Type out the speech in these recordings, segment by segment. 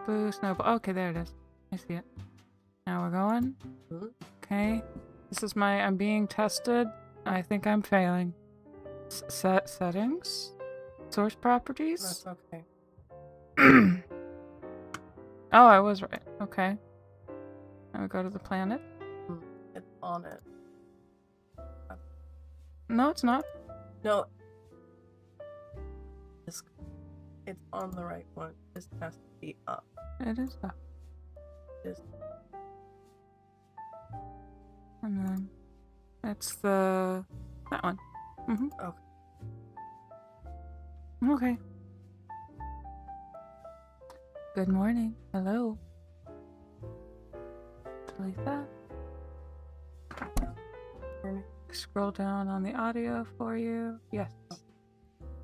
Boo, snowball. Okay, there it is. I see it. Now we're going. Okay. This is I'm being tested. I think I'm failing. Settings? Source properties? That's okay. Oh, I was right. Okay. Now we go to the planet. It's on it. No, it's not. No. It's on the right one. This has to be up. It is up. And then it's that one. Mm-hmm. Okay. Good morning. Hello. Delete that. Scroll down on the audio for you. Yes.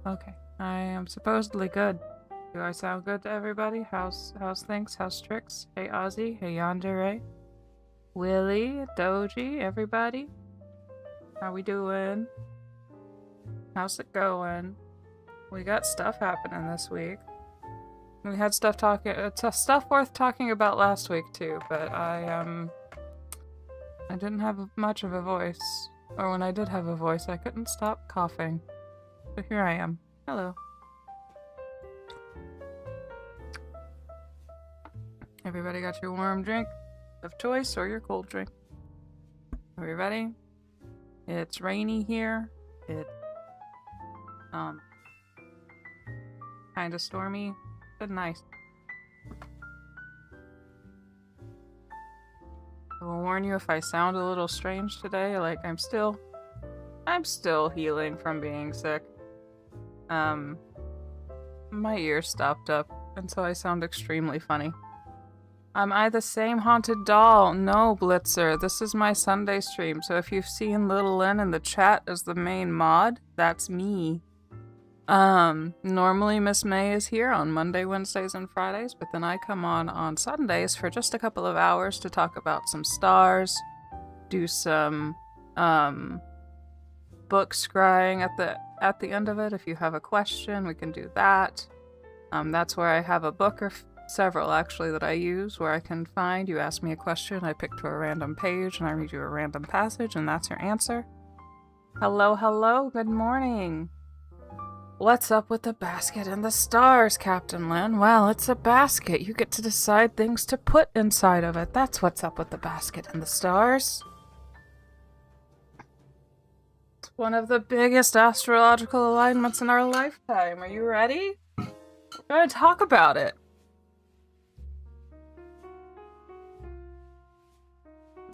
Okay. I am supposedly good. Do I sound good to everybody? How's things? How's Trix? Hey Ozzy. Hey Yandere. Willie, Doji, everybody. How we doing? How's it going? We got stuff happening this week. We had stuff worth talking about last week too, but I didn't have much of a voice. Or when I did have a voice, I couldn't stop coughing. So here I am. Hello. Everybody got your warm drink of choice or your cold drink? Are we ready? It's rainy here. It's kind of stormy, but nice. I will warn you if I sound a little strange today, like I'm still healing from being sick. My ear stopped up, and so I sound extremely funny. Am I the same haunted doll? No, Blitzer. This is my Sunday stream, so if you've seen Little Lynn in the chat as the main mod, that's me. Normally Miss May is here on Monday, Wednesdays, and Fridays, but then I come on Sundays for just a couple of hours to talk about some stars, do some, book scrying at the end of it. If you have a question, we can do that. That's where I have a book or several actually that I use where I can find, you ask me a question, I pick to a random page and I read you a random passage and that's your answer. Hello, good morning. What's up with the basket and the stars, Captain Lynn? Well, it's a basket. You get to decide things to put inside of it. That's what's up with the basket and the stars. It's one of the biggest astrological alignments in our lifetime. Are you ready? We're going to talk about it.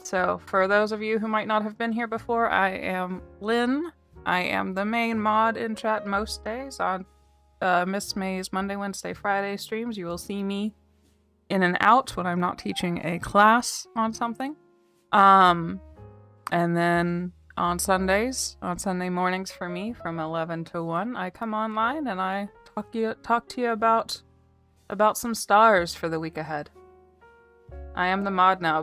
So, for those of you who might not have been here before, I am Lynn. I am the main mod in chat most days on Miss May's Monday, Wednesday, Friday streams. You will see me in and out when I'm not teaching a class on something. And then on Sundays, on Sunday mornings for me, from 11 to 1, I come online and I talk to you about some stars for the week ahead. I am the mod now,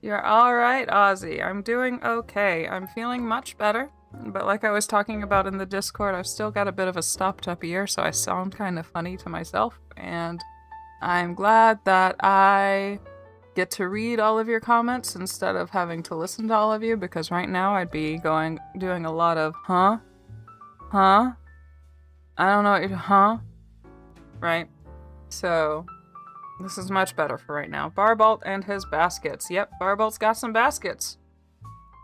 You're alright, Ozzy. I'm doing okay. I'm feeling much better. But like I was talking about in the Discord, I've still got a bit of a stopped up ear, so I sound kind of funny to myself. And I'm glad that I get to read all of your comments instead of having to listen to all of you, because right now I'd be doing a lot of, huh? Huh? I don't know, right? So, this is much better for right now. Barbalt and his baskets. Yep, Barbalt's got some baskets.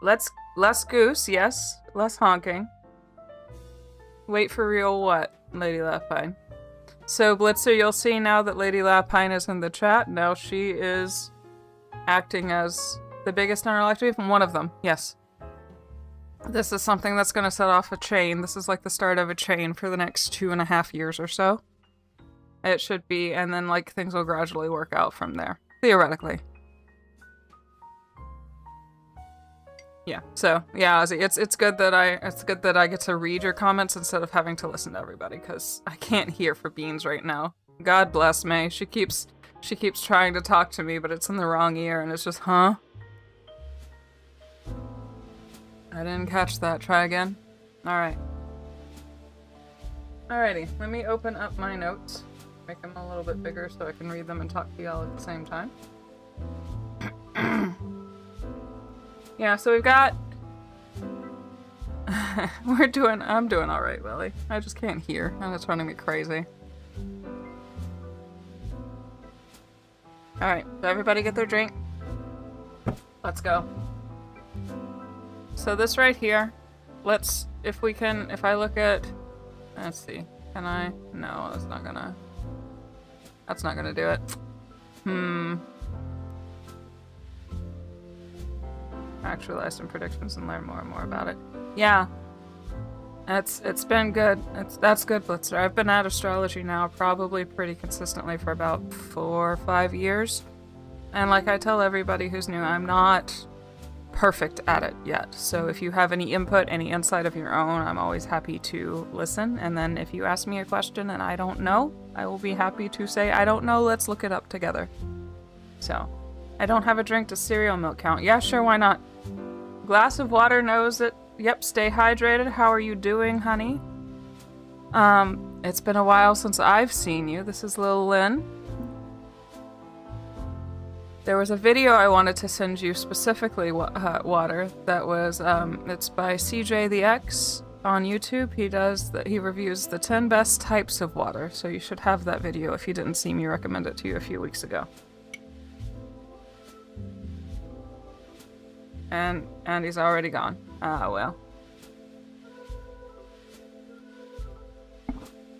Less goose, yes. Less honking. Wait for real what, Lady Lapine? So, Blitzer, you'll see now that Lady Lapine is in the chat. Now she is acting as the biggest in our life. One of them, yes. This is something that's going to set off a chain. This is like the start of a chain for the next 2.5 years or so. It should be, and then like things will gradually work out from there, theoretically. Yeah. So yeah, Ozzy, it's good that I get to read your comments instead of having to listen to everybody, because I can't hear for beans right now. God bless May. She keeps trying to talk to me, but it's in the wrong ear, and it's just huh. I didn't catch that. Try again. All right. Alrighty, let me open up my notes. Make them a little bit bigger so I can read them and talk to y'all at the same time. Yeah, so we've got... I'm doing alright, Willie. I just can't hear, and it's running me crazy. Alright, so everybody get their drink. Let's go. So this right here, if I look at, let's see, can I? No, that's not gonna do it. Actualize some predictions and learn more and more about it. Yeah. It's been good. That's good, Blitzer. I've been at astrology now probably pretty consistently for about 4 or 5 years. And like I tell everybody who's new, I'm not perfect at it yet. So if you have any input, any insight of your own, I'm always happy to listen. And then if you ask me a question and I don't know, I will be happy to say, I don't know, let's look it up together. So, I don't have a drink. Does cereal milk count? Yeah, sure, why not? Glass of water knows it. Yep, stay hydrated. How are you doing, honey? It's been a while since I've seen you. This is Lil Lynn. There was a video I wanted to send you specifically, water, that was, it's by CJ the X on YouTube. He reviews the 10 best types of water, so you should have that video if you didn't see me recommend it to you a few weeks ago. And he's already gone. Ah, well.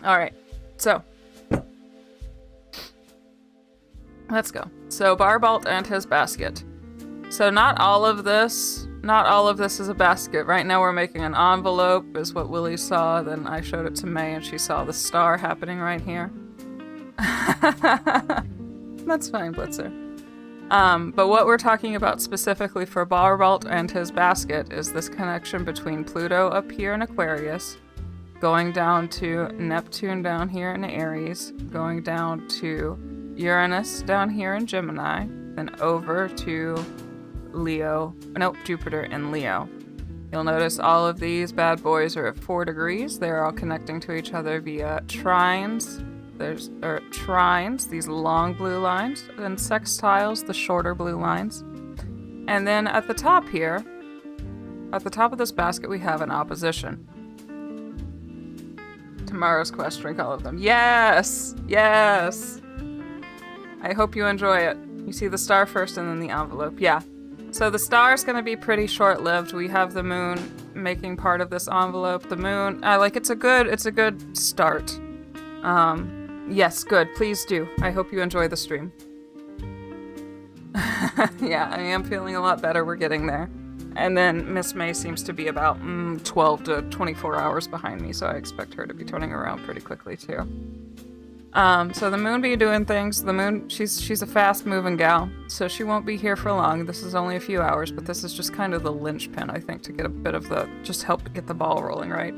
Alright, so. Let's go. So, Barbalt and his basket. So not all of this is a basket. Right now we're making an envelope, is what Willie saw. Then I showed it to May and she saw the star happening right here. That's fine, Blitzer. But what we're talking about specifically for Barbalt and his basket is this connection between Pluto up here in Aquarius, going down to Neptune down here in Aries, going down to Uranus down here in Gemini, then over to Jupiter in Leo. You'll notice all of these bad boys are at 4 degrees. They're all connecting to each other via trines. There's trines, these long blue lines, and sextiles, the shorter blue lines. And then at the top here, at the top of this basket, we have an opposition. Tomorrow's quest, drink all of them. Yes! Yes! I hope you enjoy it. You see the star first and then the envelope. Yeah. So the star is going to be pretty short-lived. We have the moon making part of this envelope. The moon, it's a good start. Yes, good. Please do. I hope you enjoy the stream. Yeah, I am feeling a lot better. We're getting there. And then Miss May seems to be about 12 to 24 hours behind me, so I expect her to be turning around pretty quickly too. So the moon be doing things. The moon, she's a fast-moving gal, so she won't be here for long. This is only a few hours, but this is just kind of the linchpin, I think, to get a bit of just help get the ball rolling, right?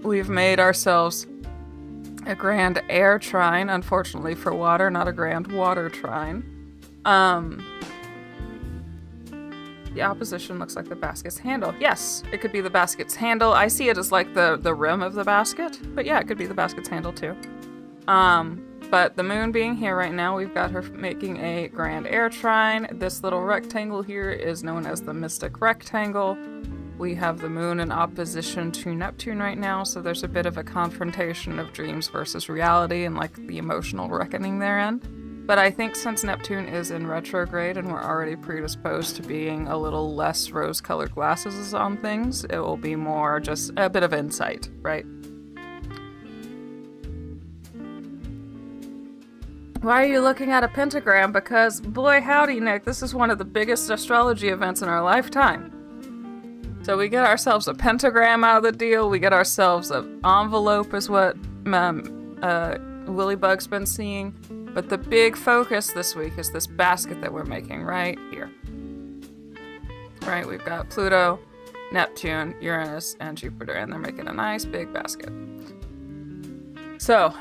We've made ourselves a grand air trine, unfortunately for water, not a grand water trine. The opposition looks like the basket's handle. Yes, it could be the basket's handle. I see it as like the rim of the basket, but yeah, it could be the basket's handle too. But the moon being here right now, we've got her making a grand air trine. This little rectangle here is known as the mystic rectangle. We have the moon in opposition to Neptune right now, so there's a bit of a confrontation of dreams versus reality and like the emotional reckoning therein. But I think since Neptune is in retrograde and we're already predisposed to being a little less rose-colored glasses on things, it will be more just a bit of insight, right? Why are you looking at a pentagram? Because, boy howdy, Nick, this is one of the biggest astrology events in our lifetime. So we get ourselves a pentagram out of the deal, we get ourselves an envelope is what Willy Bug's been seeing. But the big focus this week is this basket that we're making right here. Right, we've got Pluto, Neptune, Uranus, and Jupiter, and they're making a nice big basket. So,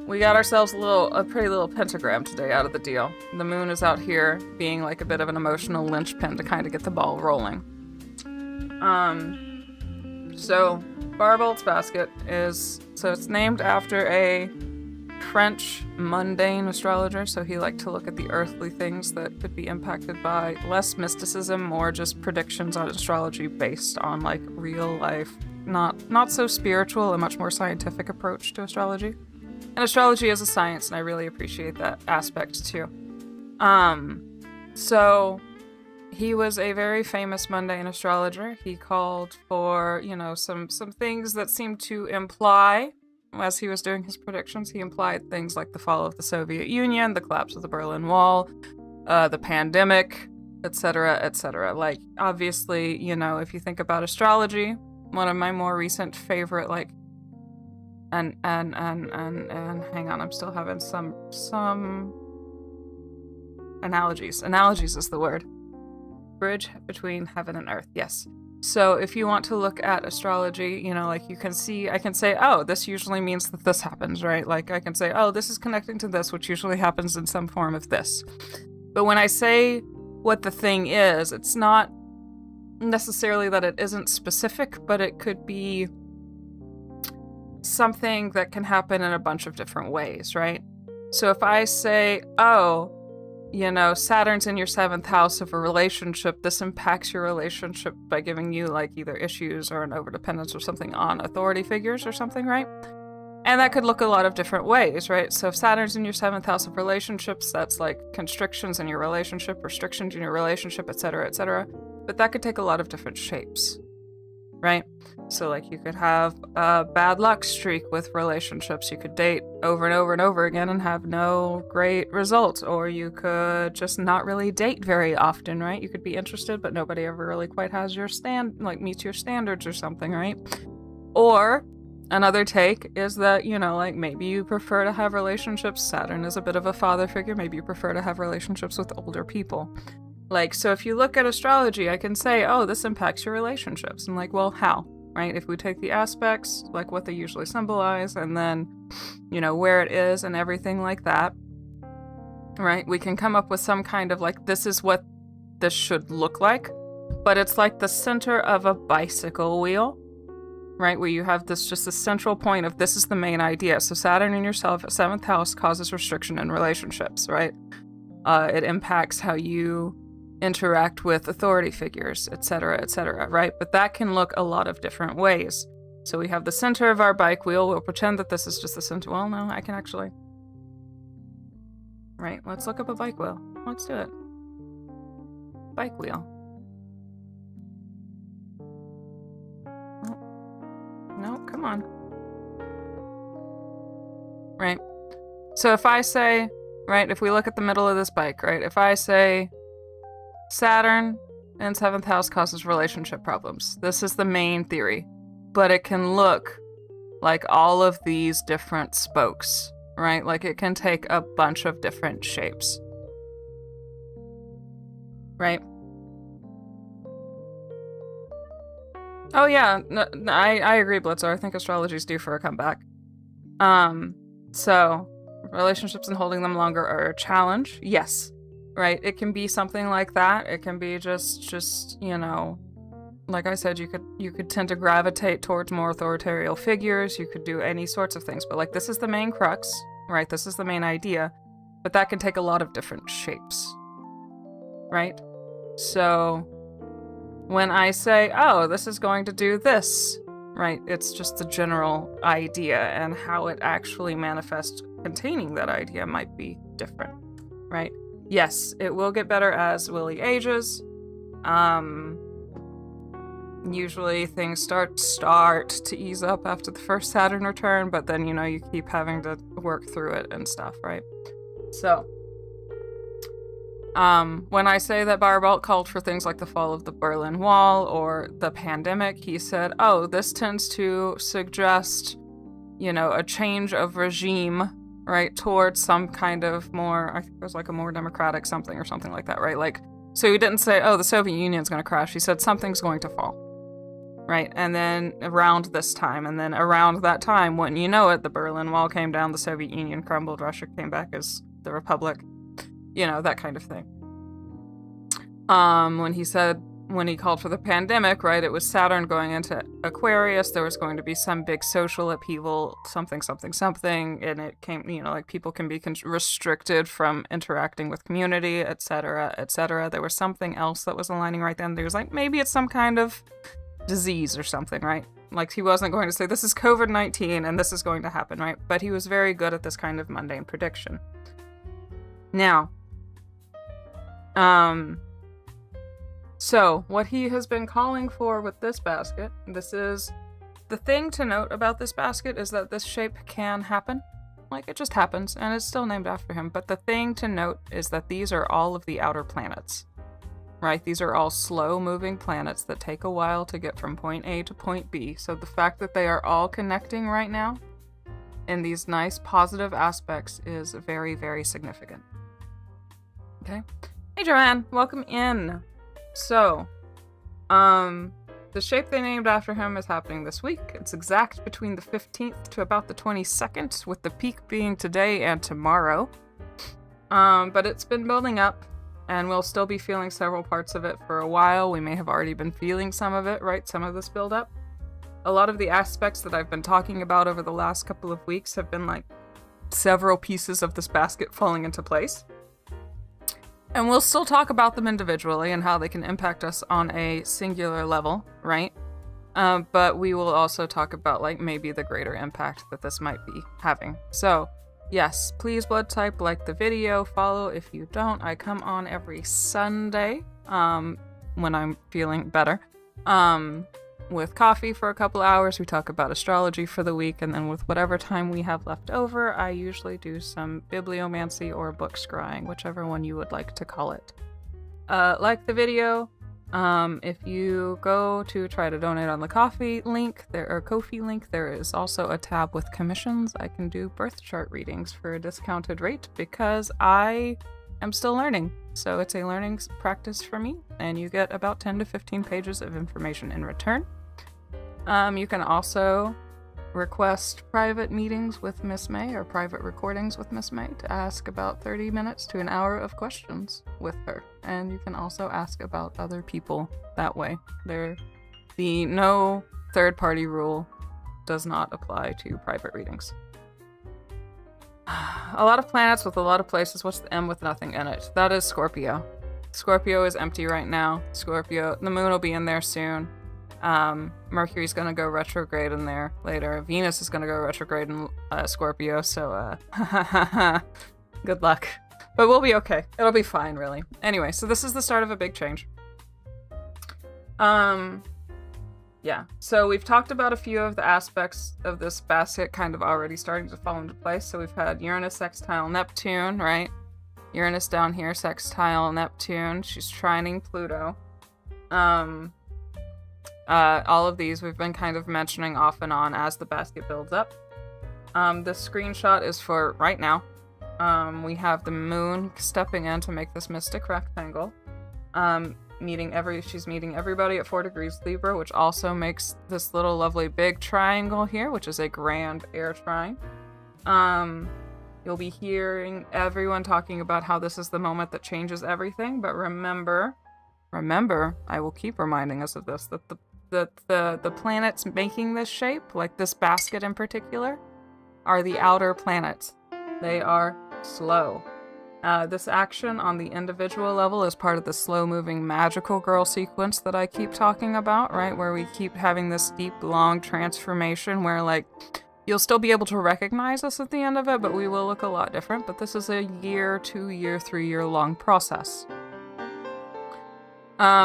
we got ourselves a pretty little pentagram today out of the deal. The moon is out here being like a bit of an emotional linchpin to kind of get the ball rolling. So, Barbolt's basket it's named after a French mundane astrologer, so he liked to look at the earthly things that could be impacted by less mysticism, more just predictions on astrology based on like real life, not so spiritual, a much more scientific approach to astrology. And astrology is a science, and I really appreciate that aspect too. So he was a very famous mundane astrologer. He called for, some things that seemed to imply, as he was doing his predictions, he implied things like the fall of the Soviet Union, the collapse of the Berlin Wall, the pandemic, etc., etc. Like, obviously, if you think about astrology, one of my more recent favorite, like, and hang on, I'm still having some analogies. Analogies is the word. Bridge between heaven and earth, yes. So if you want to look at astrology, like I can say, oh, this usually means that this happens, right? Like I can say, oh, this is connecting to this, which usually happens in some form of this. But when I say what the thing is, it's not necessarily that it isn't specific, but it could be something that can happen in a bunch of different ways, right? So if I say, oh, Saturn's in your 7th house of a relationship, this impacts your relationship by giving you like either issues or an overdependence or something on authority figures or something, right? And that could look a lot of different ways, right? So if Saturn's in your 7th house of relationships, that's like constrictions in your relationship, restrictions in your relationship, etc., etc. But that could take a lot of different shapes, right? So like you could have a bad luck streak with relationships. You could date over and over and over again and have no great results. Or you could just not really date very often, right? You could be interested, but nobody ever really quite has meets your standards or something, right? Or another take is that, maybe you prefer to have relationships. Saturn is a bit of a father figure. Maybe you prefer to have relationships with older people. So if you look at astrology, I can say, oh, this impacts your relationships. I'm like, well, how? Right? If we take the aspects, like what they usually symbolize, and then, where it is and everything like that, right? We can come up with some kind of this is what this should look like, but it's like the center of a bicycle wheel, right? Where you have just a central point of this is the main idea. So Saturn in your 7th house causes restriction in relationships, right? It impacts how you interact with authority figures, etc., right? But that can look a lot of different ways. So we have the center of our bike wheel. We'll pretend that this is just the center. Well, no, I can actually... Right, let's look up a bike wheel. Let's do it. Bike wheel. No, come on. Right. So if I say, right, if we look at the middle of this bike, right, if I say Saturn in 7th house causes relationship problems. This is the main theory. But it can look like all of these different spokes, right? Like it can take a bunch of different shapes. Right? Oh yeah, no, I agree, Blitzer. I think astrology's due for a comeback. So relationships and holding them longer are a challenge. Yes. Right, it can be something like that. It can be just like I said, you could tend to gravitate towards more authoritarian figures. You could do any sorts of things, but this is the main crux, right? This is the main idea, but that can take a lot of different shapes, right? So when I say, oh, this is going to do this, right? It's just the general idea, and how it actually manifests containing that idea might be different, right? Yes, it will get better as Willie ages. Usually things start to ease up after the first Saturn return, but then, you keep having to work through it and stuff, right? So, when I say that Barbolt called for things like the fall of the Berlin Wall or the pandemic, he said, oh, this tends to suggest, a change of regime, right, towards some kind of more, I think it was a more democratic something or something like that, right? So he didn't say, oh, the Soviet Union's going to crash. He said something's going to fall, right? And then around this time, and then around that time, wouldn't you know it, the Berlin Wall came down, the Soviet Union crumbled, Russia came back as the Republic, that kind of thing. When he said when he called for the pandemic, right, it was Saturn going into Aquarius. There was going to be some big social upheaval, something, and it came, like people can be restricted from interacting with community, etc., etc. There was something else that was aligning right then. There was like, maybe it's some kind of disease or something, right? Like, he wasn't going to say, this is COVID-19 and this is going to happen, right? But he was very good at this kind of mundane prediction. Now, so what he has been calling for with this basket, this is the thing to note about this basket is that this shape can happen. Like, it just happens, and it's still named after him. But the thing to note is that these are all of the outer planets, right? These are all slow-moving planets that take a while to get from point A to point B. So the fact that they are all connecting right now in these nice positive aspects is very, very significant. Okay? Hey, Joanne, welcome in. So, the shape they named after him is happening this week. It's exact between the 15th to about the 22nd, with the peak being today and tomorrow. But it's been building up, and we'll still be feeling several parts of it for a while. We may have already been feeling some of it, right? Some of this build up. A lot of the aspects that I've been talking about over the last couple of weeks have been like several pieces of this basket falling into place. And we'll still talk about them individually and how they can impact us on a singular level, right? But we will also talk about, like, maybe the greater impact that this might be having. So, yes, please blood type, like the video, follow if you don't. I come on every Sunday, when I'm feeling better, with coffee for a couple hours. We talk about astrology for the week, and then with whatever time we have left over, I usually do some bibliomancy or book scrying, whichever one you would like to call it. Like the video. If you go to try to donate on the Ko-fi link, there is also a tab with commissions. I can do birth chart readings for a discounted rate because I am still learning. So it's a learning practice for me, and you get about 10 to 15 pages of information in return. You can also request private meetings with Miss May or private recordings with Miss May to ask about 30 minutes to an hour of questions with her. And you can also ask about other people that way. The no third-party rule does not apply to private readings. A lot of planets with a lot of places. What's the M with nothing in it? That is Scorpio. Scorpio is empty right now. Scorpio, the moon will be in there soon. Mercury's gonna go retrograde in there later. Venus is gonna go retrograde in Scorpio, so good luck. But we'll be okay. It'll be fine, really. Anyway, so this is the start of a big change. Yeah, so we've talked about a few of the aspects of this basket kind of already starting to fall into place. So we've had Uranus sextile Neptune, right? Uranus down here, sextile Neptune. She's trining Pluto. All of these we've been kind of mentioning off and on as the basket builds up. This screenshot is for right now. We have the moon stepping in to make this mystic rectangle. She's meeting everybody at 4 degrees Libra, which also makes this little lovely big triangle here, which is a grand air trine. You'll be hearing everyone talking about how this is the moment that changes everything, but remember, I will keep reminding us of this, that the planets making this shape, like this basket in particular, are the outer planets. They are slow. This action on the individual level is part of the slow-moving magical girl sequence that I keep talking about, right? Where we keep having this deep, long transformation where, like, you'll still be able to recognize us at the end of it, but we will look a lot different. But this is a 1-year, 2-year, 3-year long process.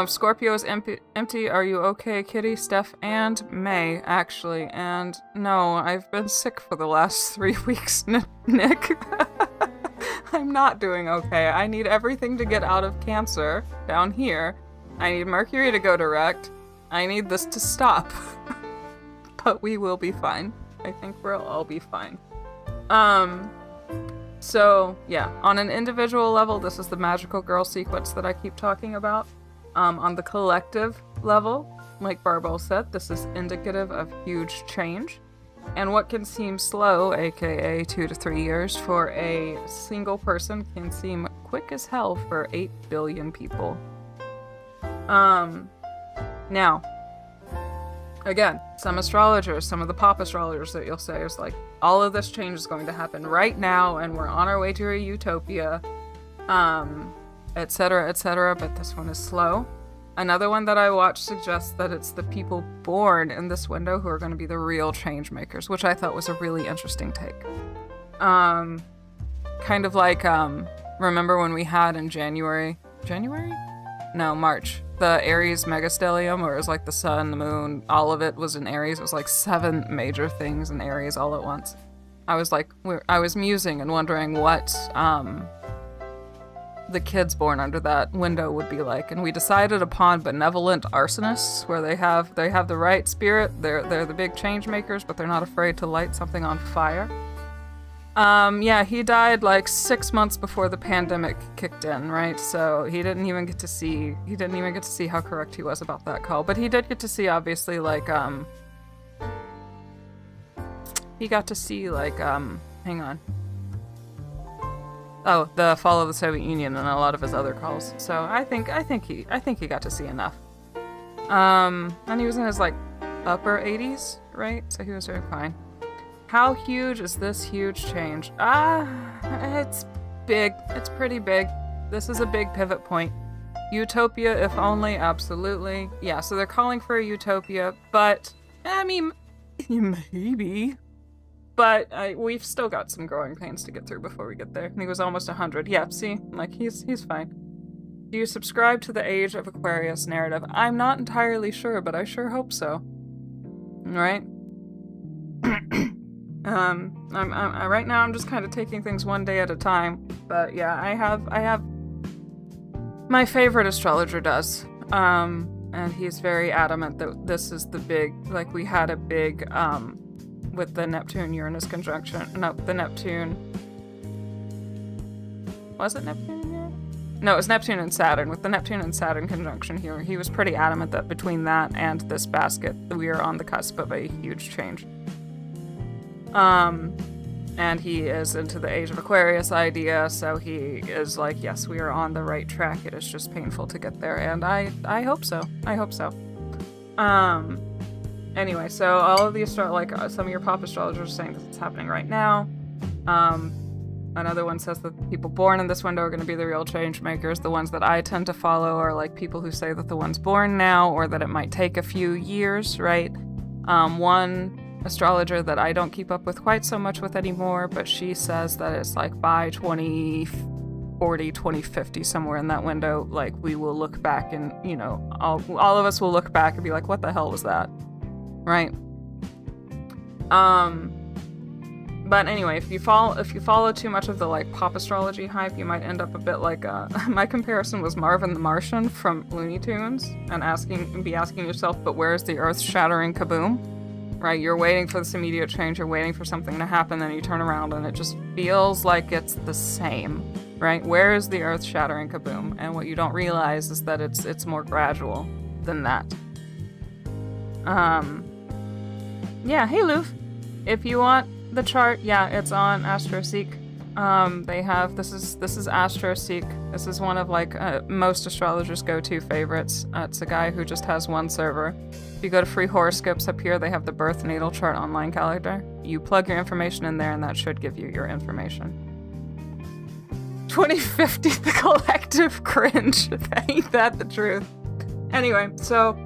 Scorpio is empty. Are you okay, Kitty, Steph, and May, actually? And no, I've been sick for the last 3 weeks, Nick. I'm not doing okay. I need everything to get out of Cancer down here. I need Mercury to go direct. I need this to stop. But we will be fine. I think we'll all be fine. So, yeah, on an individual level, this is the magical girl sequence that I keep talking about. On the collective level, like Barbell said, this is indicative of huge change. And what can seem slow, aka 2 to 3 years, for a single person can seem quick as hell for 8 billion people. Now, again, some astrologers, some of the pop astrologers that you'll say is like, all of this change is going to happen right now, and we're on our way to a utopia, etc., but this one is slow. Another one that I watched suggests that it's the people born in this window who are going to be the real change makers, which I thought was a really interesting take. Kind of like, remember when we had in March, the Aries megastellium, where it was like the sun, the moon, all of it was in Aries. It was like 7 major things in Aries all at once. I was musing and wondering what the kids born under that window would be like, and we decided upon benevolent arsonists, where they have the right spirit. They're the big change makers, but they're not afraid to light something on fire. Yeah, he died like 6 months before the pandemic kicked in, right? So he didn't even get to see how correct he was about that call. But he did get to see, obviously, like, hang on. Oh, the fall of the Soviet Union and a lot of his other calls. So I think he got to see enough. And he was in his like upper 80s, right? So he was very fine. How huge is this huge change? It's big. It's pretty big. This is a big pivot point. Utopia, if only, absolutely. Yeah, so they're calling for a utopia, but, I mean, maybe. But we've still got some growing pains to get through before we get there. And he was almost 100. Yeah, see? Like, he's fine. Do you subscribe to the Age of Aquarius narrative? I'm not entirely sure, but I sure hope so. Right? Right now I'm just kind of taking things one day at a time. But yeah, I have my favorite astrologer does. And he's very adamant that this is the big, like, we had a big, with the Neptune-Uranus conjunction. No, the Neptune... Was it Neptune? No, it was Neptune and Saturn. With the Neptune and Saturn conjunction here, he was pretty adamant that between that and this basket, we are on the cusp of a huge change. And he is into the Age of Aquarius idea, so he is like, yes, we are on the right track. It is just painful to get there, and I hope so. I hope so. Anyway, so all of the some of your pop astrologers are saying that it's happening right now. Another one says that the people born in this window are going to be the real change makers. The ones that I tend to follow are like people who say that the ones born now, or that it might take a few years, right? One astrologer that I don't keep up with quite so much with anymore, but she says that it's like by 2040, 2050, somewhere in that window, like we will look back and, you know, all of us will look back and be like, what the hell was that? Right? But anyway, if you follow too much of the like pop astrology hype, you might end up a bit like my comparison was Marvin the Martian from Looney Tunes, and be asking yourself, but where's the earth-shattering kaboom? Right? You're waiting for this immediate change, you're waiting for something to happen, then you turn around and it just feels like it's the same, right? Where is the earth-shattering kaboom? And what you don't realize is that it's more gradual than that. Yeah, hey Loof. If you want the chart, yeah, it's on AstroSeek. They have this is AstroSeek. This is one of like most astrologers' go-to favorites. It's a guy who just has one server. If you go to free horoscopes up here, they have the birth natal chart online calendar. You plug your information in there, and that should give you your information. 2050, the collective cringe. Ain't that the truth? Anyway, so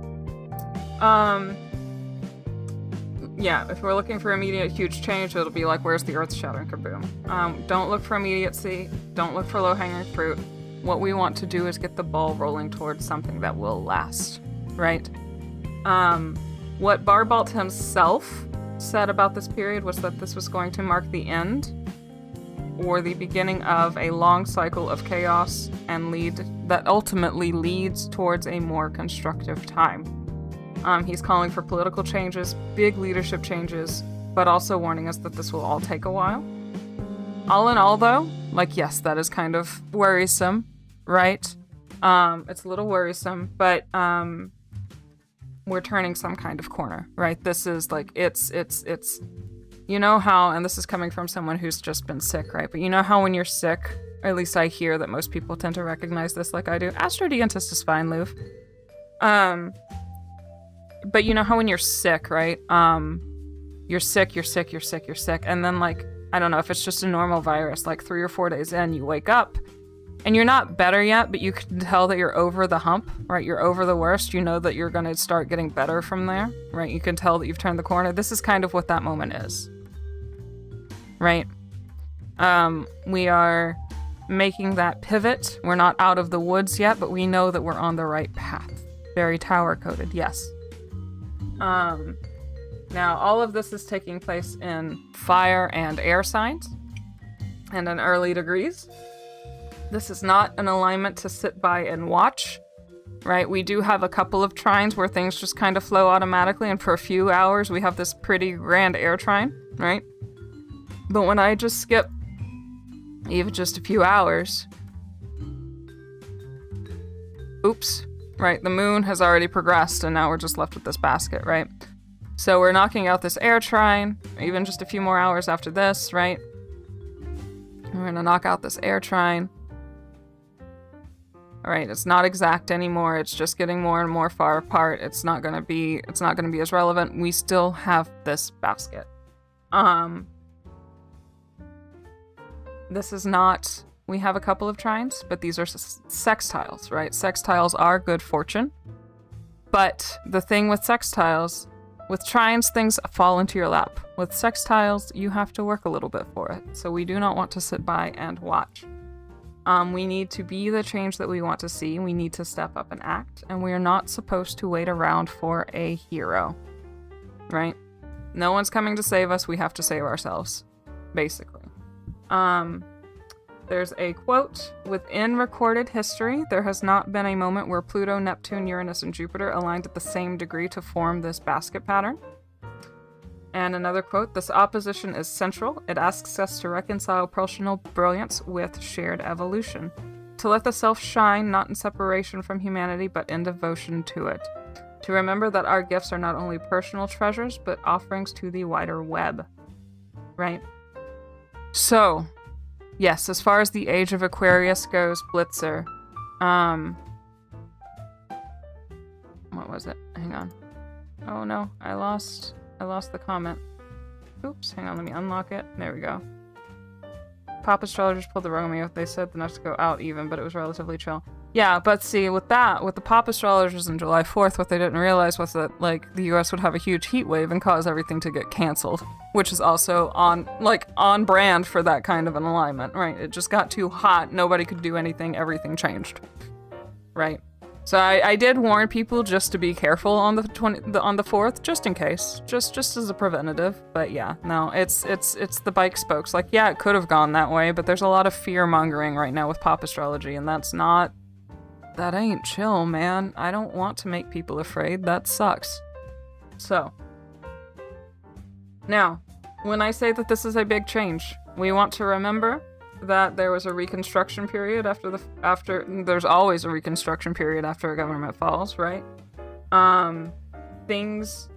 yeah, if we're looking for immediate huge change, it'll be like, where's the earth-shattering kaboom? Don't look for immediacy. Don't look for low-hanging fruit. What we want to do is get the ball rolling towards something that will last, right? What Barbalt himself said about this period was that this was going to mark the end or the beginning of a long cycle of chaos and that ultimately leads towards a more constructive time. He's calling for political changes, big leadership changes, but also warning us that this will all take a while. All in all, though, like, yes, that is kind of worrisome, right? It's a little worrisome, but we're turning some kind of corner, right? This is like, it's, you know how, and this is coming from someone who's just been sick, right? But you know how when you're sick, or at least I hear that most people tend to recognize this like I do. Astro Dentist is fine, Loof. But you know how when you're sick, right? You're sick, and then like, I don't know if it's just a normal virus, like 3 or 4 days in, you wake up and you're not better yet, but you can tell that you're over the hump, right? You're over the worst. You know that you're going to start getting better from there, right? You can tell that you've turned the corner. This is kind of what that moment is, right? We are making that pivot. We're not out of the woods yet, but we know that we're on the right path. Very tower coded, yes. Now all of this is taking place in fire and air signs and in early degrees. This is not an alignment to sit by and watch, right? We do have a couple of trines where things just kind of flow automatically, and for a few hours we have this pretty grand air trine, right? But when I just skip even just a few hours, oops, right? The moon has already progressed and now we're just left with this basket, right? So we're knocking out this air trine, even just a few more hours after this, right? We're gonna knock out this air trine. All right, it's not exact anymore. It's just getting more and more far apart. It's not gonna be as relevant. We still have this basket. This is not, we have a couple of trines, but these are sextiles, right? Sextiles are good fortune. But the thing with sextiles, with trines, things fall into your lap. With sextiles, you have to work a little bit for it. So we do not want to sit by and watch. We need to be the change that we want to see. We need to step up and act. And we are not supposed to wait around for a hero, right? No one's coming to save us. We have to save ourselves, basically. There's a quote, within recorded history, there has not been a moment where Pluto, Neptune, Uranus, and Jupiter aligned at the same degree to form this basket pattern. And another quote, this opposition is central. It asks us to reconcile personal brilliance with shared evolution. To let the self shine, not in separation from humanity, but in devotion to it. To remember that our gifts are not only personal treasures, but offerings to the wider web. Right? So, yes, as far as the age of Aquarius goes, Blitzer, what was it? Hang on. Oh no, I lost the comment. Oops, hang on, let me unlock it. There we go. Pop astrologers pulled the Romeo. They said the nuts go out even, but it was relatively chill. Yeah, but see, with the pop astrologers on July 4th, what they didn't realize was that, like, the US would have a huge heat wave and cause everything to get canceled, which is also on brand for that kind of an alignment, right? It just got too hot, nobody could do anything, everything changed, right? So I did warn people just to be careful on the 4th, just in case, just as a preventative. But yeah, no, it's the bike spokes. Like, yeah, it could have gone that way, but there's a lot of fear mongering right now with pop astrology, and that ain't chill, man. I don't want to make people afraid. That sucks. So now, when I say that this is a big change, we want to remember that there was a reconstruction period after there's always a reconstruction period after a government falls, right? Things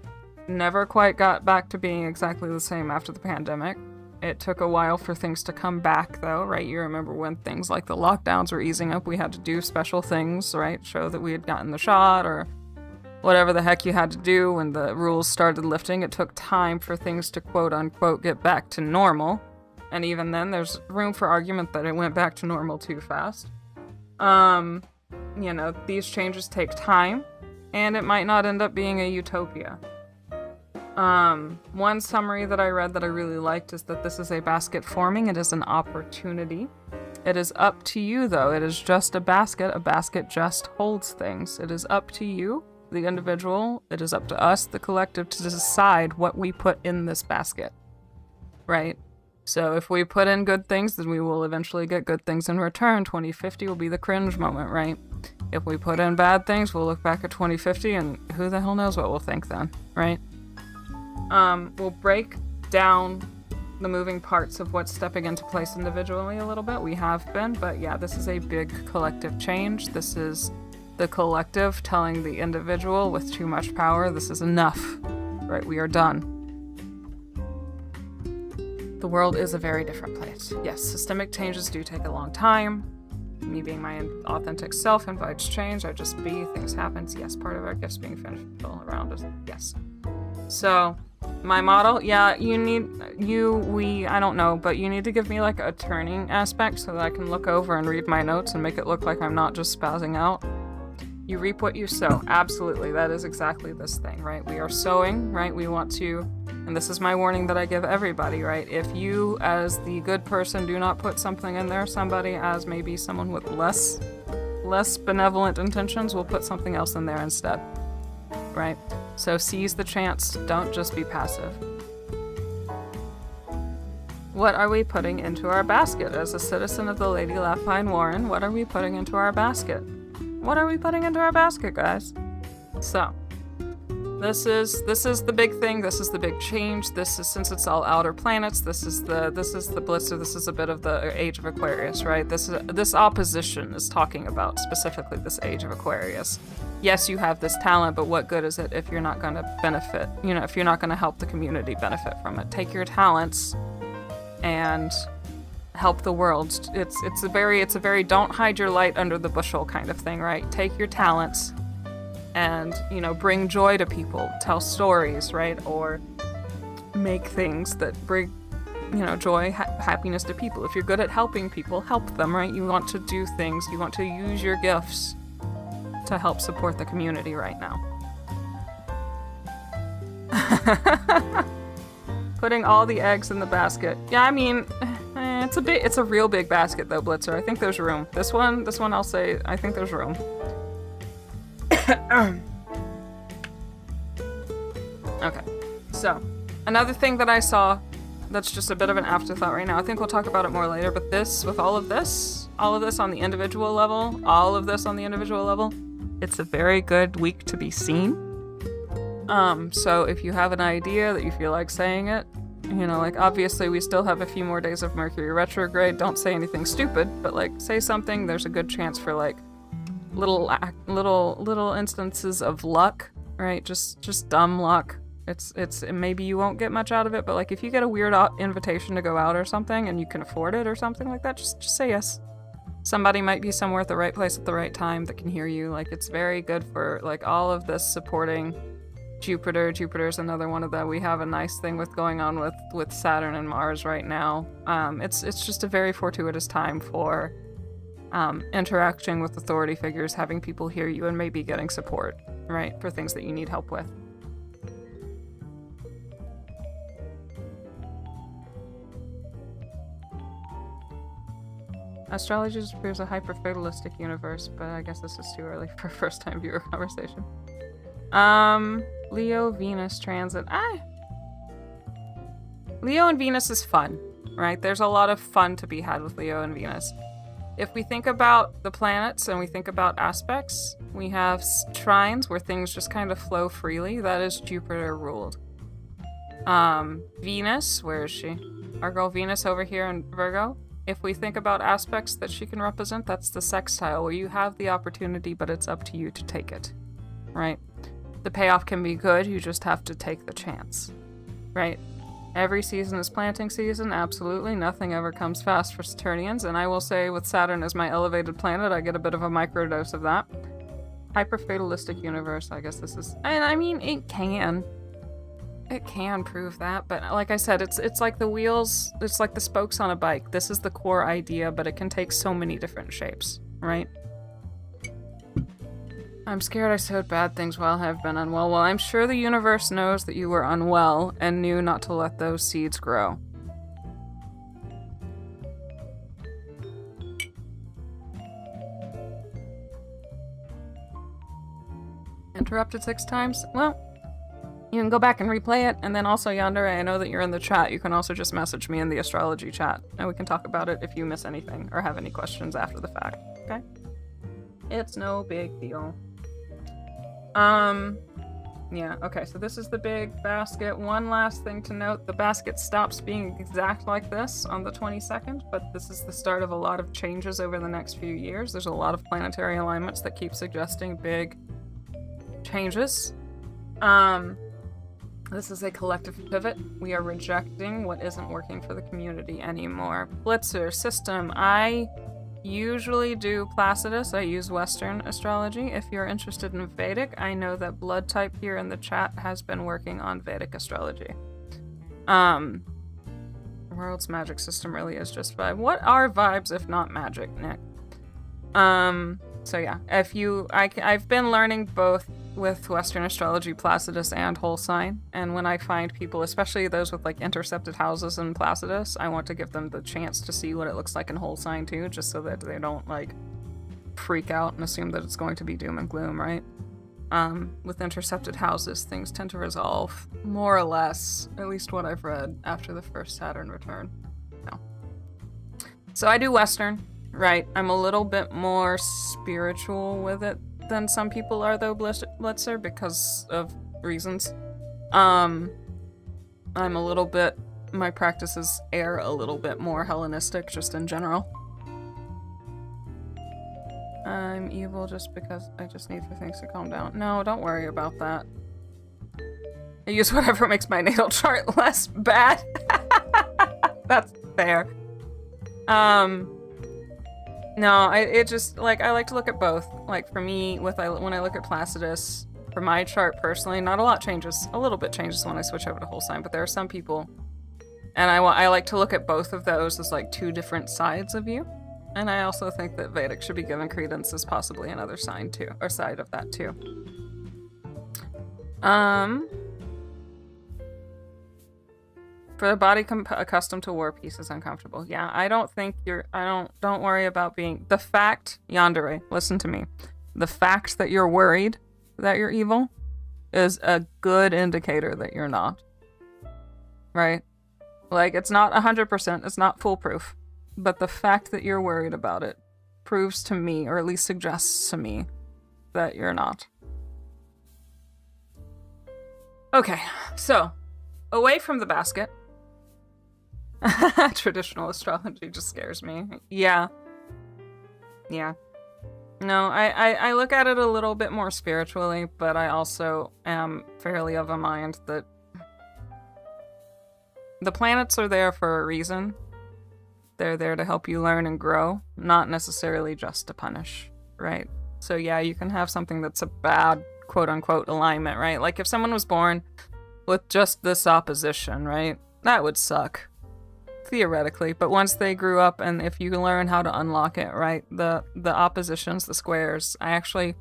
never quite got back to being exactly the same after the pandemic. It took a while for things to come back, though, right? You remember when things like the lockdowns were easing up, we had to do special things, right? Show that we had gotten the shot or whatever the heck you had to do. When the rules started lifting, it took time for things to quote-unquote get back to normal. And even then, there's room for argument that it went back to normal too fast. You know, these changes take time, and it might not end up being a utopia. One summary that I read that I really liked is that this is a basket forming. It is an opportunity. It is up to you, though. It is just a basket. A basket just holds things. It is up to you, the individual. It is up to us, the collective, to decide what we put in this basket. Right? So if we put in good things, then we will eventually get good things in return. 2050 will be the cringe moment, right? If we put in bad things, we'll look back at 2050 and who the hell knows what we'll think then, right? We'll break down the moving parts of what's stepping into place individually a little bit. We have been, but yeah, this is a big collective change. This is the collective telling the individual with too much power, this is enough, right? We are done. The world is a very different place. Yes, systemic changes do take a long time. Me being my authentic self invites change. I just be. Things happen. Yes, part of our gifts being beneficial around us. Yes. So, my model, yeah, I don't know, but you need to give me like a turning aspect so that I can look over and read my notes and make it look like I'm not just spazzing out. You reap what you sow. Absolutely. That is exactly this thing, right? We are sowing, right? We want to, and this is my warning that I give everybody, right? If you, as the good person, do not put something in there, somebody as maybe someone with less benevolent intentions will put something else in there instead, right? So seize the chance. Don't just be passive. What are we putting into our basket? As a citizen of the Lady Lapine Warren, what are we putting into our basket? What are we putting into our basket, guys? So, this is the big thing. This is the big change. This is, since it's all outer planets, this is the Blitzer. This is a bit of the Age of Aquarius, right? This opposition is talking about specifically this Age of Aquarius. Yes, you have this talent, but what good is it if you're not going to benefit? You know, if you're not going to help the community benefit from it. Take your talents and help the world. It's a very don't hide your light under the bushel kind of thing, right? Take your talents and, you know, bring joy to people, tell stories, right? Or make things that bring, you know, joy, happiness to people. If you're good at helping people, help them, right? You want to do things, you want to use your gifts to help support the community right now. Putting all the eggs in the basket. Yeah, I mean, it's a real big basket though, Blitzer. I think there's room. This one I'll say, I think there's room. Okay, so another thing that I saw that's just a bit of an afterthought right now. I think we'll talk about it more later, but this, with all of this on the individual level, it's a very good week to be seen. So if you have an idea that you feel like saying it, you know, like, obviously we still have a few more days of Mercury retrograde. Don't say anything stupid, but like, say something. There's a good chance for like little instances of luck, right? Just dumb luck. It's maybe you won't get much out of it, but like, if you get a weird invitation to go out or something and you can afford it or something like that, just say yes. Somebody might be somewhere at the right place at the right time that can hear you. Like, it's very good for like all of this supporting Jupiter. Jupiter's another one of that. We have a nice thing going on with Saturn and Mars right now. It's just a very fortuitous time for interacting with authority figures, having people hear you, and maybe getting support, right, for things that you need help with. Astrology just appears a hyper-fatalistic universe, but I guess this is too early for a first-time viewer conversation. Leo, Venus transit. Leo and Venus is fun, right? There's a lot of fun to be had with Leo and Venus. If we think about the planets and we think about aspects, we have trines where things just kind of flow freely. That is Jupiter ruled. Venus, where is she? Our girl Venus over here in Virgo. If we think about aspects that she can represent, that's the sextile, where you have the opportunity, but it's up to you to take it, right? The payoff can be good, you just have to take the chance, right? Every season is planting season, absolutely. Nothing ever comes fast for Saturnians, and I will say with Saturn as my elevated planet, I get a bit of a microdose of that. Hyper-fatalistic universe, I guess this is... And I mean, it can prove that, but like I said, it's like the wheels, it's like the spokes on a bike. This is the core idea, but it can take so many different shapes, right? I'm scared I sowed bad things while I've been unwell. Well, I'm sure the universe knows that you were unwell and knew not to let those seeds grow. Interrupted 6 times? Well, you can go back and replay it, and then also, Yandere, I know that you're in the chat. You can also just message me in the astrology chat, and we can talk about it if you miss anything or have any questions after the fact, okay? It's no big deal. Yeah, okay, so this is the big basket. One last thing to note, the basket stops being exact like this on the 22nd, but this is the start of a lot of changes over the next few years. There's a lot of planetary alignments that keep suggesting big changes. This is a collective pivot. We are rejecting what isn't working for the community anymore. Blitzer, system, usually do Placidus. I use Western astrology. If you're interested in Vedic, I know that Blood Type here in the chat has been working on Vedic astrology. World's magic system really is just vibe. What are vibes if not magic, Nick? So yeah, if you, I've been learning both with Western astrology, Placidus, and whole sign. And when I find people, especially those with like intercepted houses in Placidus, I want to give them the chance to see what it looks like in whole sign too, just so that they don't like freak out and assume that it's going to be doom and gloom, right? With intercepted houses, things tend to resolve more or less, at least what I've read, after the first Saturn return. No. So I do Western, right? I'm a little bit more spiritual with it than some people are, though, Blitzer, because of reasons. I'm a little bit, my practices air a little bit more Hellenistic, just in general. I'm evil just because I just need for things to calm down. No, don't worry about that. I use whatever makes my natal chart less bad. That's fair. No, it just, like, I like to look at both. Like, for me, when I look at Placidus, for my chart personally, not a lot changes. A little bit changes when I switch over to whole sign, but there are some people, and I like to look at both of those as, like, two different sides of you. And I also think that Vedic should be given credence as possibly another sign, too, or side of that, too. For the body accustomed to war, peace is uncomfortable. Yeah, I don't think don't worry about being, the fact, Yandere, listen to me. The fact that you're worried that you're evil is a good indicator that you're not. Right? Like, it's not 100%, it's not foolproof. But the fact that you're worried about it proves to me, or at least suggests to me, that you're not. Okay, so, away from the basket. Traditional astrology just scares me. Yeah. Yeah. No, I look at it a little bit more spiritually, but I also am fairly of a mind that the planets are there for a reason. They're there to help you learn and grow, not necessarily just to punish, right? So yeah, you can have something that's a bad, quote-unquote, alignment, right? Like if someone was born with just this opposition, right? That would suck. Theoretically, but once they grew up, and if you learn how to unlock it, right, the oppositions, the squares, I actually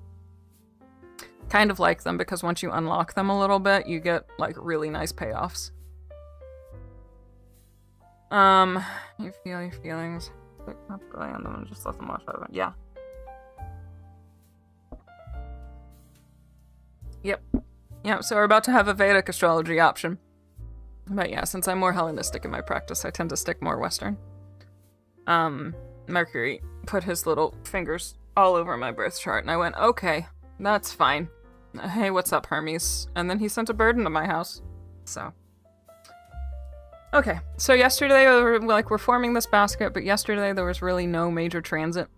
kind of like them, because once you unlock them a little bit, you get like really nice payoffs. You feel your feelings, not rely on them and just let them wash over. Yeah. Yep. So we're about to have a Vedic astrology option. But yeah, since I'm more Hellenistic in my practice, I tend to stick more Western. Mercury put his little fingers all over my birth chart, and I went, okay, that's fine. Hey, what's up, Hermes? And then he sent a bird into my house. So. Okay, so yesterday, we're forming this basket, but yesterday there was really no major transit.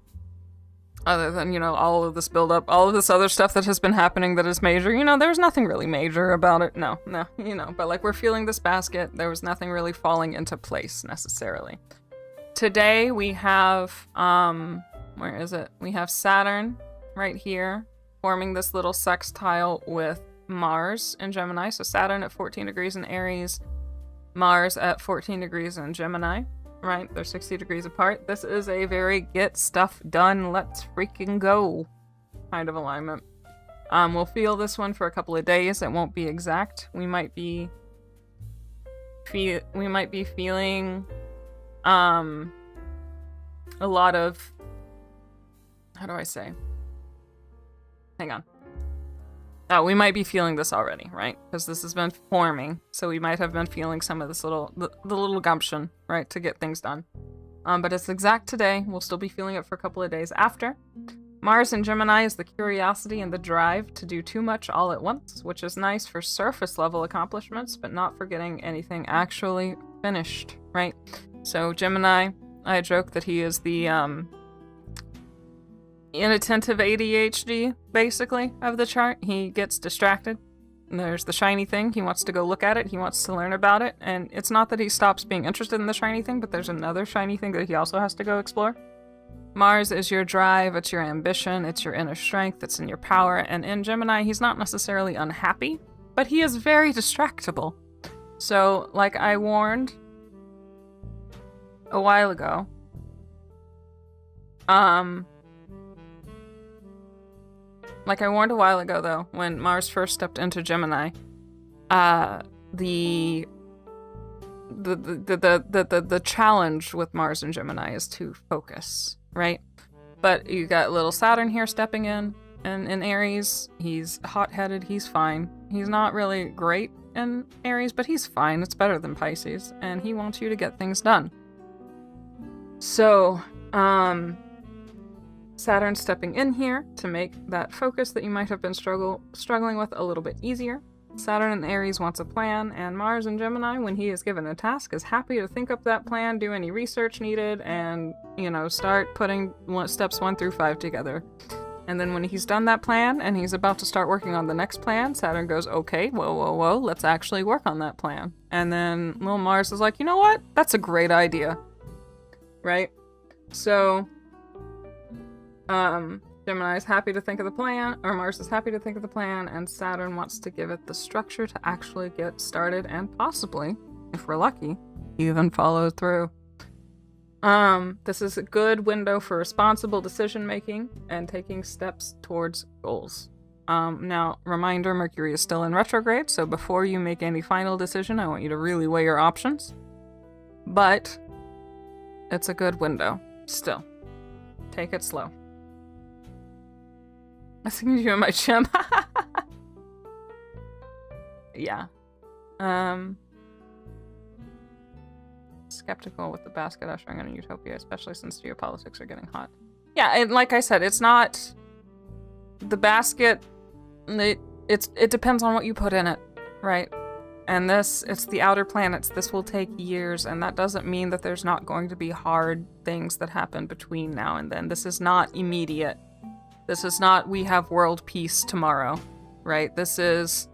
Other than, all of this buildup, all of this other stuff that has been happening that is major. There was nothing really major about it. No, but like we're feeling this basket, there was nothing really falling into place necessarily. Today we have, where is it? We have Saturn right here forming this little sextile with Mars in Gemini. So Saturn at 14 degrees in Aries, Mars at 14 degrees in Gemini. Right, they're 60 degrees apart. This is a very get stuff done, let's freaking go kind of alignment. We'll feel this one for a couple of days. It won't be exact. We might be feeling a lot of, how do I say? Hang on. Oh, we might be feeling this already, right? Because this has been forming, so we might have been feeling some of this the little gumption, right, to get things done. But it's exact today. We'll still be feeling it for a couple of days after. Mars in Gemini is the curiosity and the drive to do too much all at once, which is nice for surface level accomplishments, but not for getting anything actually finished, right? So Gemini, I joke that he is the inattentive ADHD, basically, of the chart. He gets distracted. And there's the shiny thing. He wants to go look at it. He wants to learn about it. And it's not that he stops being interested in the shiny thing, but there's another shiny thing that he also has to go explore. Mars is your drive, it's your ambition, it's your inner strength, it's in your power, and in Gemini, he's not necessarily unhappy, but he is very distractible. So, like I warned a while ago, though, when Mars first stepped into Gemini, the challenge with Mars and Gemini is to focus, right? But you got little Saturn here stepping in, and in Aries, he's hot-headed, he's fine. He's not really great in Aries, but he's fine. It's better than Pisces, and he wants you to get things done. So, Saturn stepping in here to make that focus that you might have been struggling with a little bit easier. Saturn in Aries wants a plan, and Mars in Gemini, when he is given a task, is happy to think up that plan, do any research needed, and, start putting steps 1 through 5 together. And then when he's done that plan, and he's about to start working on the next plan, Saturn goes, okay, whoa, let's actually work on that plan. And then little Mars is like, you know what? That's a great idea. Right? So, Gemini is happy to think of the plan, or Mars is happy to think of the plan, and Saturn wants to give it the structure to actually get started and possibly, if we're lucky, even follow through. This is a good window for responsible decision making and taking steps towards goals. Now, reminder, Mercury is still in retrograde, so before you make any final decision, I want you to really weigh your options. But it's a good window, still. Take it slow. I think you in my gym. Yeah. Skeptical with the basket ushering in a utopia, especially since geopolitics are getting hot. Yeah, and like I said, it's not the basket. It depends on what you put in it, right? And it's the outer planets. This will take years, and that doesn't mean that there's not going to be hard things that happen between now and then. This is not immediate. This is not we have world peace tomorrow, right? This is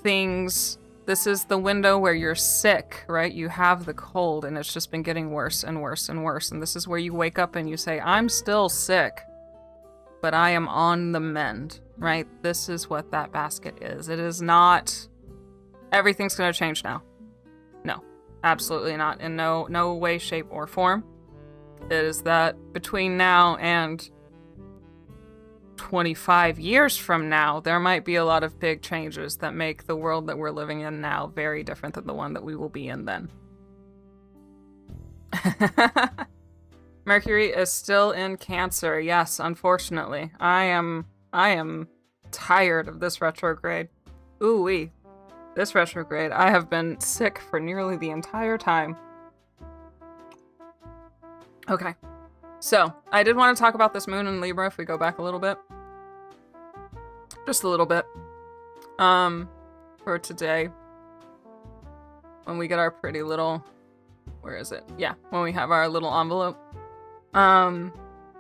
things. This is the window where you're sick, right? You have the cold, and it's just been getting worse and worse and worse. And this is where you wake up and you say, I'm still sick, but I am on the mend, right? This is what that basket is. It is not everything's going to change now. No, absolutely not. In no way, shape, or form. It is that between now and 25 years from now, there might be a lot of big changes that make the world that we're living in now very different than the one that we will be in then. Mercury is still in Cancer. Yes, unfortunately. I am tired of this retrograde. Ooh-wee. This retrograde. I have been sick for nearly the entire time. Okay. So, I did want to talk about this moon in Libra if we go back a little bit. Just a little bit. For today. When we get our pretty little... Where is it? Yeah, when we have our little envelope.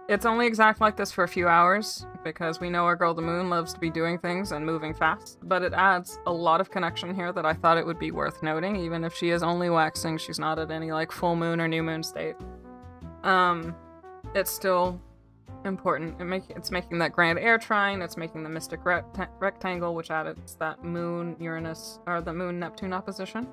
It's only exact like this for a few hours, because we know our girl the moon loves to be doing things and moving fast, but it adds a lot of connection here that I thought it would be worth noting, even if she is only waxing, she's not at any like full moon or new moon state. It's still important. It's making that grand air trine, it's making the mystic rectangle, which adds that moon Uranus, or the moon Neptune opposition.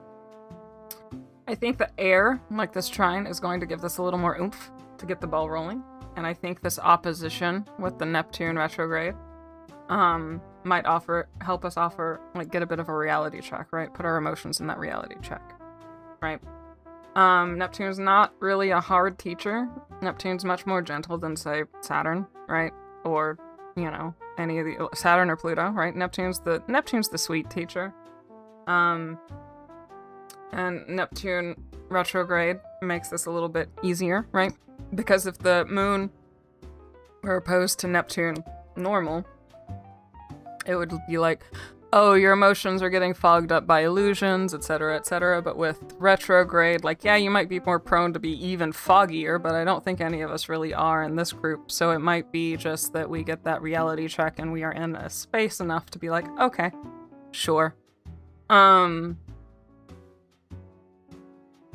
I think the air, like this trine, is going to give this a little more oomph to get the ball rolling. And I think this opposition with the Neptune retrograde might help us get a bit of a reality check, right? Put our emotions in that reality check, right? Neptune's not really a hard teacher. Neptune's much more gentle than, say, Saturn, right? Or, any of the Saturn or Pluto, right? Neptune's the sweet teacher. And Neptune retrograde makes this a little bit easier, right? Because if the moon were opposed to Neptune normal, it would be like, oh, your emotions are getting fogged up by illusions, etc., etc. But with retrograde, you might be more prone to be even foggier, but I don't think any of us really are in this group. So it might be just that we get that reality check and we are in a space enough to be like,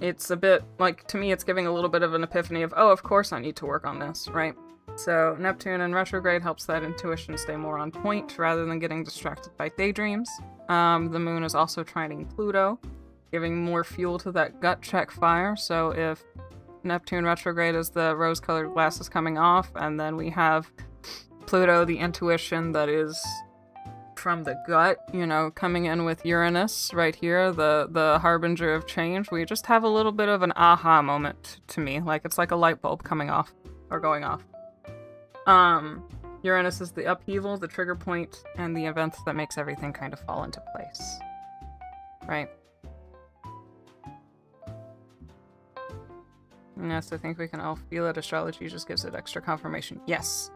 it's a bit, like, to me it's giving a little bit of an epiphany of, oh, of course I need to work on this, right? So Neptune in retrograde helps that intuition stay more on point rather than getting distracted by daydreams. The moon is also trining Pluto, giving more fuel to that gut check fire. So if Neptune retrograde is the rose-colored glasses coming off, and then we have Pluto, the intuition that is from the gut, you know, coming in with Uranus right here, the harbinger of change, we just have a little bit of an aha moment to me. Like, it's like a light bulb coming off, or going off. Uranus is the upheaval, the trigger point, and the event that makes everything kind of fall into place. Right? Yes, I think we can all feel it. Astrology just gives it extra confirmation. Yes.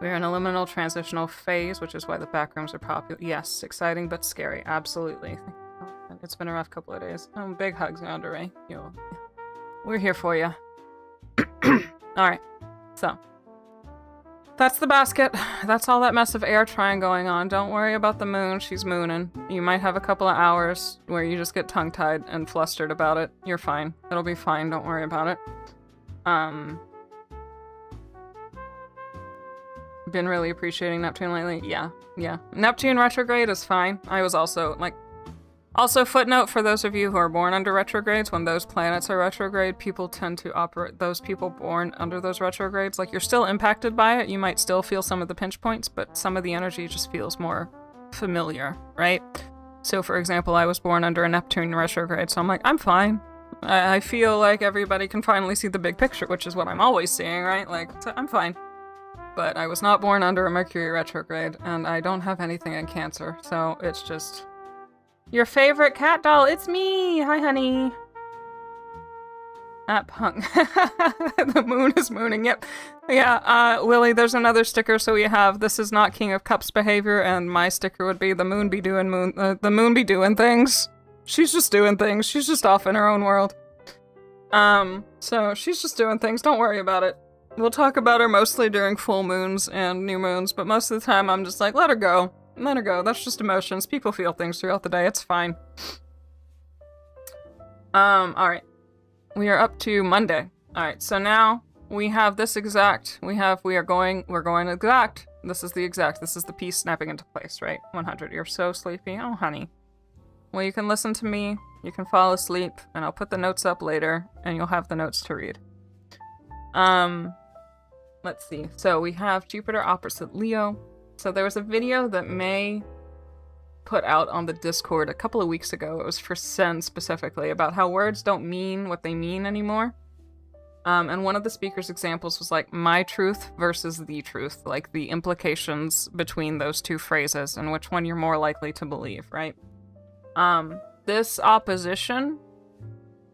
We're in a liminal transitional phase, which is why the backrooms are popular. Yes, exciting but scary. Absolutely. It's been a rough couple of days. Big hugs, Yonder Ray. We're here for you. Alright. So. That's the basket. That's all that mess of air trine going on. Don't worry about the moon. She's mooning. You might have a couple of hours where you just get tongue-tied and flustered about it. You're fine. It'll be fine. Don't worry about it. Been really appreciating Neptune lately. Yeah. Neptune retrograde is fine. I was also, also footnote for those of you who are born under retrogrades, when those planets are retrograde, people tend to operate, those people born under those retrogrades, like, you're still impacted by it. You might still feel some of the pinch points, but some of the energy just feels more familiar, right? So, for example, I was born under a Neptune retrograde, so I'm like, I'm fine. I feel like everybody can finally see the big picture, which is what I'm always seeing, right? Like, so I'm fine. But I was not born under a Mercury retrograde, and I don't have anything in Cancer, so it's just... Your favorite cat doll, it's me! Hi, honey! At punk. The moon is mooning, yep. Yeah, Lily, there's another sticker, so we have, this is not King of Cups behavior, and my sticker would be, the moon be doing things. She's just doing things. She's just off in her own world. So she's just doing things. Don't worry about it. We'll talk about her mostly during full moons and new moons, but most of the time I'm just like, let her go. Let her go. That's just emotions. People feel things throughout the day. It's fine. Alright. We are up to Monday. Alright, so now we have this exact, we're going exact. This is the exact. This is the piece snapping into place, right? 100. You're so sleepy. Oh, honey. Well, you can listen to me, you can fall asleep, and I'll put the notes up later, and you'll have the notes to read. Let's see. So we have Jupiter opposite Leo. So there was a video that May put out on the Discord a couple of weeks ago. It was for Sen specifically, about how words don't mean what they mean anymore. And one of the speaker's examples was like, my truth versus the truth, like the implications between those two phrases and which one you're more likely to believe, right? This opposition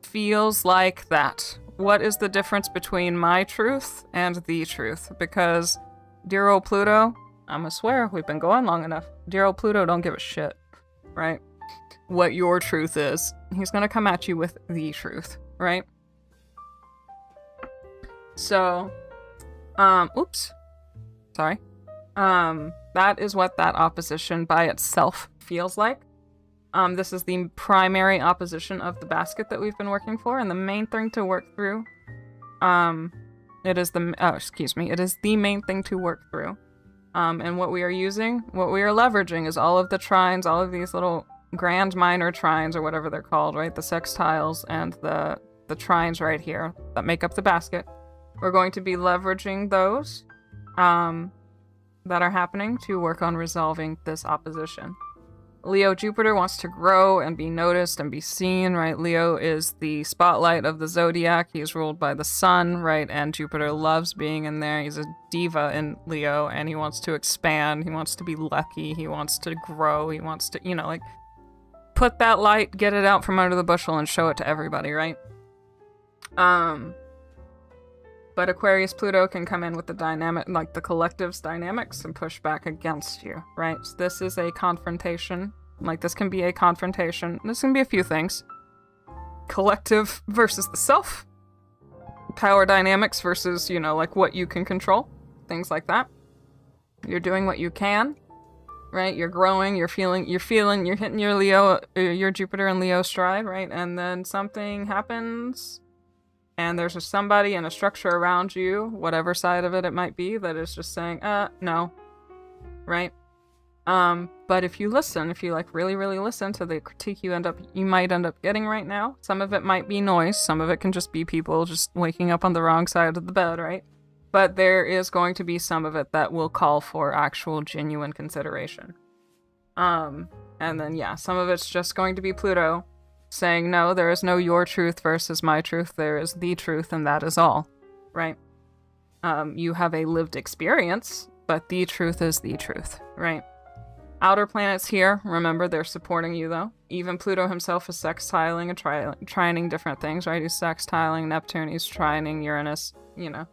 feels like that. What is the difference between my truth and the truth? Because dear old Pluto, I'ma swear, we've been going long enough. Dear old Pluto don't give a shit, right? What your truth is. He's gonna come at you with the truth, right? So, oops. Sorry. That is what that opposition by itself feels like. This is the primary opposition of the basket that we've been working for, and the main thing to work through, it is the main thing to work through. And what we are leveraging is all of the trines, all of these little grand minor trines, or whatever they're called, right? The sextiles and the trines right here that make up the basket. We're going to be leveraging those, that are happening to work on resolving this opposition. Leo Jupiter wants to grow and be noticed and be seen, right? Leo is the spotlight of the zodiac. He's ruled by the sun, right? And Jupiter loves being in there. He's a diva in Leo, and he wants to expand. He wants to be lucky. He wants to grow. He wants to, put that light, get it out from under the bushel, and show it to everybody, right? But Aquarius Pluto can come in with the dynamic, like the collective's dynamics, and push back against you, right? So this is a confrontation. Like, this can be a confrontation. This can be a few things. Collective versus the self. Power dynamics versus, what you can control. Things like that. You're doing what you can right? You're growing, you're hitting your Leo, your Jupiter and Leo stride, right? And then something happens, and there's just somebody and a structure around you, whatever side of it might be, that is just saying, no, right? But if you listen, if you like really, really listen to the critique you might end up getting right now, some of it might be noise, some of it can just be people just waking up on the wrong side of the bed, right? But there is going to be some of it that will call for actual genuine consideration. And then, yeah, some of it's just going to be Pluto saying, no, there is no your truth versus my truth. There is the truth, and that is all, right? You have a lived experience, but the truth is the truth, right? Outer planets here, remember, they're supporting you, though. Even Pluto himself is sextiling and trining different things, right? He's sextiling Neptune, he's trining Uranus, you know.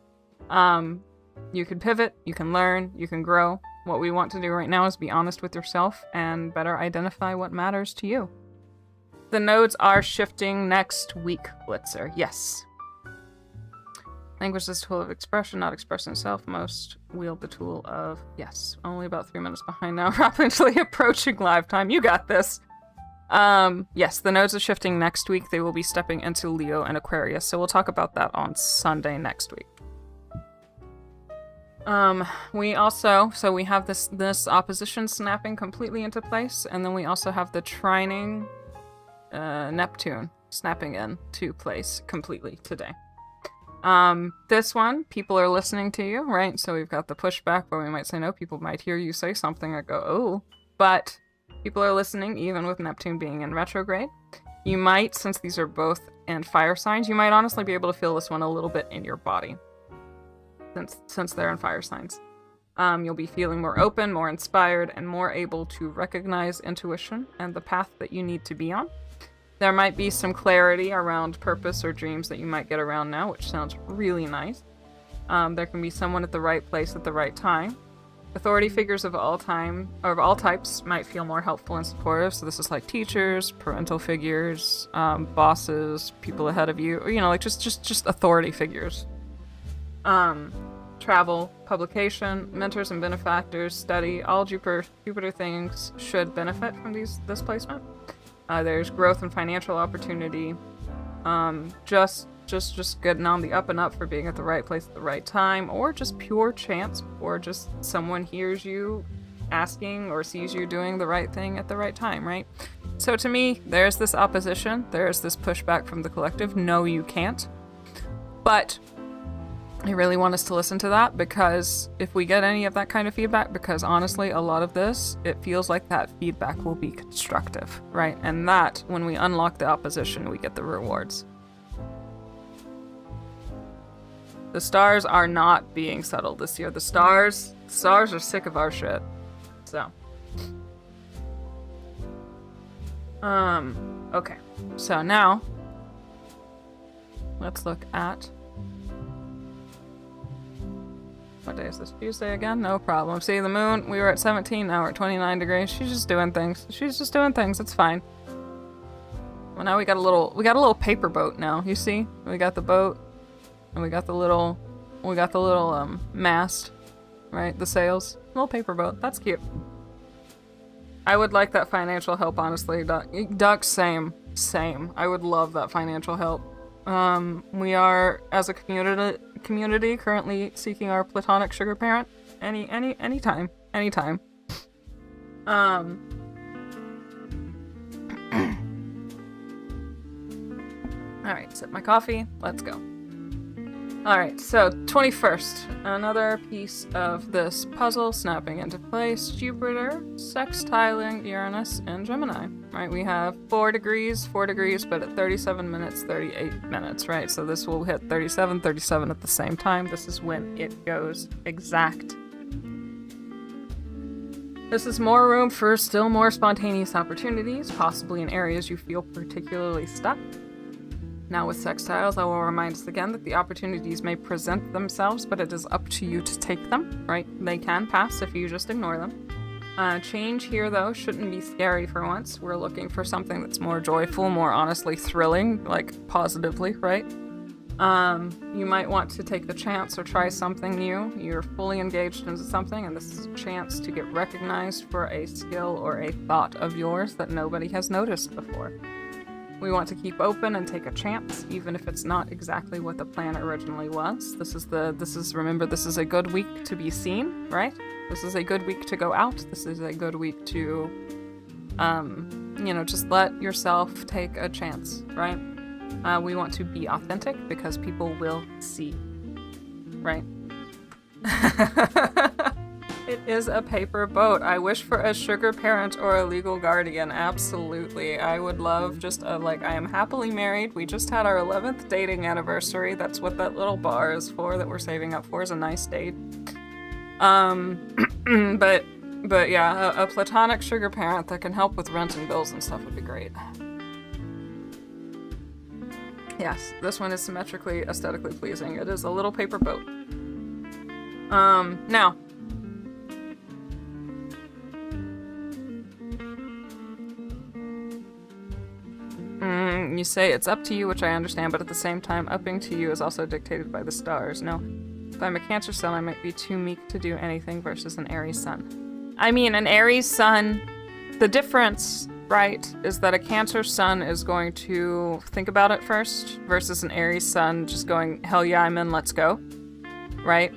You can pivot, you can learn, you can grow. What we want to do right now is be honest with yourself and better identify what matters to you. The nodes are shifting next week, Blitzer. Yes. Language is a tool of expression, not expressing self. Most wield the tool of, yes. Only about 3 minutes behind now, rapidly approaching live time. You got this. Yes, the nodes are shifting next week. They will be stepping into Leo and Aquarius. So we'll talk about that on Sunday next week. We have this opposition snapping completely into place, and then we also have the trining Neptune snapping into place completely today. This one, people are listening to you, right? So we've got the pushback where we might say no, people might hear you say something and go, oh, but people are listening even with Neptune being in retrograde. You might, since these are both in fire signs, you might honestly be able to feel this one a little bit in your body. Since they're in fire signs. You'll be feeling more open, more inspired, and more able to recognize intuition and the path that you need to be on. There might be some clarity around purpose or dreams that you might get around now, which sounds really nice. There can be someone at the right place at the right time. Authority figures of all types might feel more helpful and supportive. So this is like teachers, parental figures, bosses, people ahead of you, or, you know, like just authority figures. Travel, publication, mentors and benefactors, study, all Jupiter things should benefit from this placement. There's growth and financial opportunity. Just getting on the up and up for being at the right place at the right time, or just pure chance, or just someone hears you asking or sees you doing the right thing at the right time, right? So to me, there's this opposition, there's this pushback from the collective. No, you can't. But I really want us to listen to that, because if we get any of that kind of feedback, because honestly, a lot of this, it feels like that feedback will be constructive, right? And that, when we unlock the opposition, we get the rewards. The stars are not being settled this year. The stars are sick of our shit. So. Okay. So now, let's look at... What day is this? Tuesday again? No problem. See, the moon, we were at 17, now we're at 29 degrees. She's just doing things. It's fine. Well, now we got a little paper boat now. You see? We got the boat, and we got the little mast, right? The sails. Little paper boat. That's cute. I would like that financial help, honestly. Duck, same. I would love that financial help. We are, as a community, currently seeking our platonic sugar parent. Anytime. Alright, sip my coffee. Let's go. Alright, so 21st. Another piece of this puzzle snapping into place. Jupiter sextiling Uranus and Gemini. Right, we have 4 degrees, but at 37 minutes, 38 minutes, right? So this will hit 37 at the same time. This is when it goes exact. This is more room for still more spontaneous opportunities, possibly in areas you feel particularly stuck. Now with sextiles, I will remind us again that the opportunities may present themselves, but it is up to you to take them, right? They can pass if you just ignore them. Change here, though, shouldn't be scary for once. We're looking for something that's more joyful, more honestly thrilling, like positively, right? You might want to take the chance or try something new. You're fully engaged into something, and this is a chance to get recognized for a skill or a thought of yours that nobody has noticed before. We want to keep open and take a chance, even if it's not exactly what the plan originally was. Remember, this is a good week to be seen, right? This is a good week to go out. This is a good week to, just let yourself take a chance, right? We want to be authentic because people will see, right? It is a paper boat. I wish for a sugar parent or a legal guardian. Absolutely. I would love just I am happily married. We just had our 11th dating anniversary. That's what that little bar is for, that we're saving up for, is a nice date. But yeah, a platonic sugar parent that can help with rent and bills and stuff would be great. Yes, this one is symmetrically, aesthetically pleasing. It is a little paper boat. Now. You say it's up to you, which I understand, but at the same time, upping to you is also dictated by the stars. No, if I'm a Cancer sun, I might be too meek to do anything versus an Aries sun. I mean, an Aries sun, the difference, right, is that a Cancer sun is going to think about it first versus an Aries sun just going, hell yeah, I'm in, let's go, right?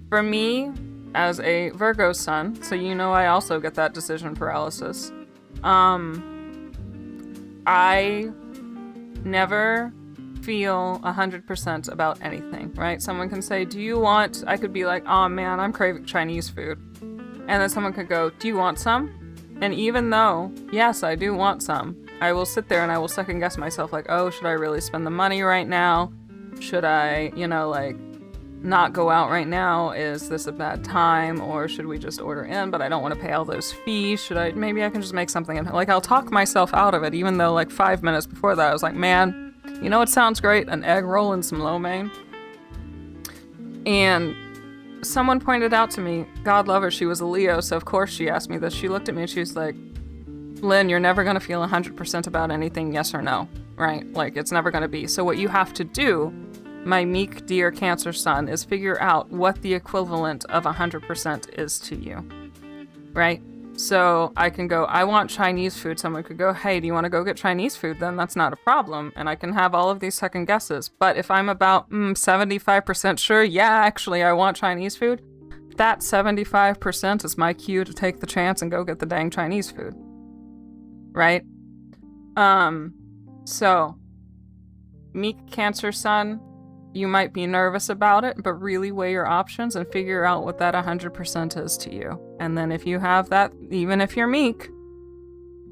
For me, as a Virgo sun, so I also get that decision paralysis, I never feel 100% about anything, right? Someone can say, I could be like, oh man, I'm craving Chinese food. And then someone could go, do you want some? And even though, yes, I do want some, I will sit there and I will second guess myself like, oh, should I really spend the money right now? Should I, not go out right now? Is this a bad time? Or should we just order in? But I don't want to pay all those fees. Maybe I can just make something. I'll talk myself out of it, even though 5 minutes before that I was like, man, it sounds great? An egg roll and some lo mein. And someone pointed out to me, God love her, she was a Leo, so of course she asked me this. She looked at me and she was like, Lynn, you're never going to feel 100% about anything, yes or no, right? It's never going to be. So what you have to do, my meek dear Cancer sun, is figure out what the equivalent of 100% is to you, right? So I can go, I want Chinese food. Someone could go, hey, do you want to go get Chinese food? Then that's not a problem. And I can have all of these second guesses. But if I'm about 75% sure, yeah, actually, I want Chinese food, that 75% is my cue to take the chance and go get the dang Chinese food. Right? So, meek Cancer sun, you might be nervous about it, but really weigh your options and figure out what that 100% is to you. And then if you have that, even if you're meek,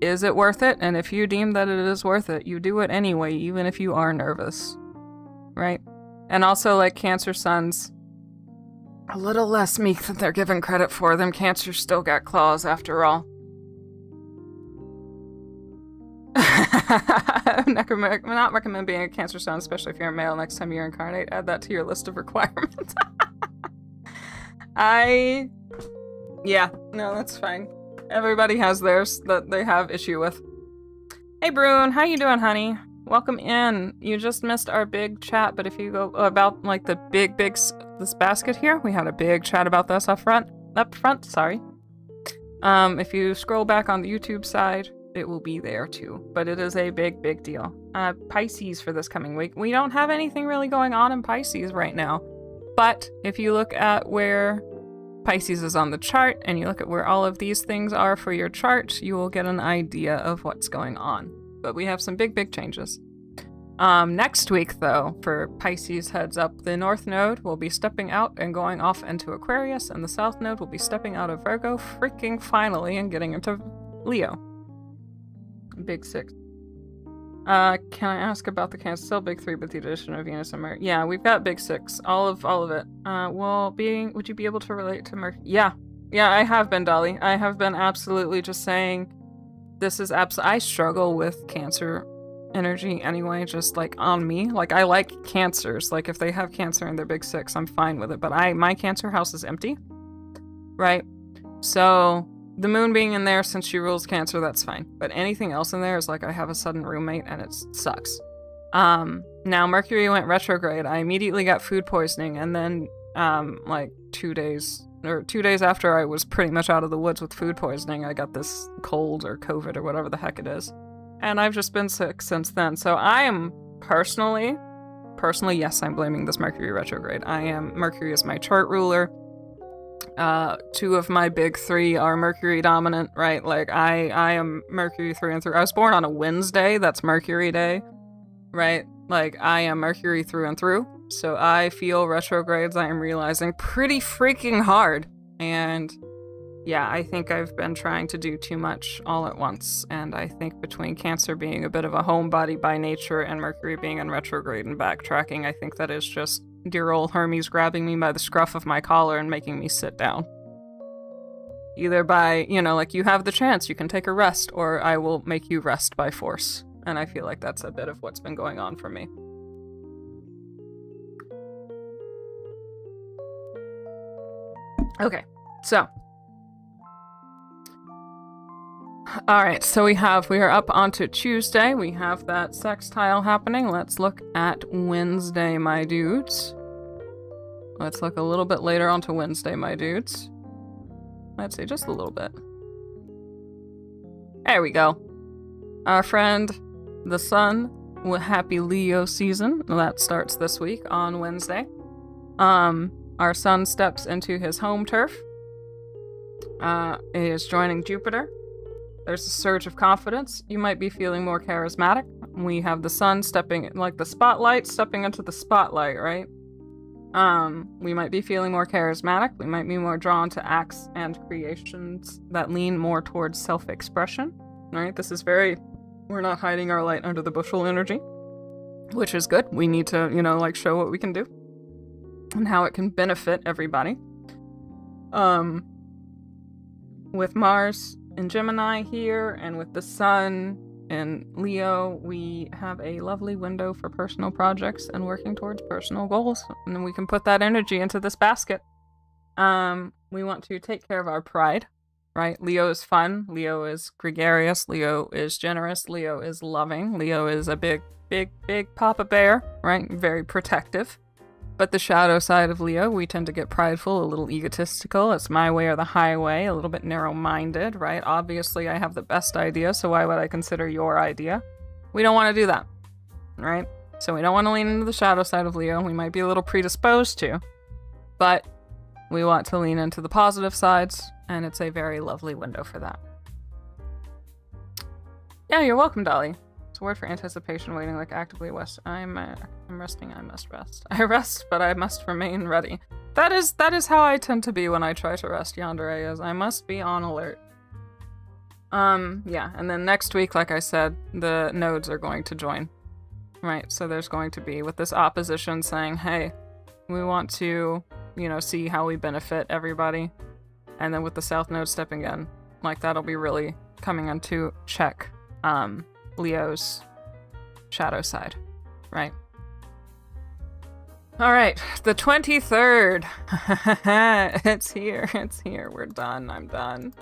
is it worth it? And if you deem that it is worth it, you do it anyway, even if you are nervous. Right? And also, Cancer suns, a little less meek than they're given credit for. Them Cancers still got claws after all. Not recommend being a Cancer sun, especially if you're a male. Next time you incarnate, add that to your list of requirements. Yeah, no, that's fine. Everybody has theirs that they have issue with. Hey, Brune, how you doing, honey? Welcome in. You just missed our big chat, but if you go about the big this basket here, we had a big chat about this up front. Sorry. If you scroll back on the YouTube side, it will be there too, but it is a big deal. Pisces for this coming week. We don't have anything really going on in Pisces right now, but if you look at where Pisces is on the chart and you look at where all of these things are for your chart, you will get an idea of what's going on. But we have some big changes. Next week, though, for Pisces, heads up, the North Node will be stepping out and going off into Aquarius, and the South Node will be stepping out of Virgo, freaking finally, and getting into Leo. Big 6. Can I ask about the Cancer? Still big 3, but the addition of Venus and Mercury. Yeah, we've got big 6. All of it. Would you be able to relate to Mercury? Yeah, I have been, Dolly. I have been absolutely just saying, this is I struggle with Cancer energy anyway, just on me. I like Cancers. If they have Cancer in their big 6, I'm fine with it. But my Cancer house is empty, right? So the moon being in there, since she rules Cancer, that's fine. But anything else in there is I have a sudden roommate and it sucks. Now Mercury went retrograde. I immediately got food poisoning, and then, like 2 days after I was pretty much out of the woods with food poisoning, I got this cold or COVID or whatever the heck it is. And I've just been sick since then. So I am personally, yes, I'm blaming this Mercury retrograde. Mercury is my chart ruler. 2 of my big 3 are Mercury dominant, right? Like, I am Mercury through and through. I was born on a Wednesday, that's Mercury Day, right? Like, I am Mercury through and through. So I feel retrogrades, I am realizing, pretty freaking hard. And yeah, I think I've been trying to do too much all at once. And I think between Cancer being a bit of a homebody by nature and Mercury being in retrograde and backtracking, I think that is just dear old Hermes grabbing me by the scruff of my collar and making me sit down. Either by, like, you have the chance, you can take a rest, or I will make you rest by force. And I feel like that's a bit of what's been going on for me. Okay, so. Alright, so we are up onto Tuesday. We have that sextile happening. Let's look at Wednesday, my dudes. Let's look a little bit later onto Wednesday, my dudes. Let's see, just a little bit. There we go. Our friend, the sun, with happy Leo season. That starts this week on Wednesday. Our sun steps into his home turf. He is joining Jupiter. There's a surge of confidence. You might be feeling more charismatic. We have the sun stepping, like the spotlight, stepping into the spotlight, right? We might be feeling more charismatic. We might be more drawn to acts and creations that lean more towards self-expression, right? This is we're not hiding our light under the bushel energy, which is good. We need to, like, show what we can do and how it can benefit everybody. With Mars in Gemini here, and with the sun in Leo, we have a lovely window for personal projects and working towards personal goals. And then we can put that energy into this basket. We want to take care of our pride, right? Leo is fun. Leo is gregarious. Leo is generous. Leo is loving. Leo is a big, big, big papa bear, right? Very protective. But the shadow side of Leo, we tend to get prideful, a little egotistical. It's my way or the highway, a little bit narrow-minded, right? Obviously, I have the best idea, so why would I consider your idea? We don't want to do that, right? So we don't want to lean into the shadow side of Leo. We might be a little predisposed to, but we want to lean into the positive sides, and it's a very lovely window for that. Yeah, you're welcome, Dolly. It's a word for anticipation, waiting, like actively west. I'm resting, I must rest. I rest, but I must remain ready. That is how I tend to be when I try to rest, Yandere, is I must be on alert. Yeah, and then next week, like I said, the nodes are going to join. Right, so there's going to be, with this opposition saying, hey, we want to, see how we benefit everybody. And then with the south node stepping in, like, that'll be really coming into check, Leo's shadow side, right? All right, the 23rd. It's here. We're done. I'm done.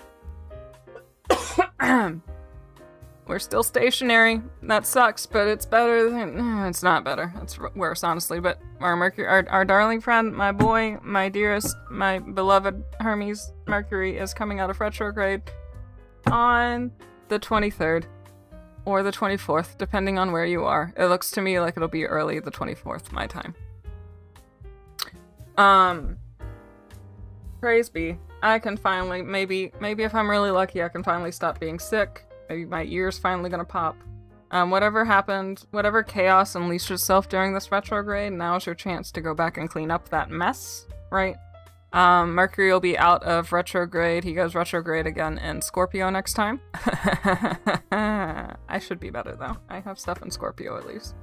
We're still stationary. That sucks, but it's better than... It's not better. It's worse, honestly. But our Mercury, our darling friend, my boy, my dearest, my beloved Hermes Mercury is coming out of retrograde on the 23rd. Or the 24th, depending on where you are. It looks to me like it'll be early the 24th, my time. Praise be. I can finally, maybe if I'm really lucky, I can finally stop being sick. Maybe my ear's finally gonna pop. Whatever happened, whatever chaos unleashed itself during this retrograde, now's your chance to go back and clean up that mess, right? Mercury will be out of retrograde. He goes retrograde again in Scorpio next time. I should be better, though. I have stuff in Scorpio, at least.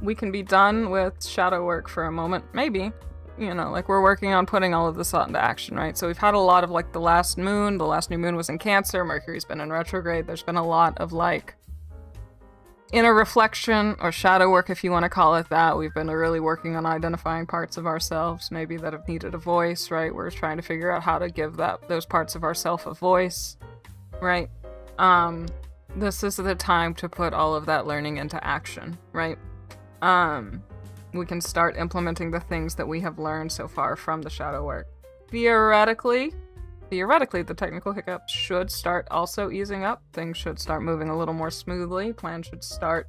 We can be done with shadow work for a moment. Maybe. Like, we're working on putting all of this out into action, right? So we've had a lot of, like, the last moon. The last new moon was in Cancer. Mercury's been in retrograde. There's been a lot of, like, inner reflection, or shadow work, if you want to call it that. We've been really working on identifying parts of ourselves, maybe that have needed a voice, right? We're trying to figure out how to give those parts of ourselves a voice, right? this is the time to put all of that learning into action, right? We can start implementing the things that we have learned so far from the shadow work. Theoretically, the technical hiccups should start also easing up. Things should start moving a little more smoothly. Plans should start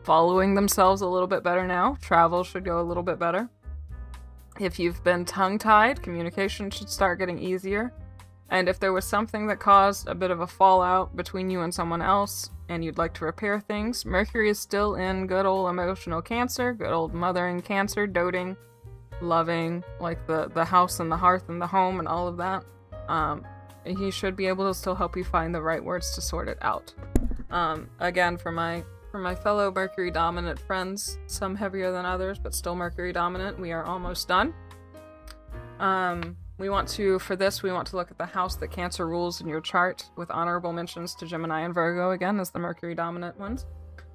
following themselves a little bit better now. Travel should go a little bit better. If you've been tongue-tied, communication should start getting easier. And if there was something that caused a bit of a fallout between you and someone else, and you'd like to repair things, Mercury is still in good old emotional Cancer, good old mothering Cancer, doting, loving, like the house and the hearth and the home and all of that. He should be able to still help you find the right words to sort it out. Again, for my fellow Mercury dominant friends, some heavier than others, but still Mercury dominant, we are almost done. We want to look at the house that Cancer rules in your chart, with honorable mentions to Gemini and Virgo again as the Mercury dominant ones.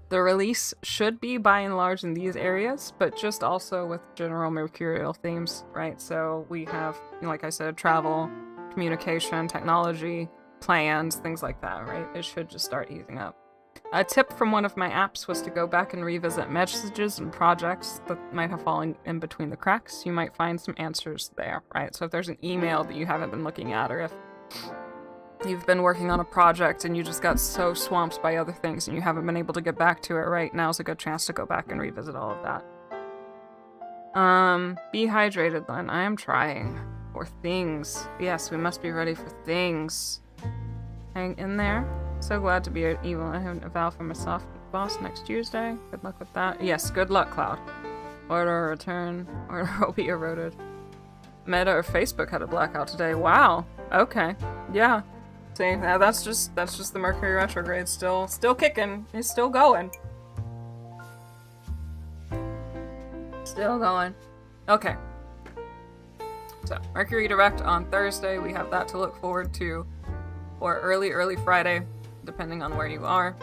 The release should be by and large in these areas, but just also with general mercurial themes, right? So we have, like I said, travel, communication, technology, plans, things like that, right? It should just start easing up. A tip from one of my apps was to go back and revisit messages and projects that might have fallen in between the cracks. You might find some answers there, right? So if there's an email that you haven't been looking at, or if you've been working on a project and you just got so swamped by other things and you haven't been able to get back to it, right? Now's a good chance to go back and revisit all of that. Be hydrated, then. I am trying. For things. Yes, we must be ready for things. Hang in there. So glad to be an evil. I have a vow from a soft boss next Tuesday. Good luck with that. Yes, good luck, Cloud. Order a return. Order will be eroded. Meta or Facebook had a blackout today. Wow. Okay. Yeah. See, now that's just the Mercury retrograde still kicking. It's still going. Still going. Okay. So, Mercury direct on Thursday. We have that to look forward to. Or early Friday, depending on where you are.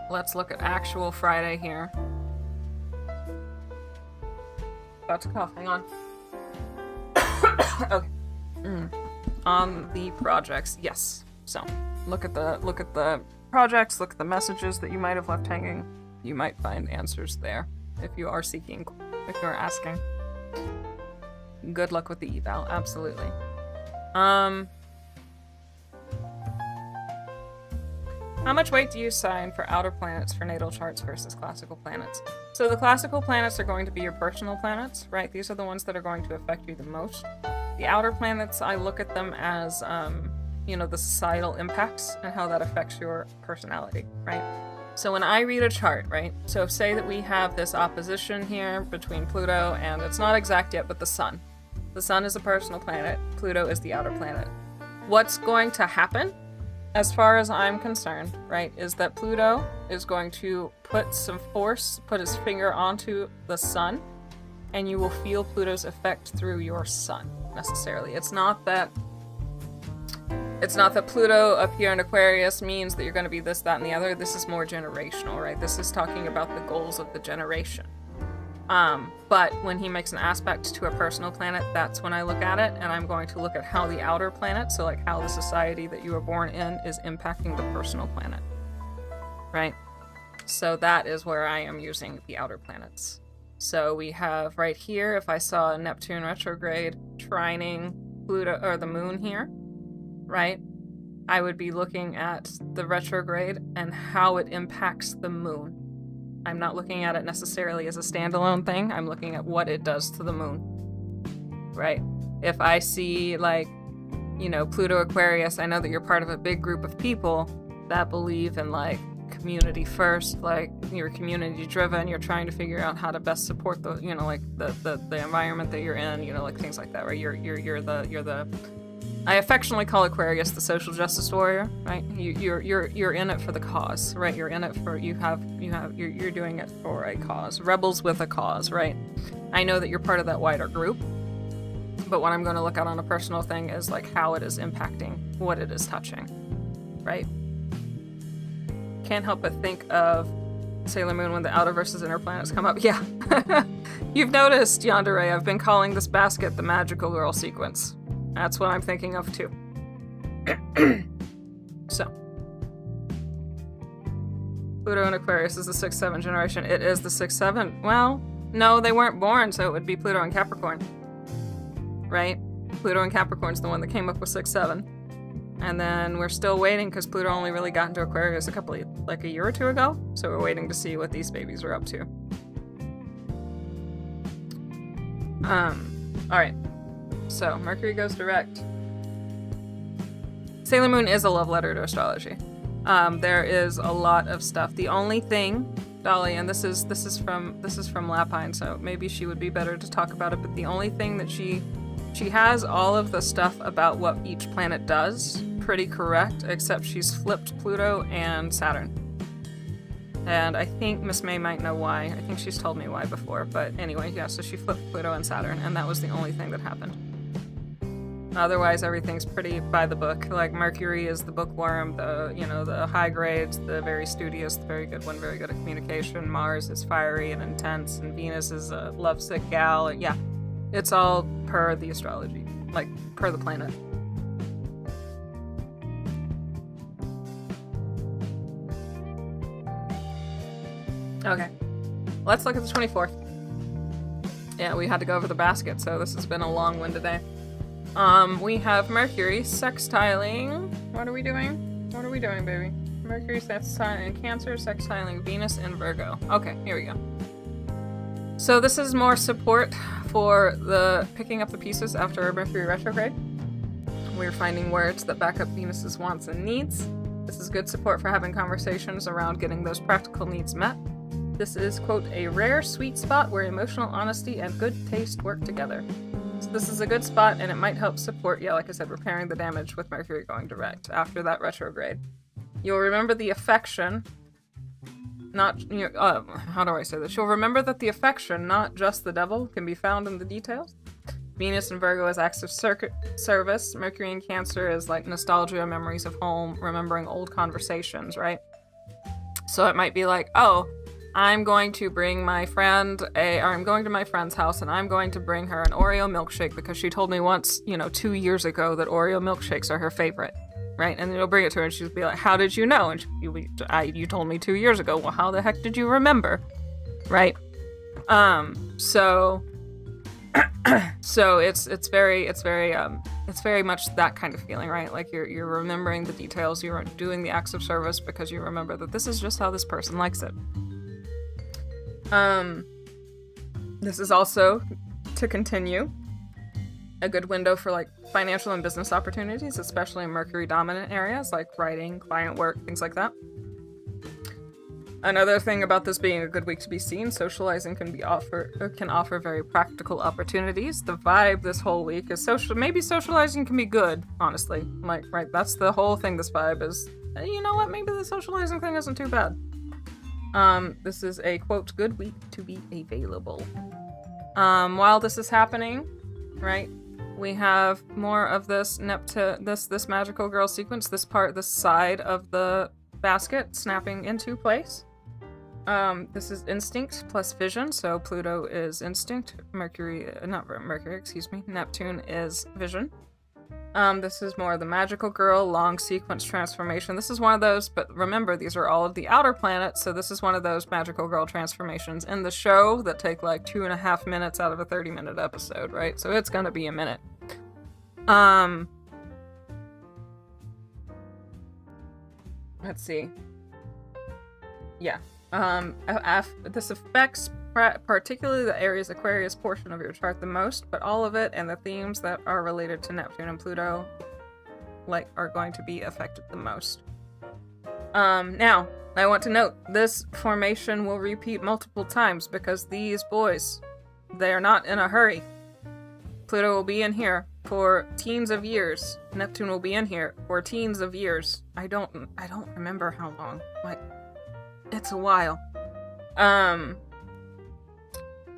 Let's look at actual Friday here. About to cough, hang on. Okay. On the projects, yes. So, look at the projects, look at the messages that you might have left hanging. You might find answers there if you are seeking, if you're asking. Good luck with the eval, absolutely. How much weight do you assign for outer planets for natal charts versus classical planets? So the classical planets are going to be your personal planets, right? These are the ones that are going to affect you the most. The outer planets, I look at them as, the societal impacts and how that affects your personality, right? So when I read a chart, right? So say that we have this opposition here between Pluto and, it's not exact yet, but the Sun. The Sun is a personal planet. Pluto is the outer planet. What's going to happen, as far as I'm concerned, right, is that Pluto is going to put some force, put his finger onto the Sun, and you will feel Pluto's effect through your Sun, necessarily. It's not that Pluto up here in Aquarius means that you're going to be this, that, and the other. This is more generational, right? This is talking about the goals of the generation. But when he makes an aspect to a personal planet, that's when I look at it, and I'm going to look at how the outer planet, so like how the society that you were born in is impacting the personal planet, right? So that is where I am using the outer planets. So we have right here, if I saw Neptune retrograde trining Pluto, or the moon here, right? I would be looking at the retrograde and how it impacts the moon. I'm not looking at it necessarily as a standalone thing. I'm looking at what it does to the moon, right? If I see, Pluto Aquarius, I know that you're part of a big group of people that believe in, community first, you're community driven, you're trying to figure out how to best support the, the environment that you're in, things like that, right? You're the I affectionately call Aquarius the social justice warrior, right? You're in it for the cause, right? You're in it for you're doing it for a cause. Rebels with a cause, right? I know that you're part of that wider group, but what I'm going to look at on a personal thing is how it is impacting what it is touching, right? Can't help but think of Sailor Moon when the outer versus inner planets come up. Yeah, you've noticed, Yandere, I've been calling this basket the magical girl sequence. That's what I'm thinking of, too. So, Pluto in Aquarius is the 6-7 generation. It is the 6-7. Well, no, they weren't born, so it would be Pluto and Capricorn. Right? Pluto and Capricorn's the one that came up with 6-7. And then we're still waiting because Pluto only really got into Aquarius a year or two ago. So we're waiting to see what these babies are up to. Alright. So, Mercury goes direct. Sailor Moon is a love letter to astrology. There is a lot of stuff. The only thing, Dolly, and this is from Lapine, so maybe she would be better to talk about it, but the only thing that she has all of the stuff about what each planet does pretty correct, except she's flipped Pluto and Saturn. And I think Miss May might know why. I think she's told me why before, but anyway, yeah, so she flipped Pluto and Saturn, and that was the only thing that happened. Otherwise, everything's pretty by the book. Like, Mercury is the bookworm, the high grades, the very studious, the very good one, very good at communication. Mars is fiery and intense, and Venus is a lovesick gal. Yeah, it's all per the astrology, like, per the planet. Okay, let's look at the 24th. Yeah, we had to go over the basket, so this has been a long one today. We have Mercury sextiling. What are we doing? What are we doing, baby? Mercury sextiling Cancer, sextiling Venus and Virgo. Okay, here we go. So this is more support for the picking up the pieces after Mercury retrograde. We're finding words that back up Venus's wants and needs. This is good support for having conversations around getting those practical needs met. This is, quote, a rare sweet spot where emotional honesty and good taste work together. So this is a good spot, and it might help support, yeah, like I said, repairing the damage with Mercury going direct after that retrograde. You'll remember the affection, how do I say this? You'll remember that the affection, not just the devil, can be found in the details. Venus and Virgo is acts of service. Mercury and Cancer is like nostalgia, memories of home, remembering old conversations, right? So it might be like, oh, I'm going to bring my friend I'm going to my friend's house and I'm going to bring her an Oreo milkshake because she told me once, 2 years ago that Oreo milkshakes are her favorite, right? And then you'll bring it to her and she'll be like, how did you know? And you told me 2 years ago. Well, how the heck did you remember? Right? So it's very much that kind of feeling, right? Like you're remembering the details, you're doing the acts of service because you remember that this is just how this person likes it. This is also, to continue, a good window for like financial and business opportunities, especially in Mercury dominant areas like writing, client work, things like that. Another thing about this being a good week to be seen, socializing can offer very practical opportunities. The vibe this whole week is maybe socializing can be good, honestly. Like, right, that's the whole thing this vibe is. You know what, maybe the socializing thing isn't too bad. This is a, quote, good week to be available. While this is happening, right, we have more of this this magical girl sequence, this side of the basket snapping into place. This is instinct plus vision, so Pluto is instinct, Neptune is vision. This is more the magical girl, long sequence transformation. This is one of those, but remember, these are all of the outer planets, so this is one of those magical girl transformations in the show that take like 2.5 minutes out of a 30-minute episode, right? So it's gonna be a minute. Let's see. Yeah. This affects particularly the Aries Aquarius portion of your chart the most, but all of it and the themes that are related to Neptune and Pluto are going to be affected the most. Now, I want to note, this formation will repeat multiple times because these boys, they are not in a hurry. Pluto will be in here for teens of years. Neptune will be in here for teens of years. I don't remember how long. Like, it's a while.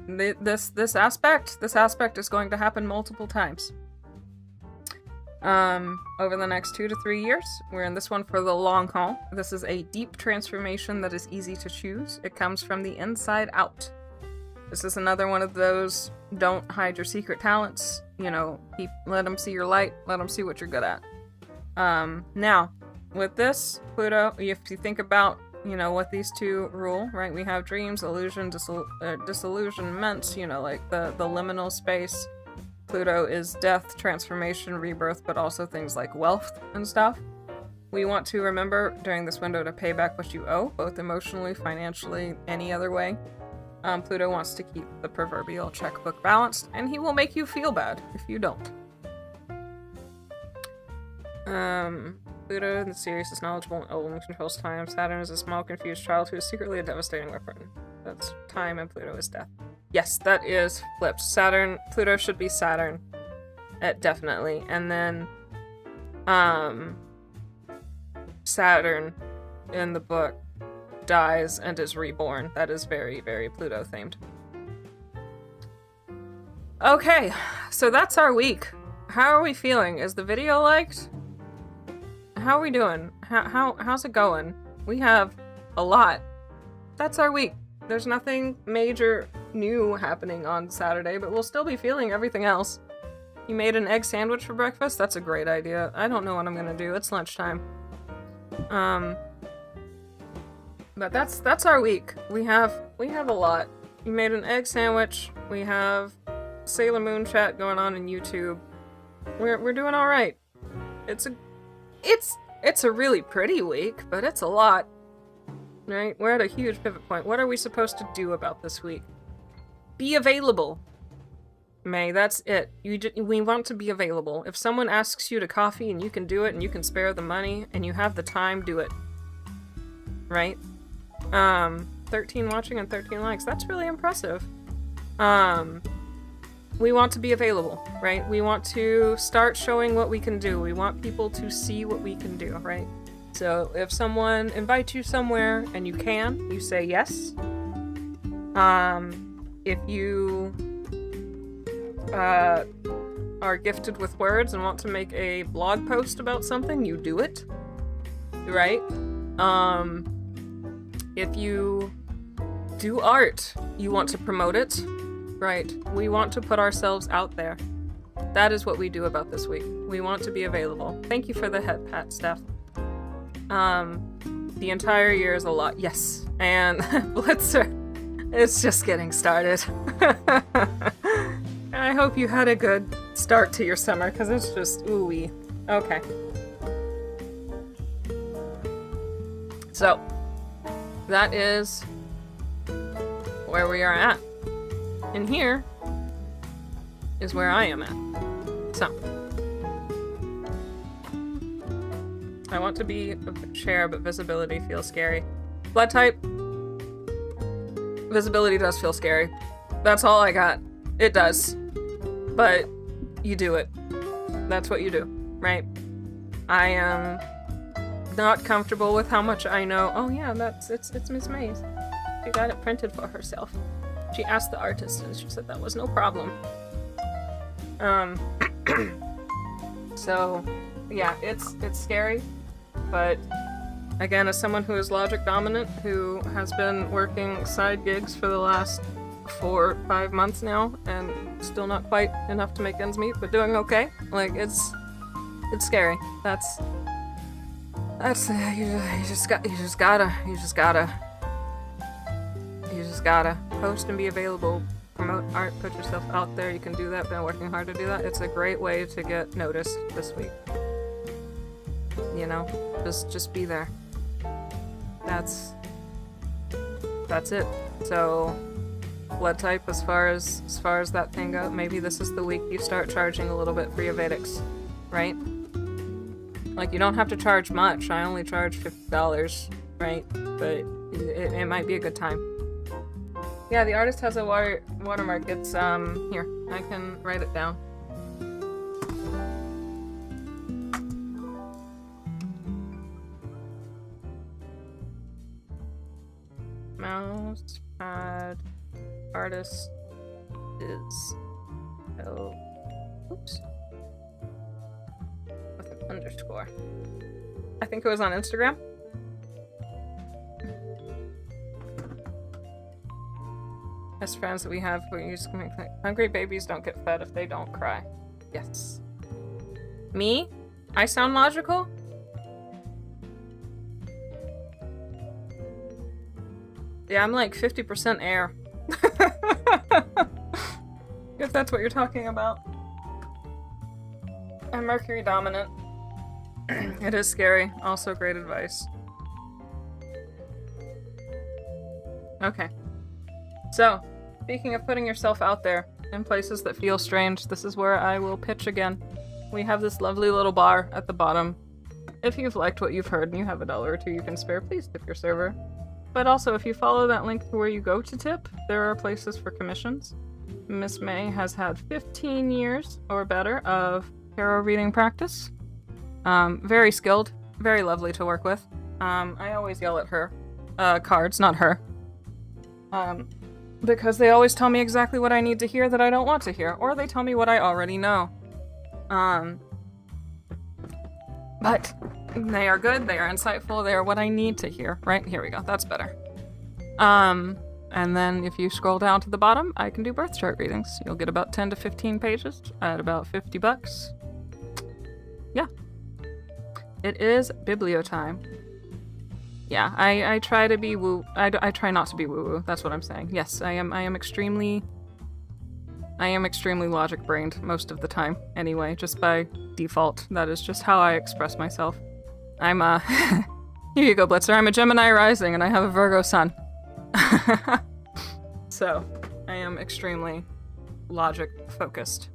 This aspect is going to happen multiple times. Over the next 2 to 3 years. We're in this one for the long haul. This is a deep transformation that is easy to choose. It comes from the inside out. This is another one of those, don't hide your secret talents. Let them see your light. Let them see what you're good at. Now, with this, Pluto, if you think about, you know, what these two rule, right? We have dreams, illusion, disillusionment, you know, like the liminal space. Pluto is death, transformation, rebirth, but also things like wealth and stuff. We want to remember during this window to pay back what you owe, both emotionally, financially, any other way. Pluto wants to keep the proverbial checkbook balanced, and he will make you feel bad if you don't. Pluto, the serious, is knowledgeable and controls time. Saturn is a small, confused child who is secretly a devastating weapon. That's time, and Pluto is death. Yes, that is flipped. Pluto should be Saturn. Definitely. And then, Saturn in the book dies and is reborn. That is very, very Pluto themed. Okay, so that's our week. How are we feeling? Is the video liked? How are we doing? How's it going? We have a lot. That's our week. There's nothing major new happening on Saturday, but we'll still be feeling everything else. You made an egg sandwich for breakfast? That's a great idea. I don't know what I'm gonna do. It's lunchtime. But that's our week. We have a lot. You made an egg sandwich. We have Sailor Moon chat going on in YouTube. We're doing all right. It's a really pretty week, but it's a lot. Right? We're at a huge pivot point. What are we supposed to do about this week? Be available. May, that's it. We want to be available. If someone asks you to coffee and you can do it and you can spare the money and you have the time, do it. Right? 13 watching and 13 likes. That's really impressive. We want to be available, right? We want to start showing what we can do. We want people to see what we can do, right? So if someone invites you somewhere and you can, you say yes. If you are gifted with words and want to make a blog post about something, you do it, right? If you do art, you want to promote it, right? We want to put ourselves out there. That is what we do about this week. We want to be available. Thank you for the head pat, Steph. The entire year is a lot. Yes. And Blitzer, it's just getting started. I hope you had a good start to your summer, because it's just ooey. Okay. So, that is where we are at. And here is where I am at. So, I want to be a chair, but visibility feels scary. Blood type. Visibility does feel scary. That's all I got. It does. But you do it. That's what you do, right? I am not comfortable with how much I know. Oh yeah, it's Miss Mays. She got it printed for herself. She asked the artist and she said that was no problem. So yeah, it's scary, but again, as someone who is logic dominant, who has been working side gigs for the last 4 or 5 months now, and still not quite enough to make ends meet, but doing okay. Like, it's scary. That's you just gotta post and be available, promote art, put yourself out there. You can do that. Been working hard to do that. It's a great way to get noticed this week. You know, just be there. That's it. So, blood type, as far as that thing goes, maybe this is the week you start charging a little bit for your Vedics, right? Like, you don't have to charge much. I only charge $50, right? But it might be a good time. Yeah, the artist has a watermark. It's here. I can write it down. Mouse pad artist is oops, with an underscore. I think it was on Instagram. Best friends that we have, we use hungry babies don't get fed if they don't cry. Yes. Me? I sound logical? Yeah, I'm like 50% air. If that's what you're talking about. I'm Mercury dominant. It is scary. Also great advice. Okay. So, speaking of putting yourself out there in places that feel strange, this is where I will pitch again. We have this lovely little bar at the bottom. If you've liked what you've heard and you have $1 or $2 you can spare, please tip your server. But also, if you follow that link to where you go to tip, there are places for commissions. Miss May has had 15 years or better of tarot reading practice. Very skilled, very lovely to work with. I always yell at her. Cards, not her. Because they always tell me exactly what I need to hear that I don't want to hear, or they tell me what I already know. But they are good, they are insightful, they are what I need to hear. Right, here we go, that's better. And then if you scroll down to the bottom, I can do birth chart readings. You'll get about 10 to 15 pages at about $50. Yeah. It is biblio time. Yeah, I try to be woo. I try not to be woo-woo. That's what I'm saying. Yes, I am extremely logic brained most of the time. Anyway, just by default. That is just how I express myself. I'm here you go, Blitzer. I'm a Gemini rising and I have a Virgo sun. So, I am extremely logic focused.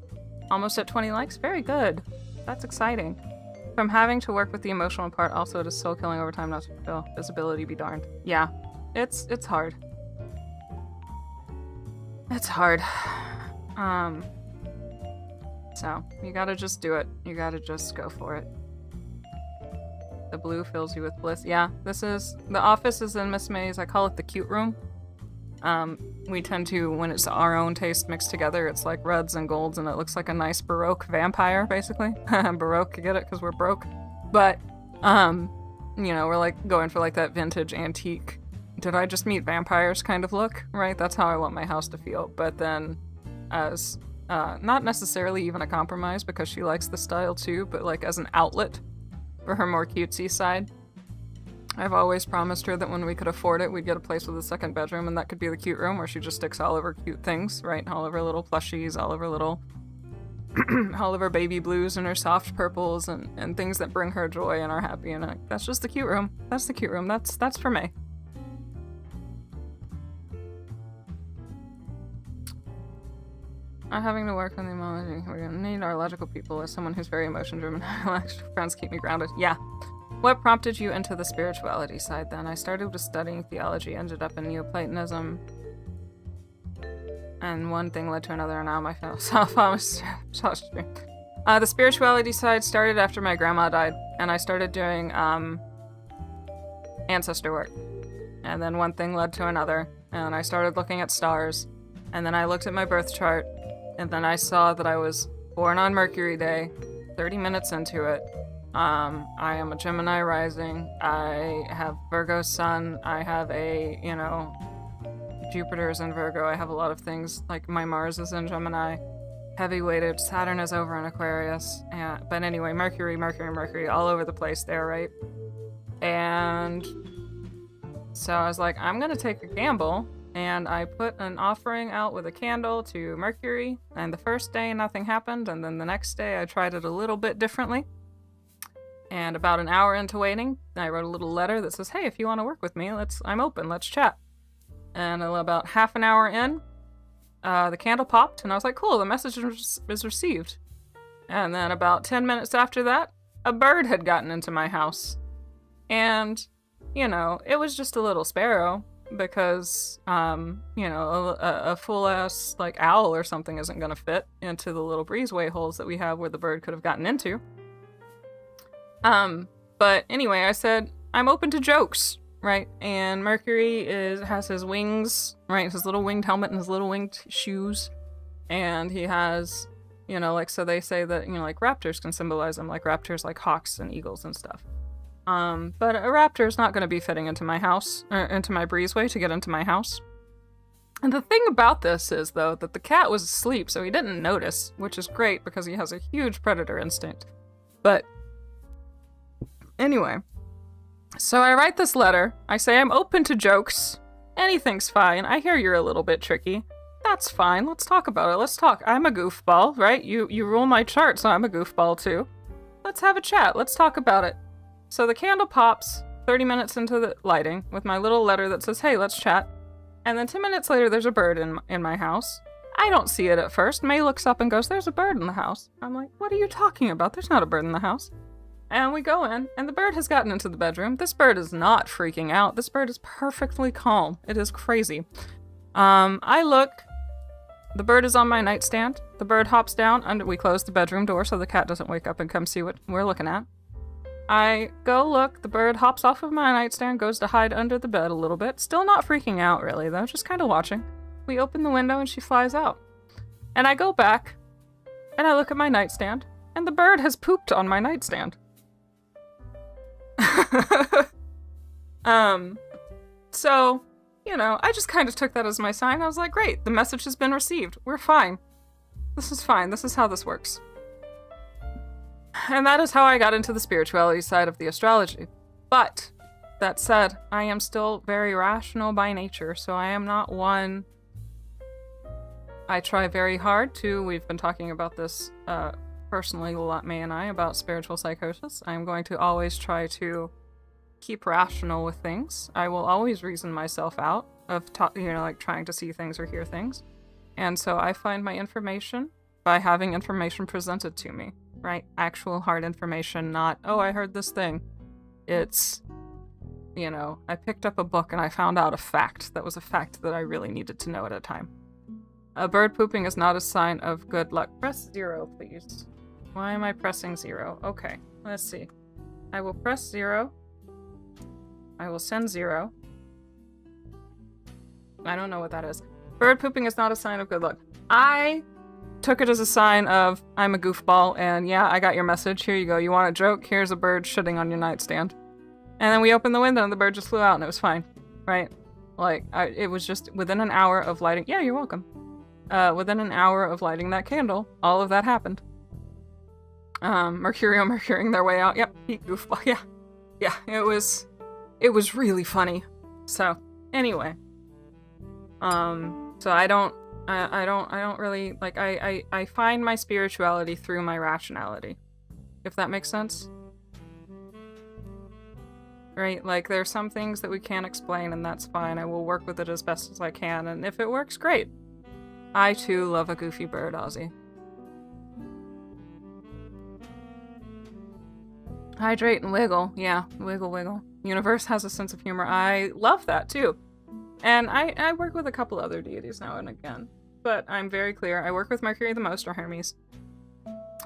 Almost at 20 likes? Very good. That's exciting. From having to work with the emotional part, also it is soul killing over time not to fulfill. Visibility be darned. Yeah, it's hard. It's hard. So, you gotta just do it. You gotta just go for it. The blue fills you with bliss. Yeah, the office is in Miss May's, I call it the cute room. We tend to, when it's our own taste mixed together, it's like reds and golds and it looks like a nice Baroque vampire, basically. Baroque, get it? Because we're broke. But, we're like going for like that vintage antique, did I just meet vampires kind of look, right? That's how I want my house to feel. But then as, not necessarily even a compromise because she likes the style too, but like as an outlet for her more cutesy side. I've always promised her that when we could afford it, we'd get a place with a second bedroom, and that could be the cute room where she just sticks all of her cute things, right? All of her little plushies, all of her little, all of her baby blues and her soft purples and things that bring her joy and are happy. And that's just the cute room. That's the cute room. That's for me. I'm having to work on the emoji. We're gonna need our logical people as someone who's very emotion driven. Friends keep me grounded. Yeah. What prompted you into the spirituality side then? I started with studying theology, ended up in Neoplatonism, and one thing led to another, and now my self-promised. The spirituality side started after my grandma died, and I started doing ancestor work. And then one thing led to another, and I started looking at stars, and then I looked at my birth chart, and then I saw that I was born on Mercury Day, 30 minutes into it. I am a Gemini rising, I have Virgo sun, I have Jupiter is in Virgo, I have a lot of things, like my Mars is in Gemini, heavy-weighted, Saturn is over in Aquarius, but anyway, Mercury, all over the place there, right? And so I was like, I'm gonna take a gamble, and I put an offering out with a candle to Mercury, and the first day nothing happened, and then the next day I tried it a little bit differently. And about an hour into waiting, I wrote a little letter that says, hey, if you want to work with me, I'm open, let's chat. And about half an hour in, the candle popped, and I was like, cool, the message is received. And then about 10 minutes after that, a bird had gotten into my house. And, it was just a little sparrow, because, a full-ass, owl or something isn't gonna fit into the little breezeway holes that we have where the bird could have gotten into. But anyway, I said, I'm open to jokes, right? And Mercury has his wings, right? His little winged helmet and his little winged shoes. And he has, so they say that, raptors can symbolize them, raptors like hawks and eagles and stuff. But a raptor is not going to be fitting into my house, or into my breezeway to get into my house. And the thing about this is, though, that the cat was asleep, so he didn't notice, which is great because he has a huge predator instinct. But anyway, so I write this letter. I say I'm open to jokes, Anything's fine. I hear you're a little bit tricky. That's fine. Let's talk about it. Let's talk. I'm a goofball, right? You rule my chart, so I'm a goofball too. Let's have a chat. Let's talk about it. So the candle pops 30 minutes into the lighting with my little letter that says, hey, let's chat. And then 10 minutes later, there's a bird in my house. I don't see it at first. May looks up and goes, there's a bird in the house. I'm like, what are you talking about? There's not a bird in the house. And we go in, and the bird has gotten into the bedroom. This bird is not freaking out. This bird is perfectly calm. It is crazy. I look. The bird is on my nightstand. The bird hops down. We close the bedroom door so the cat doesn't wake up and come see what we're looking at. I go look. The bird hops off of my nightstand, goes to hide under the bed a little bit. Still not freaking out, really, though. Just kind of watching. We open the window, and she flies out. And I go back, and I look at my nightstand, and the bird has pooped on my nightstand. So, you know, I just kind of took that as my sign. I was like, great, the message has been received. We're fine. This is fine. This is how this works. And that is how I got into the spirituality side of the astrology. But, that said, I am still very rational by nature, so I am not one... I try very hard to, we've been talking about this, personally, a lot, May and I, about spiritual psychosis. I'm going to always try to keep rational with things. I will always reason myself out of, like trying to see things or hear things. And so I find my information by having information presented to me, right? Actual hard information, not, oh, I heard this thing. It's, you know, I picked up a book and I found out a fact that was a fact that I really needed to know at a time. A bird pooping is not a sign of good luck. Press 0, please. Why am I pressing 0? Okay, let's see. I will press 0. I will send 0. I don't know what that is. Bird pooping is not a sign of good luck. I took it as a sign of, I'm a goofball, and yeah, I got your message. Here you go. You want a joke? Here's a bird shitting on your nightstand. And then we opened the window and the bird just flew out and it was fine. Right? Like, it was just within an hour of lighting... Yeah, you're welcome. Within an hour of lighting that candle, all of that happened. Mercurying their way out. Yep, he goofball. Yeah. Yeah, it was really funny. So, anyway. So I don't really, like, I find my spirituality through my rationality. If that makes sense? Right? Like, there are some things that we can't explain, and that's fine. I will work with it as best as I can, and if it works, great. I, too, love a goofy bird, Ozzy. Hydrate and wiggle. Yeah, wiggle, wiggle. Universe has a sense of humor. I love that, too. And I work with a couple other deities now and again. But I'm very clear. I work with Mercury the most, or Hermes.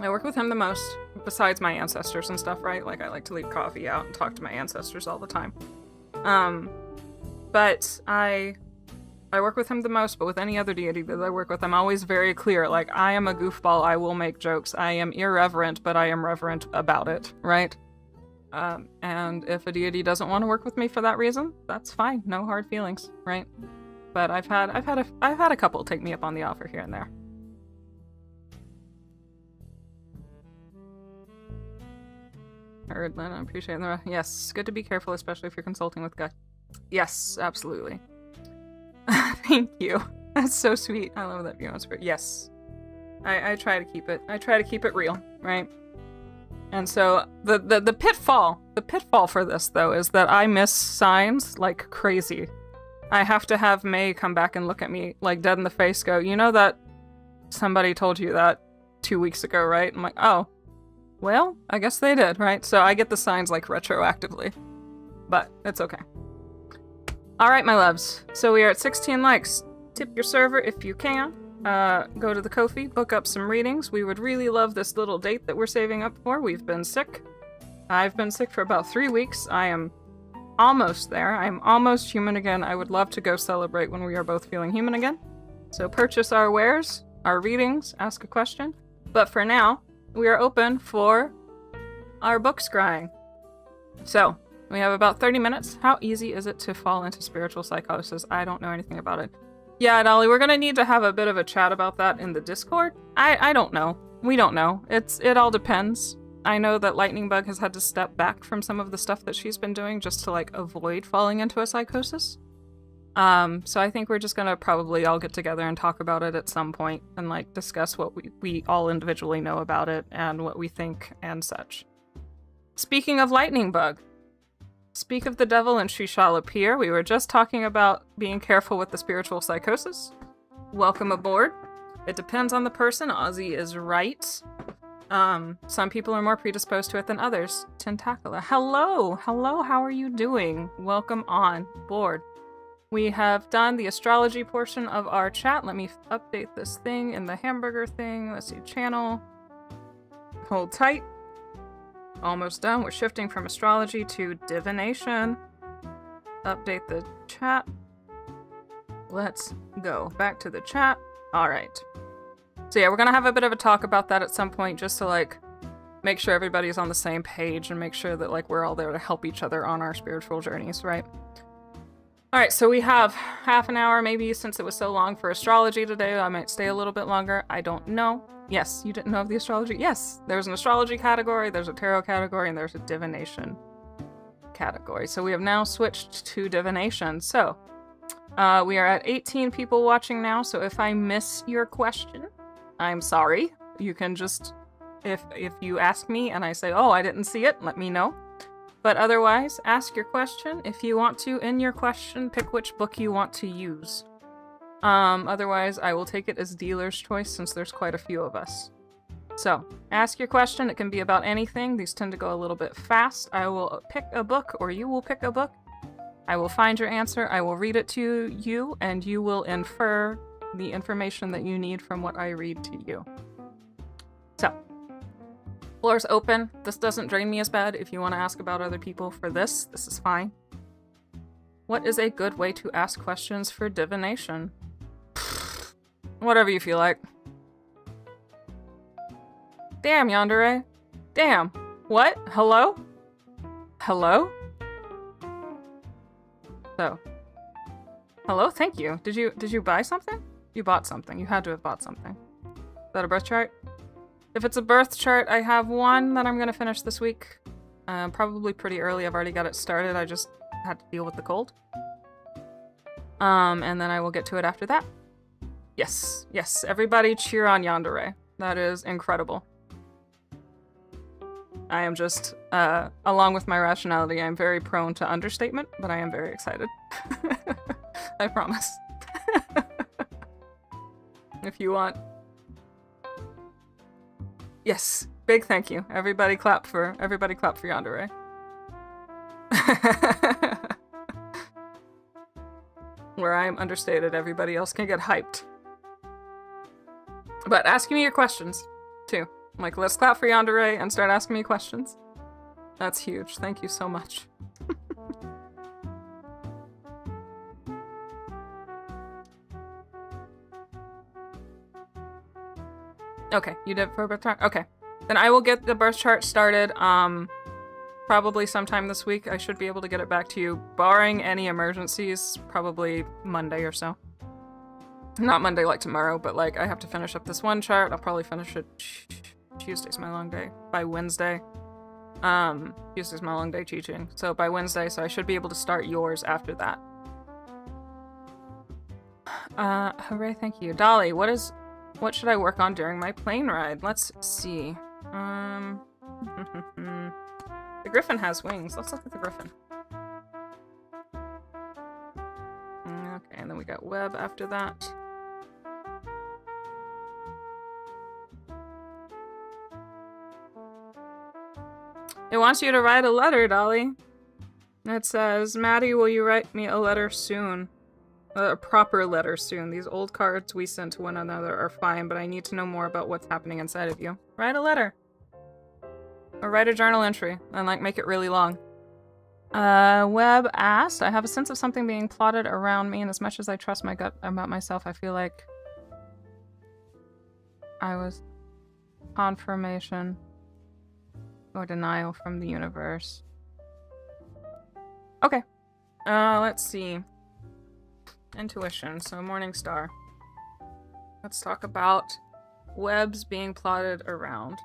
I work with him the most, besides my ancestors and stuff, right? Like, I like to leave coffee out and talk to my ancestors all the time. But I work with him the most, but with any other deity that I work with, I'm always very clear. Like, I am a goofball, I will make jokes. I am irreverent, but I am reverent about it, right? And if a deity doesn't want to work with me for that reason, that's fine. No hard feelings, right? But I've had a couple take me up on the offer here and there. Heard, Lynn, I appreciate that. Yes, good to be careful, especially if you're consulting with God. Yes, absolutely. Thank you. That's so sweet. I love that view on spirit. Yes. I try to keep it. I try to keep it real, right? And so the pitfall for this though is that I miss signs like crazy. I have to have May come back and look at me like dead in the face, go, you know that somebody told you that 2 weeks ago, right? I'm like, oh, well, I guess they did, right? So I get the signs like retroactively, but it's okay. All right, my loves. So we are at 16 likes. Tip your server if you can. Go to the Ko-fi, book up some readings. We would really love this little date that we're saving up for. We've been sick. I've been sick for about 3 weeks. I am almost there. I'm almost human again. I would love to go celebrate when we are both feeling human again. So purchase our wares, our readings, ask a question. But for now, we are open for our book scrying. So, we have about 30 minutes. How easy is it to fall into spiritual psychosis? I don't know anything about it. Yeah, Dolly, we're gonna need to have a bit of a chat about that in the Discord. I don't know. We don't know. It all depends. I know that Lightning Bug has had to step back from some of the stuff that she's been doing just to, like, avoid falling into a psychosis. So I think we're just gonna probably all get together and talk about it at some point and like discuss what we all individually know about it and what we think and such. Speaking of lightning bug, speak of the devil and she shall appear. We were just talking about being careful with the spiritual psychosis. Welcome aboard. It depends on the person. Ozzy is right. Some people are more predisposed to it than others. Tentacula. Hello, how are you doing? Welcome on board. We have done the astrology portion of our chat. Let me update this thing in the hamburger thing. Let's see, channel. Hold tight. Almost done. We're shifting from astrology to divination. Update the chat. Let's go back to the chat. All right. So yeah, we're gonna have a bit of a talk about that at some point, just to like make sure everybody's on the same page and make sure that like we're all there to help each other on our spiritual journeys, right? All right, so we have half an hour, maybe, since it was so long for astrology today. I might stay a little bit longer. I don't know. Yes, you didn't know of the astrology? Yes, there's an astrology category, there's a tarot category, and there's a divination category. So we have now switched to divination. So we are at 18 people watching now, so if I miss your question, I'm sorry. You can just, if you ask me and I say, oh, I didn't see it, let me know. But otherwise, ask your question. If you want to, in your question, pick which book you want to use. Otherwise, I will take it as dealer's choice since there's quite a few of us. So, ask your question. It can be about anything. These tend to go a little bit fast. I will pick a book, or you will pick a book. I will find your answer. I will read it to you, and you will infer the information that you need from what I read to you. So, floor's open. This doesn't drain me as bad. If you want to ask about other people for this is fine. What is a good way to ask questions for divination? Whatever you feel like. Damn, Yandere. Damn. What? Hello? Hello? So. Hello? Thank you. Did you buy something? You bought something. You had to have bought something. Is that a birth chart? If it's a birth chart, I have one that I'm going to finish this week. Probably pretty early. I've already got it started. I just had to deal with the cold. And then I will get to it after that. Yes. Yes. Everybody cheer on Yandere. That is incredible. I am just, along with my rationality, I'm very prone to understatement, but I am very excited. I promise. If you want... Yes, big thank you. Everybody clap for Yandere. Where I am understated, everybody else can get hyped. But ask me your questions, too. Like, let's clap for Yandere and start asking me questions. That's huge. Thank you so much. Okay, you did it for a birth chart? Okay. Then I will get the birth chart started, probably sometime this week. I should be able to get it back to you, barring any emergencies, probably Monday or so. Not Monday like tomorrow, but like I have to finish up this one chart. I'll probably finish it Tuesday's my long day. By Wednesday. Tuesday's my long day teaching. So by Wednesday, so I should be able to start yours after that. Hooray, thank you. Dolly, what should I work on during my plane ride? Let's see. The Griffin has wings. Let's look at the Griffin. Okay, and then we got Web after that. It wants you to write a letter, Dolly. It says, Maddie, will you write me a letter soon? A proper letter soon. These old cards we send to one another are fine, but I need to know more about what's happening inside of you. Write a letter. Or write a journal entry, and like make it really long. Webb asked, I have a sense of something being plotted around me, and as much as I trust my gut about myself, I feel like I was confirmation or denial from the universe. Okay. Let's see. Intuition, so Morning Star. Let's talk about webs being plotted around.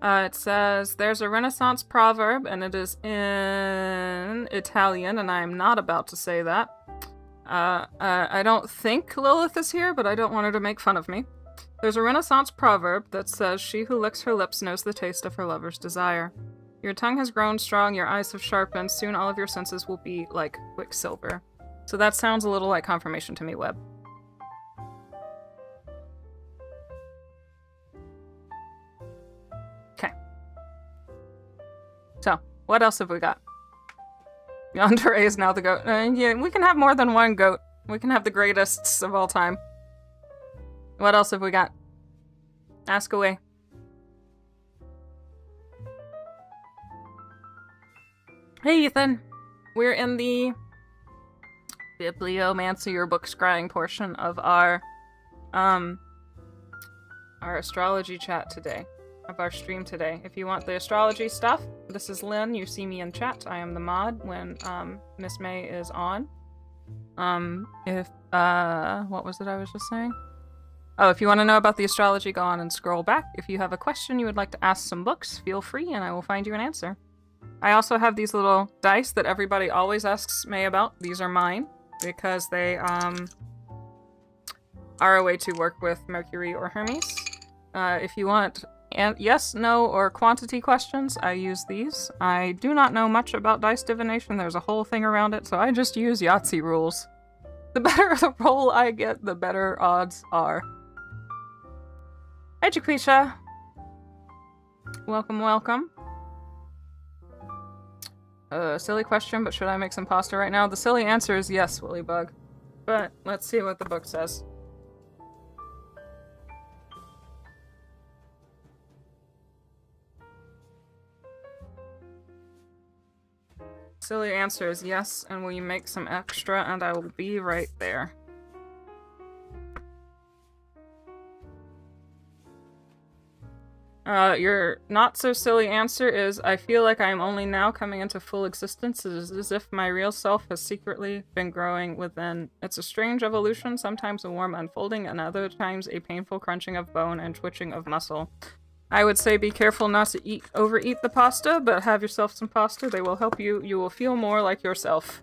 It says, there's a Renaissance proverb, and it is in Italian, and I am not about to say that. I don't think Lilith is here, but I don't want her to make fun of me. There's a Renaissance proverb that says, she who licks her lips knows the taste of her lover's desire. Your tongue has grown strong, your eyes have sharpened, soon all of your senses will be like quicksilver. So that sounds a little like confirmation to me, Webb. Okay. So, what else have we got? Yandere is now the goat. Yeah, we can have more than one goat. We can have the greatest of all time. What else have we got? Ask away. Hey, Ethan. We're in the bibliomancy or book scrying portion of our astrology chat today. Of our stream today. If you want the astrology stuff, this is Lynn. You see me in chat. I am the mod when Miss May is on. What was it I was just saying? Oh, if you want to know about the astrology, go on and scroll back. If you have a question you would like to ask some books, feel free and I will find you an answer. I also have these little dice that everybody always asks May about. These are mine because they are a way to work with Mercury or Hermes. If you want yes, no, or quantity questions, I use these. I do not know much about dice divination. There's a whole thing around it, so I just use Yahtzee rules. The better the roll I get, the better odds are. Hey, Jaquisha. Welcome, welcome. Silly question, but should I make some pasta right now? The silly answer is yes, Willybug. But let's see what the book says. Silly answer is yes, and will you make some extra, and I will be right there. Your not-so-silly answer is, I feel like I am only now coming into full existence. It is as if my real self has secretly been growing within. It's a strange evolution, sometimes a warm unfolding, and other times a painful crunching of bone and twitching of muscle. I would say be careful not to overeat the pasta, but have yourself some pasta. They will help you. You will feel more like yourself.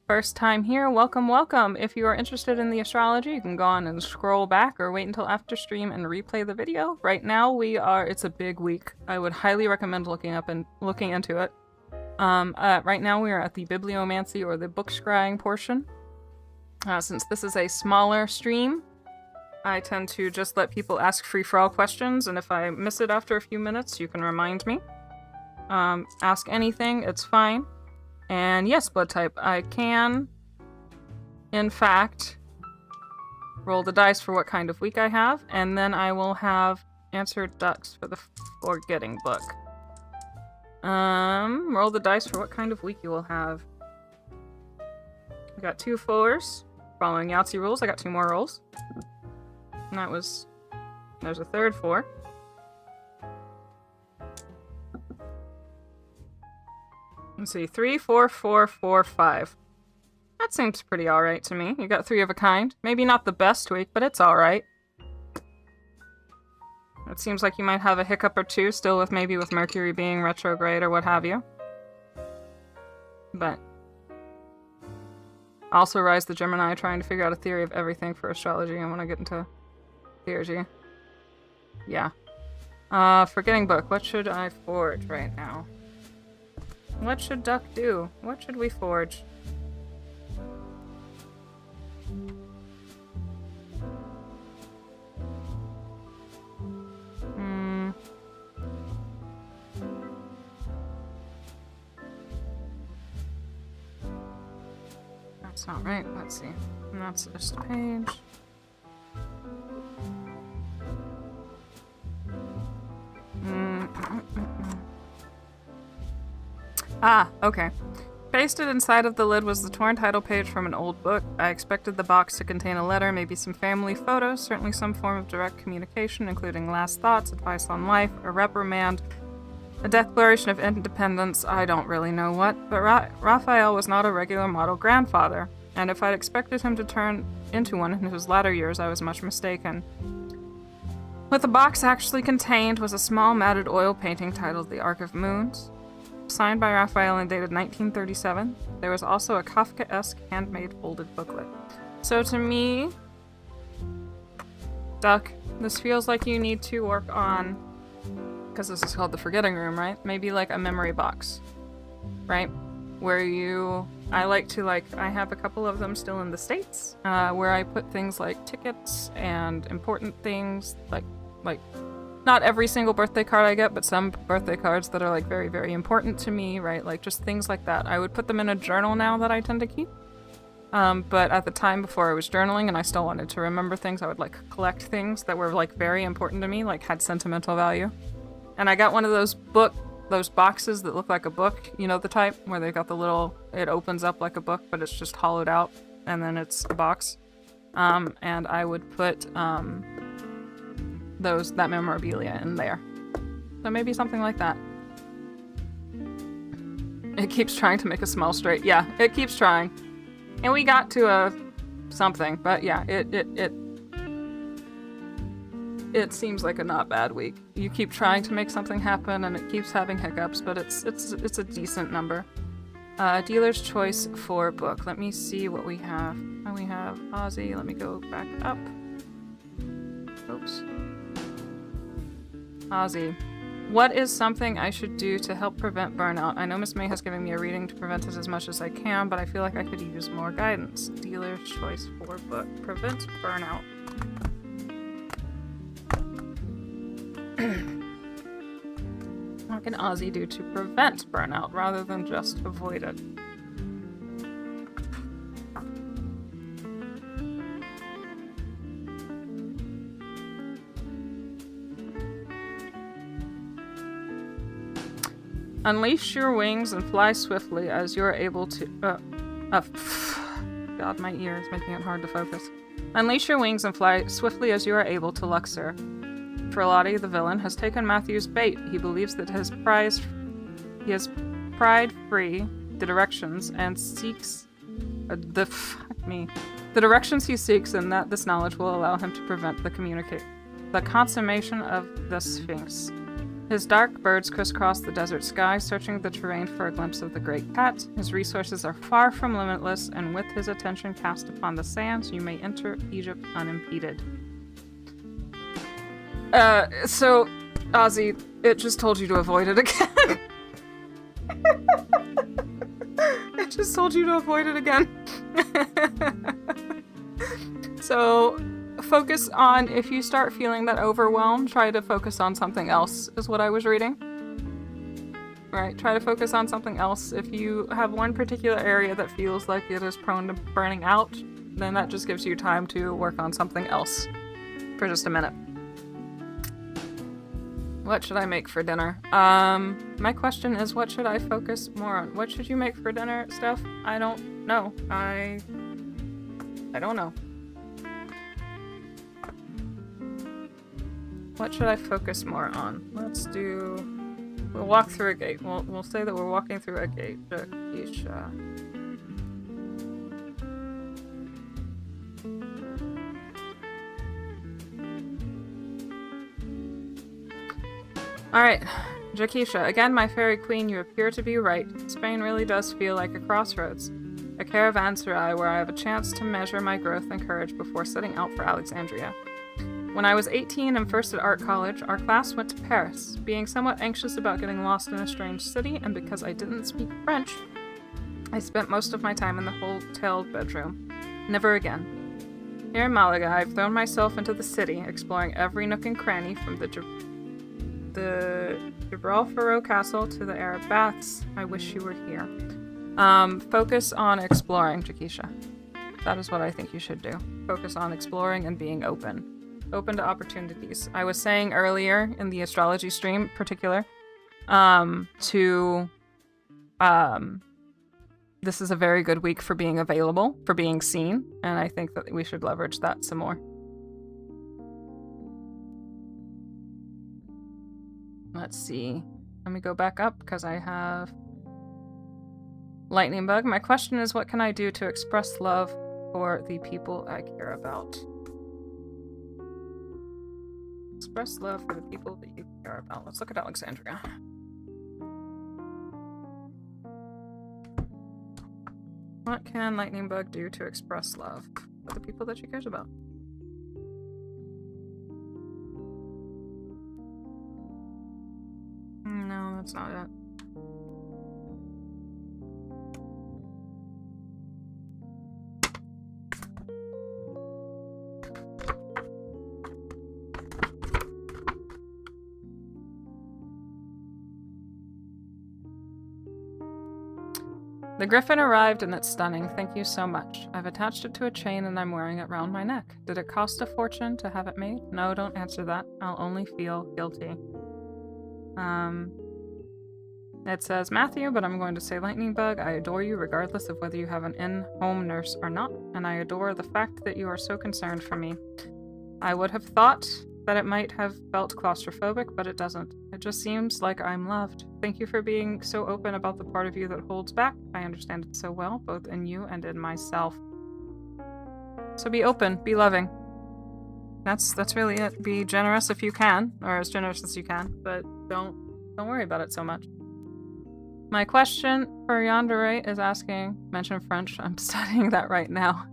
First time here, welcome, welcome. If you are interested in the astrology, you can go on and scroll back or wait until after stream and replay the video. Right now it's a big week. I would highly recommend looking into it. Right now we are at the bibliomancy or the book scrying portion. Since this is a smaller stream, I tend to just let people ask free-for-all questions, and if I miss it after a few minutes, you can remind me. Ask anything, it's fine. And yes, blood type, I can, in fact, roll the dice for what kind of week I have, and then I will have answered ducks for the forgetting book. Roll the dice for what kind of week you will have. I got 2 4s. Following Yahtzee rules, I got 2 more rolls. And there's a third 4. Let's see, 3, 4, 4, 4, 5. That seems pretty alright to me. You got 3 of a kind. Maybe not the best week, but it's alright. It seems like you might have a hiccup or 2 still maybe with Mercury being retrograde or what have you. But also Rise the Gemini, trying to figure out a theory of everything for astrology. I want to get into theology. Yeah. Forgetting book. What should I forge right now? What should Duck do? What should we forge? That's not right. Let's see. And that's this page. Ah, okay. Pasted inside of the lid was the torn title page from an old book. I expected the box to contain a letter, maybe some family photos, certainly some form of direct communication, including last thoughts, advice on life, a reprimand, a declaration of independence, I don't really know what, but Raphael was not a regular model grandfather, and if I'd expected him to turn into one in his latter years, I was much mistaken. What the box actually contained was a small matted oil painting titled The Arc of Moons, signed by Raphael and dated 1937. There was also a Kafkaesque handmade folded booklet. So to me, Duck, this feels like you need to work on, because this is called the Forgetting Room, right? Maybe like a memory box, right? Where I have a couple of them still in the States, where I put things like tickets and important things, like not every single birthday card I get, but some birthday cards that are like very, very important to me, right? Like just things like that. I would put them in a journal now that I tend to keep. But at the time before I was journaling and I still wanted to remember things, I would like collect things that were like very important to me, like had sentimental value. And I got one of those boxes that look like a book, you know, the type where they got it opens up like a book, but it's just hollowed out and then it's a box. And I would put, that memorabilia in there. So maybe something like that. It keeps trying to make a smell straight. Yeah, it keeps trying. And we got to something, but yeah, it seems like a not bad week. You keep trying to make something happen and it keeps having hiccups, but it's a decent number. Dealer's choice for book. Let me see what we have. We have Ozzy. Let me go back up. Oops. Ozzy. What is something I should do to help prevent burnout? I know Miss May has given me a reading to prevent it as much as I can, but I feel like I could use more guidance. Dealer's choice for book. Prevent burnout. What can Ozzy do to prevent burnout rather than just avoid it? Unleash your wings and fly swiftly as you are able to... God, my ear is making it hard to focus. Unleash your wings and fly swiftly as you are able to Luxor. Frelati, the villain, has taken Matthew's bait. He believes that he has pried free the directions and seeks... the directions he seeks, and that this knowledge will allow him to prevent the consummation of the Sphinx. His dark birds crisscross the desert sky, searching the terrain for a glimpse of the great cat. His resources are far from limitless, and with his attention cast upon the sands, you may enter Egypt unimpeded. So, Ozzy, it just told you to avoid it again. It just told you to avoid it again. So... focus on, if you start feeling that overwhelm, try to focus on something else, is what I was reading. Right, try to focus on something else. If you have one particular area that feels like it is prone to burning out, then that just gives you time to work on something else for just a minute. What should I make for dinner? My question is, what should I focus more on? What should you make for dinner, Steph? I don't know. I don't know. What should I focus more on? We'll walk through a gate. We'll say that we're walking through a gate. Jakisha. Alright, Jakisha. Again, my fairy queen, you appear to be right. Spain really does feel like a crossroads. A caravanserai where I have a chance to measure my growth and courage before setting out for Alexandria. When I was 18 and first at art college, our class went to Paris. Being somewhat anxious about getting lost in a strange city, and because I didn't speak French, I spent most of my time in the hotel bedroom. Never again. Here in Malaga, I've thrown myself into the city, exploring every nook and cranny from the Gibralfaro Castle to the Arab Baths. I wish you were here. Focus on exploring, Jakisha. That is what I think you should do. Focus on exploring and being open. Open to opportunities. I was saying earlier in the astrology stream in particular, this is a very good week for being available, for being seen, and I think that we should leverage that some more. Let's see. Let me go back up because I have Lightning Bug. My question is, what can I do to express love for the people I care about? Express love for the people that you care about. Let's look at Alexandria. What can Lightning Bug do to express love for the people that she cares about? No, that's not it. The griffin arrived and it's stunning. Thank you so much. I've attached it to a chain and I'm wearing it round my neck. Did it cost a fortune to have it made? No, don't answer that. I'll only feel guilty. It says Matthew, but I'm going to say Lightning Bug. I adore you regardless of whether you have an in-home nurse or not, and I adore the fact that you are so concerned for me. I would have thought that it might have felt claustrophobic, but it doesn't. It just seems like I'm loved. Thank you for being so open about the part of you that holds back. I understand it so well, both in you and in myself. So be open, be loving. That's really it. Be generous if you can, or as generous as you can, but don't worry about it so much. My question for Yandere is asking, mention French. I'm studying that right now.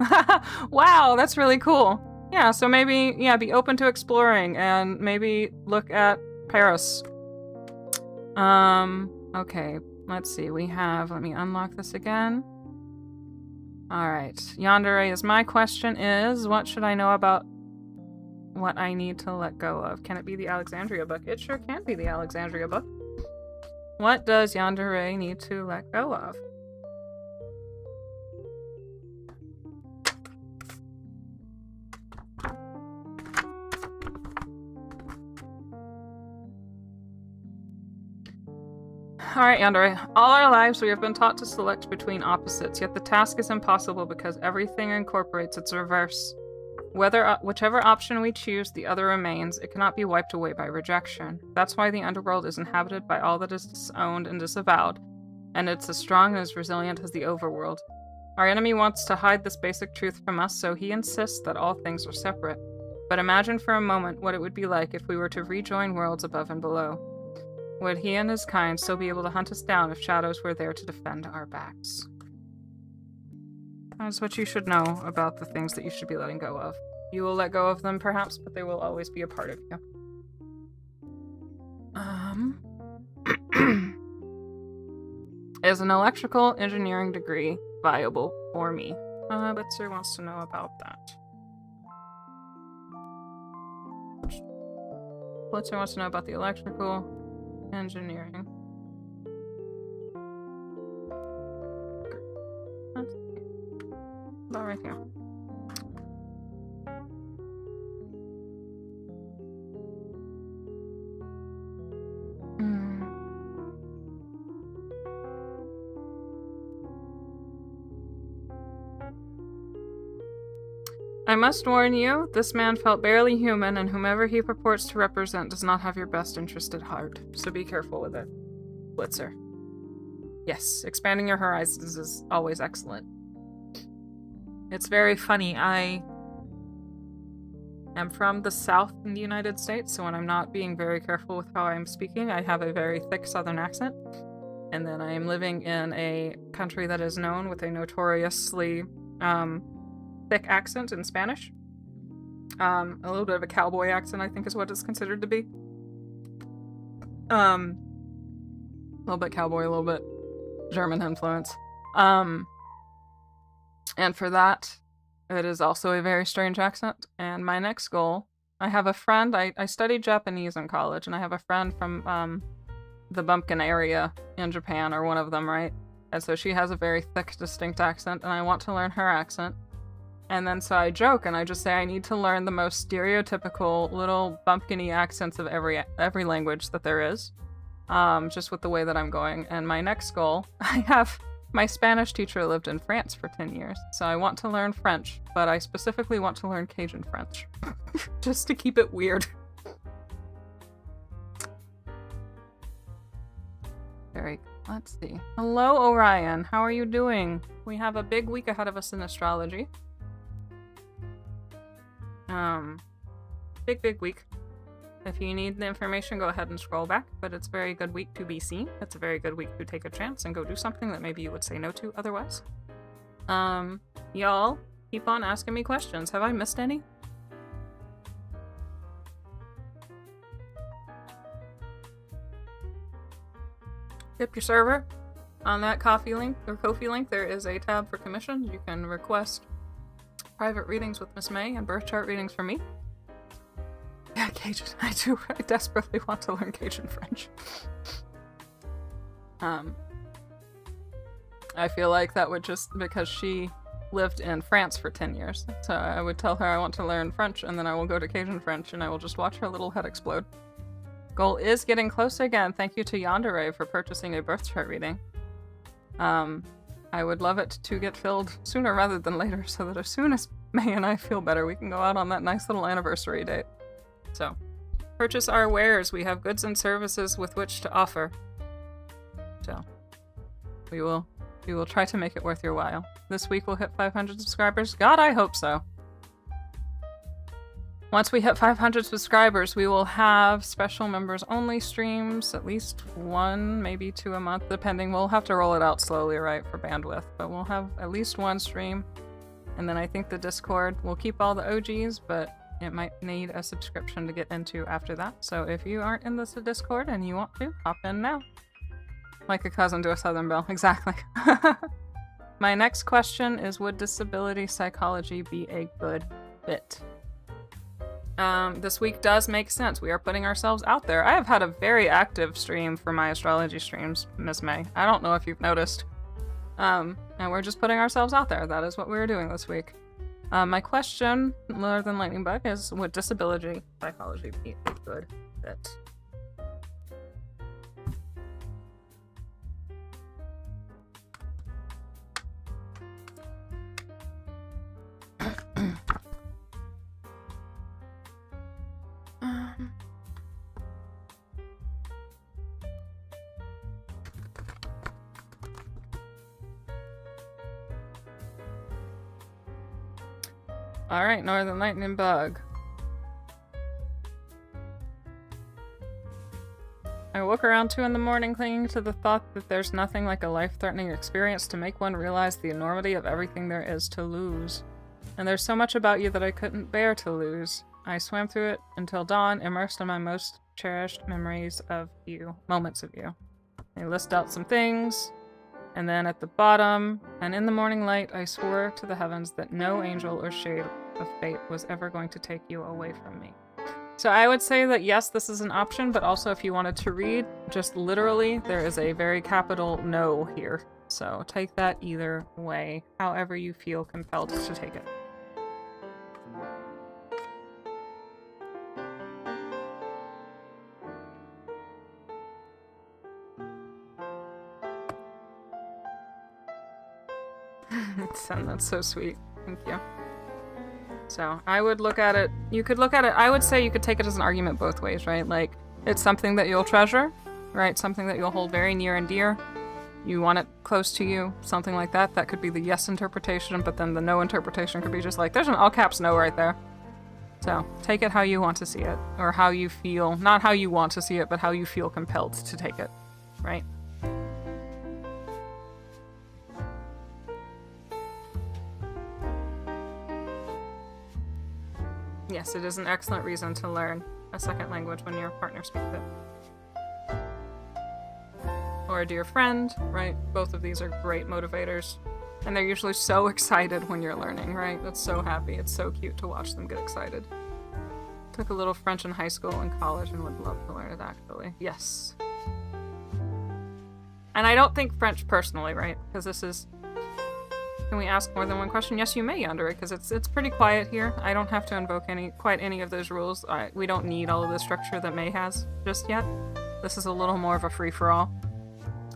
Wow, that's really cool. Yeah, so maybe, be open to exploring and maybe look at Paris. Okay, let's see. Let me unlock this again. All right, Yandere is my question is, what should I know about what I need to let go of? Can it be the Alexandria book? It sure can be the Alexandria book. What does Yandere need to let go of? Alright, Yandere. All our lives we have been taught to select between opposites, yet the task is impossible because everything incorporates its reverse. Whichever option we choose, the other remains. It cannot be wiped away by rejection. That's why the underworld is inhabited by all that is disowned and disavowed, and it's as strong and as resilient as the overworld. Our enemy wants to hide this basic truth from us, so he insists that all things are separate. But imagine for a moment what it would be like if we were to rejoin worlds above and below. Would he and his kind still be able to hunt us down if shadows were there to defend our backs? That's what you should know about the things that you should be letting go of. You will let go of them, perhaps, but they will always be a part of you. Is an electrical engineering degree viable for me? Blitzer wants to know about that. Blitzer wants to know about the electrical engineering. About right here. I must warn you, this man felt barely human, and whomever he purports to represent does not have your best interest at heart. So be careful with it, Blitzer. Yes, expanding your horizons is always excellent. It's very funny, I am from the South in the United States, so when I'm not being very careful with how I'm speaking, I have a very thick Southern accent. And then I am living in a country that is known with a notoriously, thick accent in Spanish. A little bit of a cowboy accent, I think is what it's considered to be. A little bit cowboy, a little bit German influence. And for that, it is also a very strange accent. And my next goal, I have a friend, I studied Japanese in college, and I have a friend from the Bumpkin area in Japan, or one of them, right? And so she has a very thick, distinct accent, and I want to learn her accent. And then so I joke and I just say I need to learn the most stereotypical little bumpkin-y accents of every language that there is, just with the way that I'm going. And my next goal, my Spanish teacher lived in France for 10 years, so I want to learn French, but I specifically want to learn Cajun French, just to keep it weird. Very good. Let's see. Hello, Orion. How are you doing? We have a big week ahead of us in astrology. Big week. If you need the information, go ahead and scroll back, but it's a very good week to be seen. It's a very good week to take a chance and go do something that maybe you would say no to otherwise. Y'all, keep on asking me questions. Have I missed any? Tip your server. On that Ko-fi link, there is a tab for commissions. You can request private readings with Miss May and birth chart readings from me. Yeah, Cajun. I desperately want to learn Cajun French. I feel like that would just, because she lived in France for 10 years. So I would tell her I want to learn French, and then I will go to Cajun French, and I will just watch her little head explode. Goal is getting closer again. Thank you to Yandere for purchasing a birth chart reading. I would love it to get filled sooner rather than later, so that as soon as May and I feel better, we can go out on that nice little anniversary date. So, purchase our wares. We have goods and services with which to offer. So, we will try to make it worth your while. This week we'll hit 500 subscribers. God, I hope so. Once we hit 500 subscribers, we will have special members only streams, at least 1, maybe 2 a month, depending. We'll have to roll it out slowly, right, for bandwidth, but we'll have at least 1 stream. And then I think the Discord will keep all the OGs, but it might need a subscription to get into after that. So if you aren't in this Discord and you want to, hop in now. Like a cousin to a Southern Belle, exactly. My next question is, would disability psychology be a good fit? This week does make sense. We are putting ourselves out there. I have had a very active stream for my astrology streams, Miss May. I don't know if you've noticed. And we're just putting ourselves out there. That is what we're doing this week. My question, Lower Than Lightning Bug, is, would disability psychology be a good fit? Alright, Northern Lightning Bug. I woke around 2 in the morning clinging to the thought that there's nothing like a life-threatening experience to make one realize the enormity of everything there is to lose. And there's so much about you that I couldn't bear to lose. I swam through it until dawn, immersed in my most cherished memories of you. Moments of you. I list out some things. And then at the bottom, and in the morning light, I swore to the heavens that no angel or shade of fate was ever going to take you away from me. So I would say that yes, this is an option, but also if you wanted to read, just literally, there is a very capital no here. So take that either way, however you feel compelled to take it. That's so sweet. Thank you. So, I would look at it, you could look at it, I would say you could take it as an argument both ways, right? Like, it's something that you'll treasure, right? Something that you'll hold very near and dear. You want it close to you, something like that. That could be the yes interpretation, but then the no interpretation could be just like, there's an all caps no right there. So, take it how you want to see it, or how you feel, not how you want to see it, but how you feel compelled to take it, right? Yes, it is an excellent reason to learn a second language when your partner speaks it. Or a dear friend, right? Both of these are great motivators. And they're usually so excited when you're learning, right? That's so happy. It's so cute to watch them get excited. Took a little French in high school and college and would love to learn it, actually. Yes. And I don't think French personally, right? Because this is... Can we ask more than one question? Yes, you may, Yandere, because it's pretty quiet here. I don't have to invoke quite any of those rules. We don't need all of the structure that May has just yet. This is a little more of a free-for-all.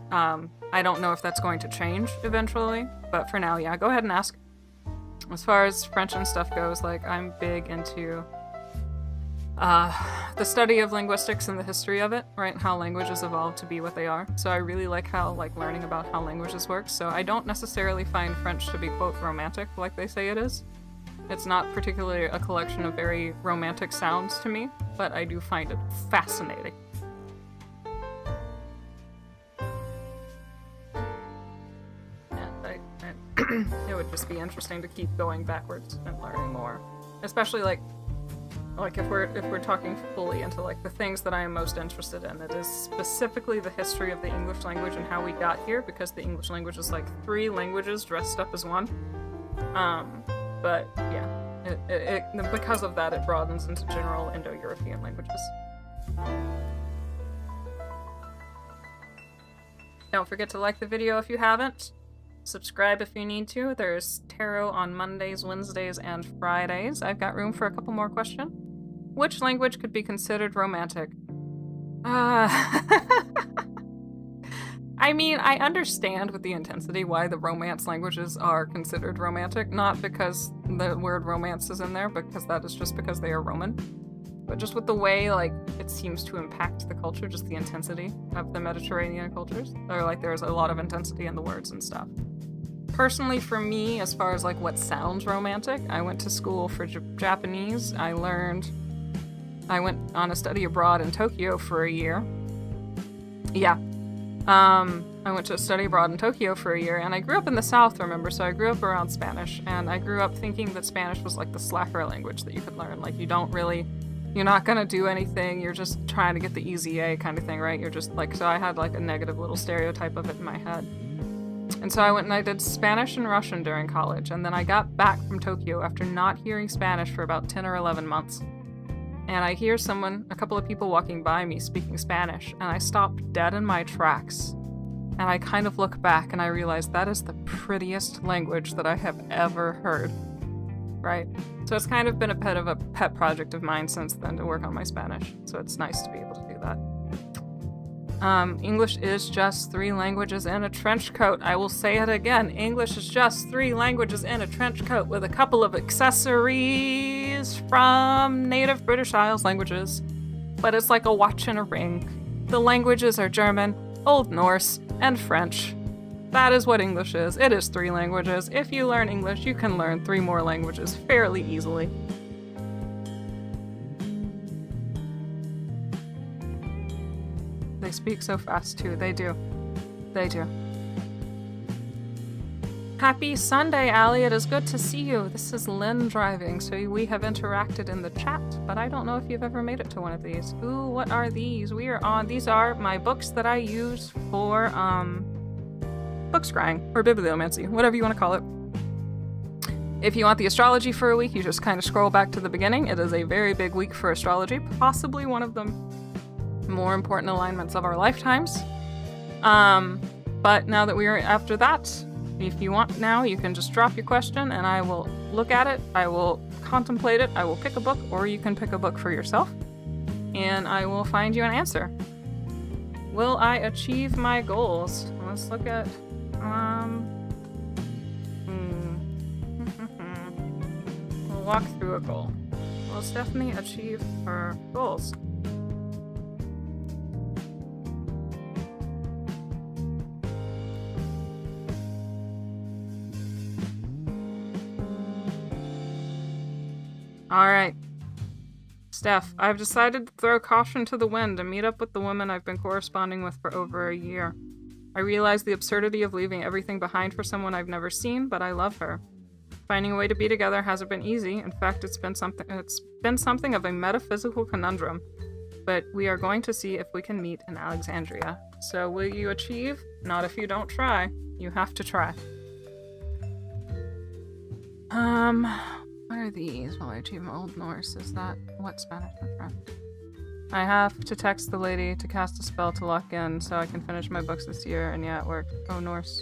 I don't know if that's going to change eventually, but for now, yeah, go ahead and ask. As far as French and stuff goes, like, I'm big into the study of linguistics and the history of it, right? How languages evolved to be what they are. So I really like how, learning about how languages work. So I don't necessarily find French to be, quote, romantic, like they say it is. It's not particularly a collection of very romantic sounds to me, but I do find it fascinating. And it would just be interesting to keep going backwards and learning more, especially like if we're talking fully into like the things that I am most interested in. It is specifically the history of the English language and how we got here, because the English language is like 3 languages dressed up as one. But yeah, it because of that, it broadens into general Indo-European languages. Don't forget to like the video if you haven't. Subscribe if you need to. There's tarot on Mondays, Wednesdays, and Fridays. I've got room for a couple more questions. Which language could be considered romantic? I mean, I understand with the intensity why the romance languages are considered romantic, not because the word romance is in there, because that is just because they are Roman, but just with the way, like, it seems to impact the culture, just the intensity of the Mediterranean cultures. Or, like, there's a lot of intensity in the words and stuff. Personally, for me, as far as, like, what sounds romantic, I went to school for Japanese. I went on a study abroad in Tokyo for a year. Yeah. I went to study abroad in Tokyo for a year, and I grew up in the South, remember, so I grew up around Spanish, and I grew up thinking that Spanish was like the slacker language that you could learn. Like, you're not gonna do anything, you're just trying to get the easy A kind of thing, right? You're just like, so I had like a negative little stereotype of it in my head. And so I went and I did Spanish and Russian during college, and then I got back from Tokyo after not hearing Spanish for about 10 or 11 months. And I hear a couple of people walking by me speaking Spanish, and I stopped dead in my tracks. And I kind of look back and I realize that is the prettiest language that I have ever heard. Right? So it's kind of been a pet project of mine since then to work on my Spanish. So it's nice to be able to do that. English is just 3 languages in a trench coat. I will say it again. English is just 3 languages in a trench coat with a couple of accessories from native British Isles languages. But it's like a watch and a ring. The languages are German, Old Norse, and French. That is what English is. It is 3 languages. If you learn English, you can learn 3 more languages fairly easily. They speak so fast too. They do. They do. Happy Sunday, Allie. It is good to see you. This is Lynn driving, so we have interacted in the chat, but I don't know if you've ever made it to one of these. Ooh, what are these? These are my books that I use for, book scrying, or bibliomancy, whatever you want to call it. If you want the astrology for a week, you just kind of scroll back to the beginning. It is a very big week for astrology, possibly one of the more important alignments of our lifetimes. But now that we are after that, if you want now, you can just drop your question and I will look at it, I will contemplate it, I will pick a book, or you can pick a book for yourself, and I will find you an answer. Will I achieve my goals? Let's look at, we'll walk through a goal. Will Stephanie achieve her goals? Alright. Steph, I've decided to throw caution to the wind and meet up with the woman I've been corresponding with for over a year. I realize the absurdity of leaving everything behind for someone I've never seen, but I love her. Finding a way to be together hasn't been easy. In fact, it's been something of a metaphysical conundrum. But we are going to see if we can meet in Alexandria. So will you achieve? Not if you don't try. You have to try. What are these? Will I achieve Old Norse? Is that what Spanish and French? I have to text the lady to cast a spell to lock in so I can finish my books this year, and yeah, it worked. Oh, Norse.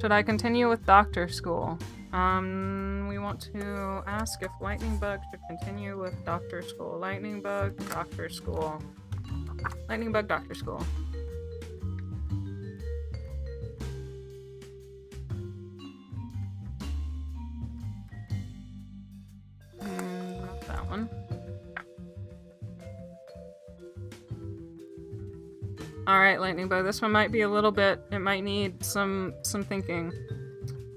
Should I continue with doctor school? We want to ask if Lightning Bug should continue with doctor school. Lightning Bug, doctor school. Lightning Bug, doctor school. Not that one. Alright, Lightning Bug, this one might be a little bit, it might need some thinking.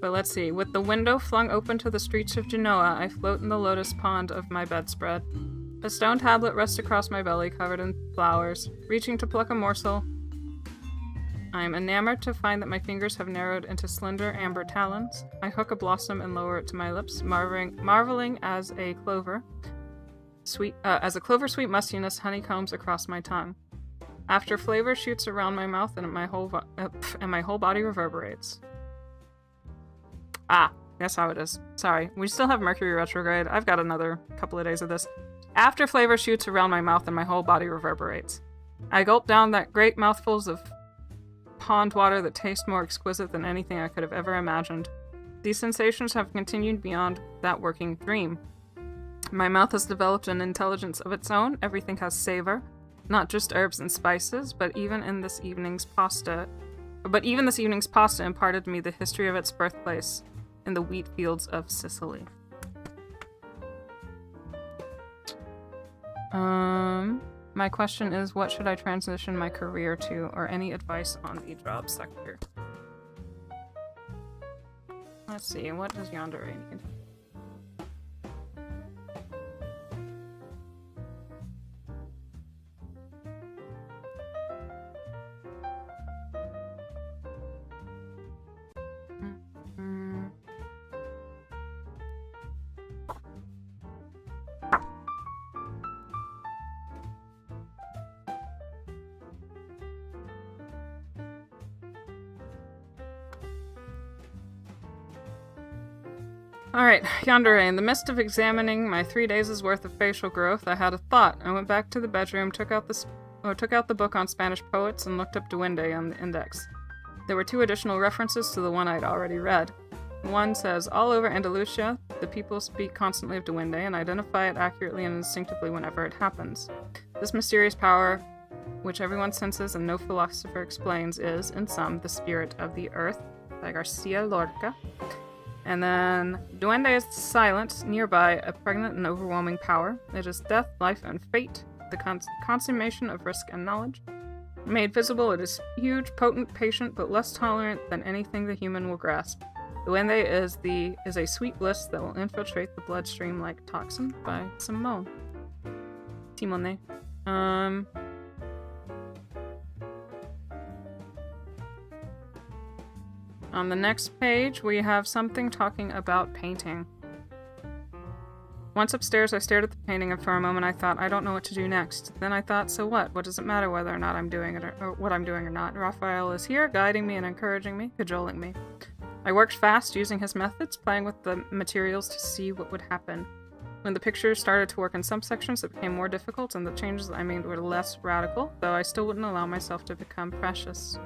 But let's see. With the window flung open to the streets of Genoa, I float in the lotus pond of my bedspread. A stone tablet rests across my belly, covered in flowers. Reaching to pluck a morsel, I am enamored to find that my fingers have narrowed into slender amber talons. I hook a blossom and lower it to my lips, marveling as a clover sweet mustiness honeycombs across my tongue. After flavor shoots around my mouth and my whole body reverberates. Ah, that's how it is. Sorry, we still have Mercury retrograde. I've got another couple of days of this. After flavor shoots around my mouth and my whole body reverberates. I gulp down that great mouthfuls of pond water that taste more exquisite than anything I could have ever imagined. These sensations have continued beyond that working dream. My mouth has developed an intelligence of its own. Everything has savor, not just herbs and spices, but even this evening's pasta imparted to me the history of its birthplace in the wheat fields of Sicily. My question is, what should I transition my career to, or any advice on the job sector? Let's see, what does Yandere need? Alright, Yandere, in the midst of examining my 3 days' worth of facial growth, I had a thought. I went back to the bedroom, took out the book on Spanish poets, and looked up Duende on the index. There were 2 additional references to the one I'd already read. One says, all over Andalusia, the people speak constantly of Duende and identify it accurately and instinctively whenever it happens. This mysterious power, which everyone senses and no philosopher explains, is, in sum, the spirit of the earth, by Garcia Lorca. And then, Duende is silent, nearby, a pregnant and overwhelming power. It is death, life, and fate, the consummation of risk and knowledge. Made visible, it is huge, potent, patient, but less tolerant than anything the human will grasp. Duende is a sweet bliss that will infiltrate the bloodstream like toxin, by Simone. On the next page, we have something talking about painting. Once upstairs, I stared at the painting, and for a moment I thought, I don't know what to do next. Then I thought, so what? What does it matter whether or not I'm doing it or what I'm doing or not? Raphael is here, guiding me and encouraging me, cajoling me. I worked fast, using his methods, playing with the materials to see what would happen. When the pictures started to work in some sections, it became more difficult, and the changes I made were less radical, though I still wouldn't allow myself to become precious.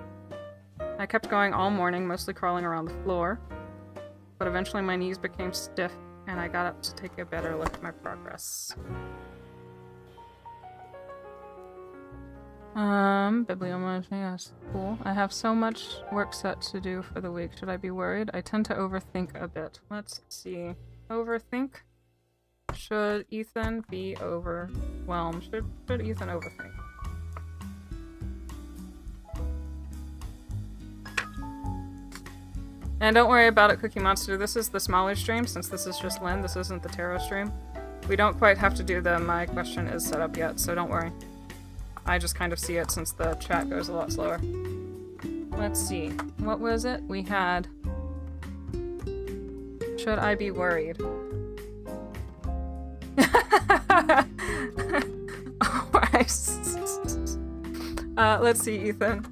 I kept going all morning, mostly crawling around the floor, but eventually my knees became stiff, and I got up to take a better look at my progress. Bibliomancy, yes, cool. I have so much work set to do for the week. Should I be worried? I tend to overthink a bit. Let's see. Overthink? Should Ethan be overwhelmed? Should Ethan overthink? And don't worry about it, Cookie Monster. This is the smaller stream, since this is just Lynn. This isn't the tarot stream. We don't quite have to do the my question is set up yet, so don't worry. I just kind of see it since the chat goes a lot slower. Let's see. What was it? We had... Should I be worried? Let's see, Ethan.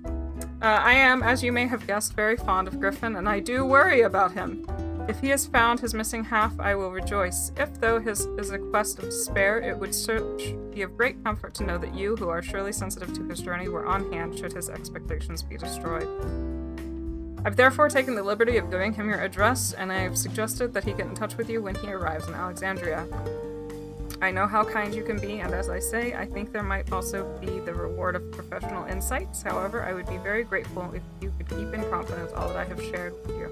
I am, as you may have guessed, very fond of Griffin, and I do worry about him. If he has found his missing half, I will rejoice. If, though, his is a quest of despair, it would be of great comfort to know that you, who are surely sensitive to his journey, were on hand should his expectations be destroyed. I've therefore taken the liberty of giving him your address, and I have suggested that he get in touch with you when he arrives in Alexandria. I know how kind you can be, and as I say, I think there might also be the reward of professional insights. However, I would be very grateful if you could keep in confidence all that I have shared with you.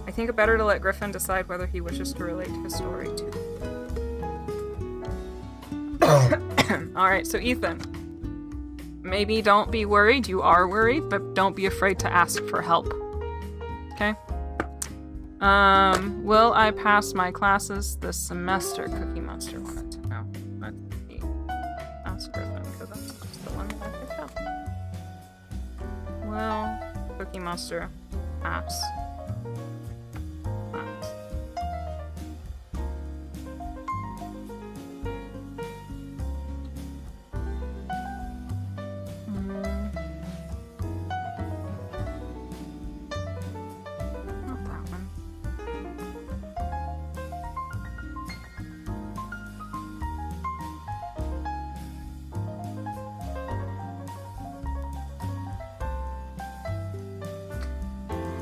I think it better to let Griffin decide whether he wishes to relate his story to you. Alright, so Ethan. Maybe don't be worried. You are worried, but don't be afraid to ask for help. Okay? Will I pass my classes this semester? Cookie Monster wanted to know. Let's see. Ask Griffin, because that's just the one that I picked up. Will Cookie Monster pass?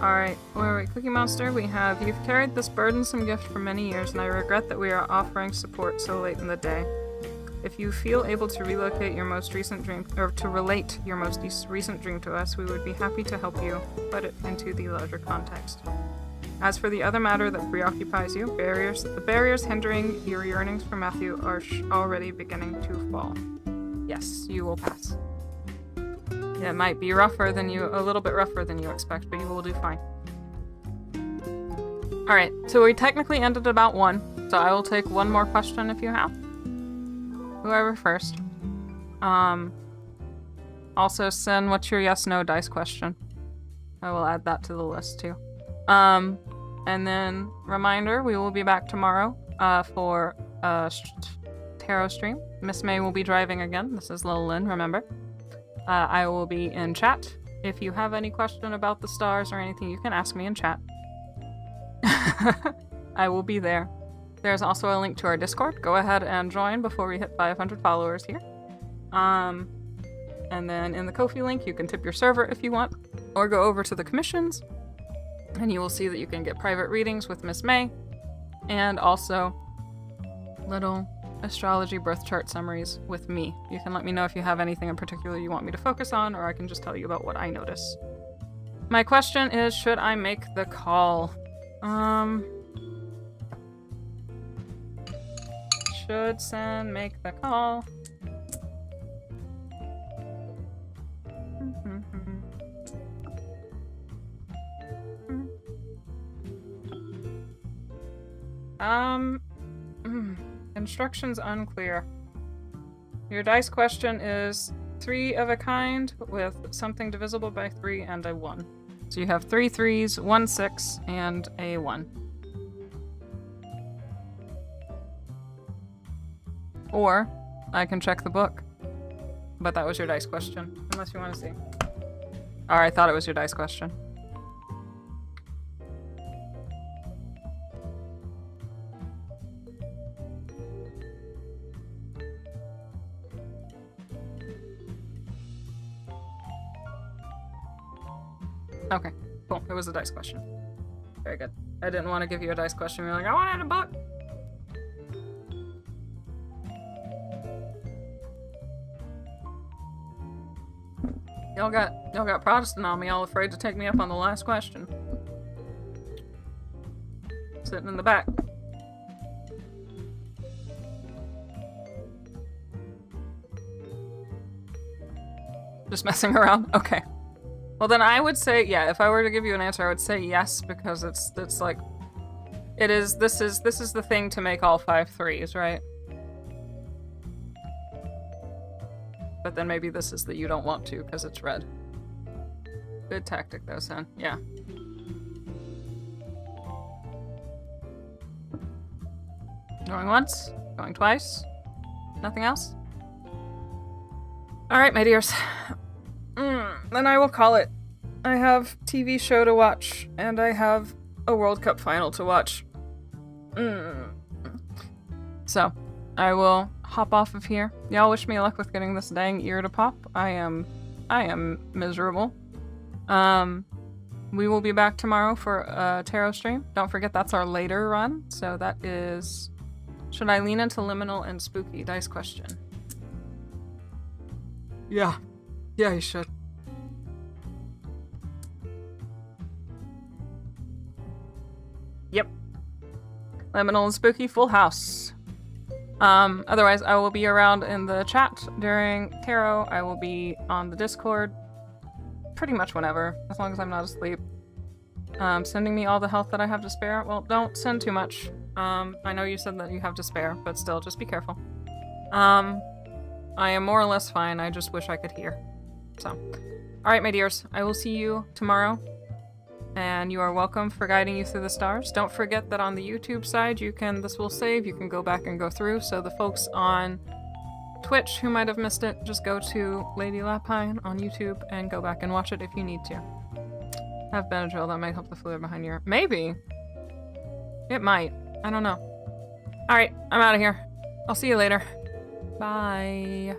Alright, wait, Cookie Monster, we have, you've carried this burdensome gift for many years, and I regret that we are offering support so late in the day. If you feel able to relocate your most recent dream, or to relate your most recent dream to us, we would be happy to help you put it into the larger context. As for the other matter that preoccupies you, the barriers hindering your yearnings for Matthew are already beginning to fall. Yes, you will pass. It might be rougher than a little bit rougher than you expect, but you will do fine. Alright, so we technically ended about 1, so I will take one more question if you have. Whoever first. Also, Sin, what's your yes-no dice question? I will add that to the list too. And then, reminder, we will be back tomorrow for tarot stream. Miss May will be driving again. This is Lil Lynn, remember? I will be in chat. If you have any question about the stars or anything, you can ask me in chat. I will be there. There's also a link to our Discord. Go ahead and join before we hit 500 followers here. And then in the Ko-fi link, you can tip your server if you want, or go over to the commissions, and you will see that you can get private readings with Miss May, and also little astrology birth chart summaries with me. You can let me know if you have anything in particular you want me to focus on, or I can just tell you about what I notice. My question is, should I make the call? Should Sen make the call? Instructions unclear. Your dice question is 3 of a kind with something divisible by 3 and a 1. So you have 3 3s, 1 6, and a 1. Or I can check the book. But that was your dice question, unless you want to see. Or I thought it was your dice question. Okay, cool. It was a dice question. Very good. I didn't want to give you a dice question. You're like, I wanted a book. Y'all got Protestant on me, all afraid to take me up on the last question. Sitting in the back. Just messing around? Okay. Well, then I would say, yeah, if I were to give you an answer, I would say yes, because it's like, this is the thing to make all 5 3s, right? But then maybe this is that you don't want to, because it's red. Good tactic, though, son. Yeah. Going once? Going twice? Nothing else? Alright, my dears. Then I will call it. I have TV show to watch, and I have a World Cup final to watch. So, I will hop off of here. Y'all wish me luck with getting this dang ear to pop. I am miserable. We will be back tomorrow for a tarot stream. Don't forget that's our later run, so that is... Should I lean into liminal and spooky? Dice question. Yeah. Yeah, you should. Yep. Liminal and spooky, full house. Otherwise, I will be around in the chat during tarot. I will be on the Discord pretty much whenever, as long as I'm not asleep. Sending me all the health that I have to spare. Well, don't send too much. I know you said that you have to spare, but still, just be careful. I am more or less fine. I just wish I could hear. So, alright, my dears. I will see you tomorrow. And you are welcome for guiding you through the stars. Don't forget that on the YouTube side, this will save. You can go back and go through. So the folks on Twitch who might have missed it, just go to Lady Lapine on YouTube and go back and watch it if you need to. Have Benadryl, that might help the fluid behind your... Maybe! It might. I don't know. Alright, I'm out of here. I'll see you later. Bye.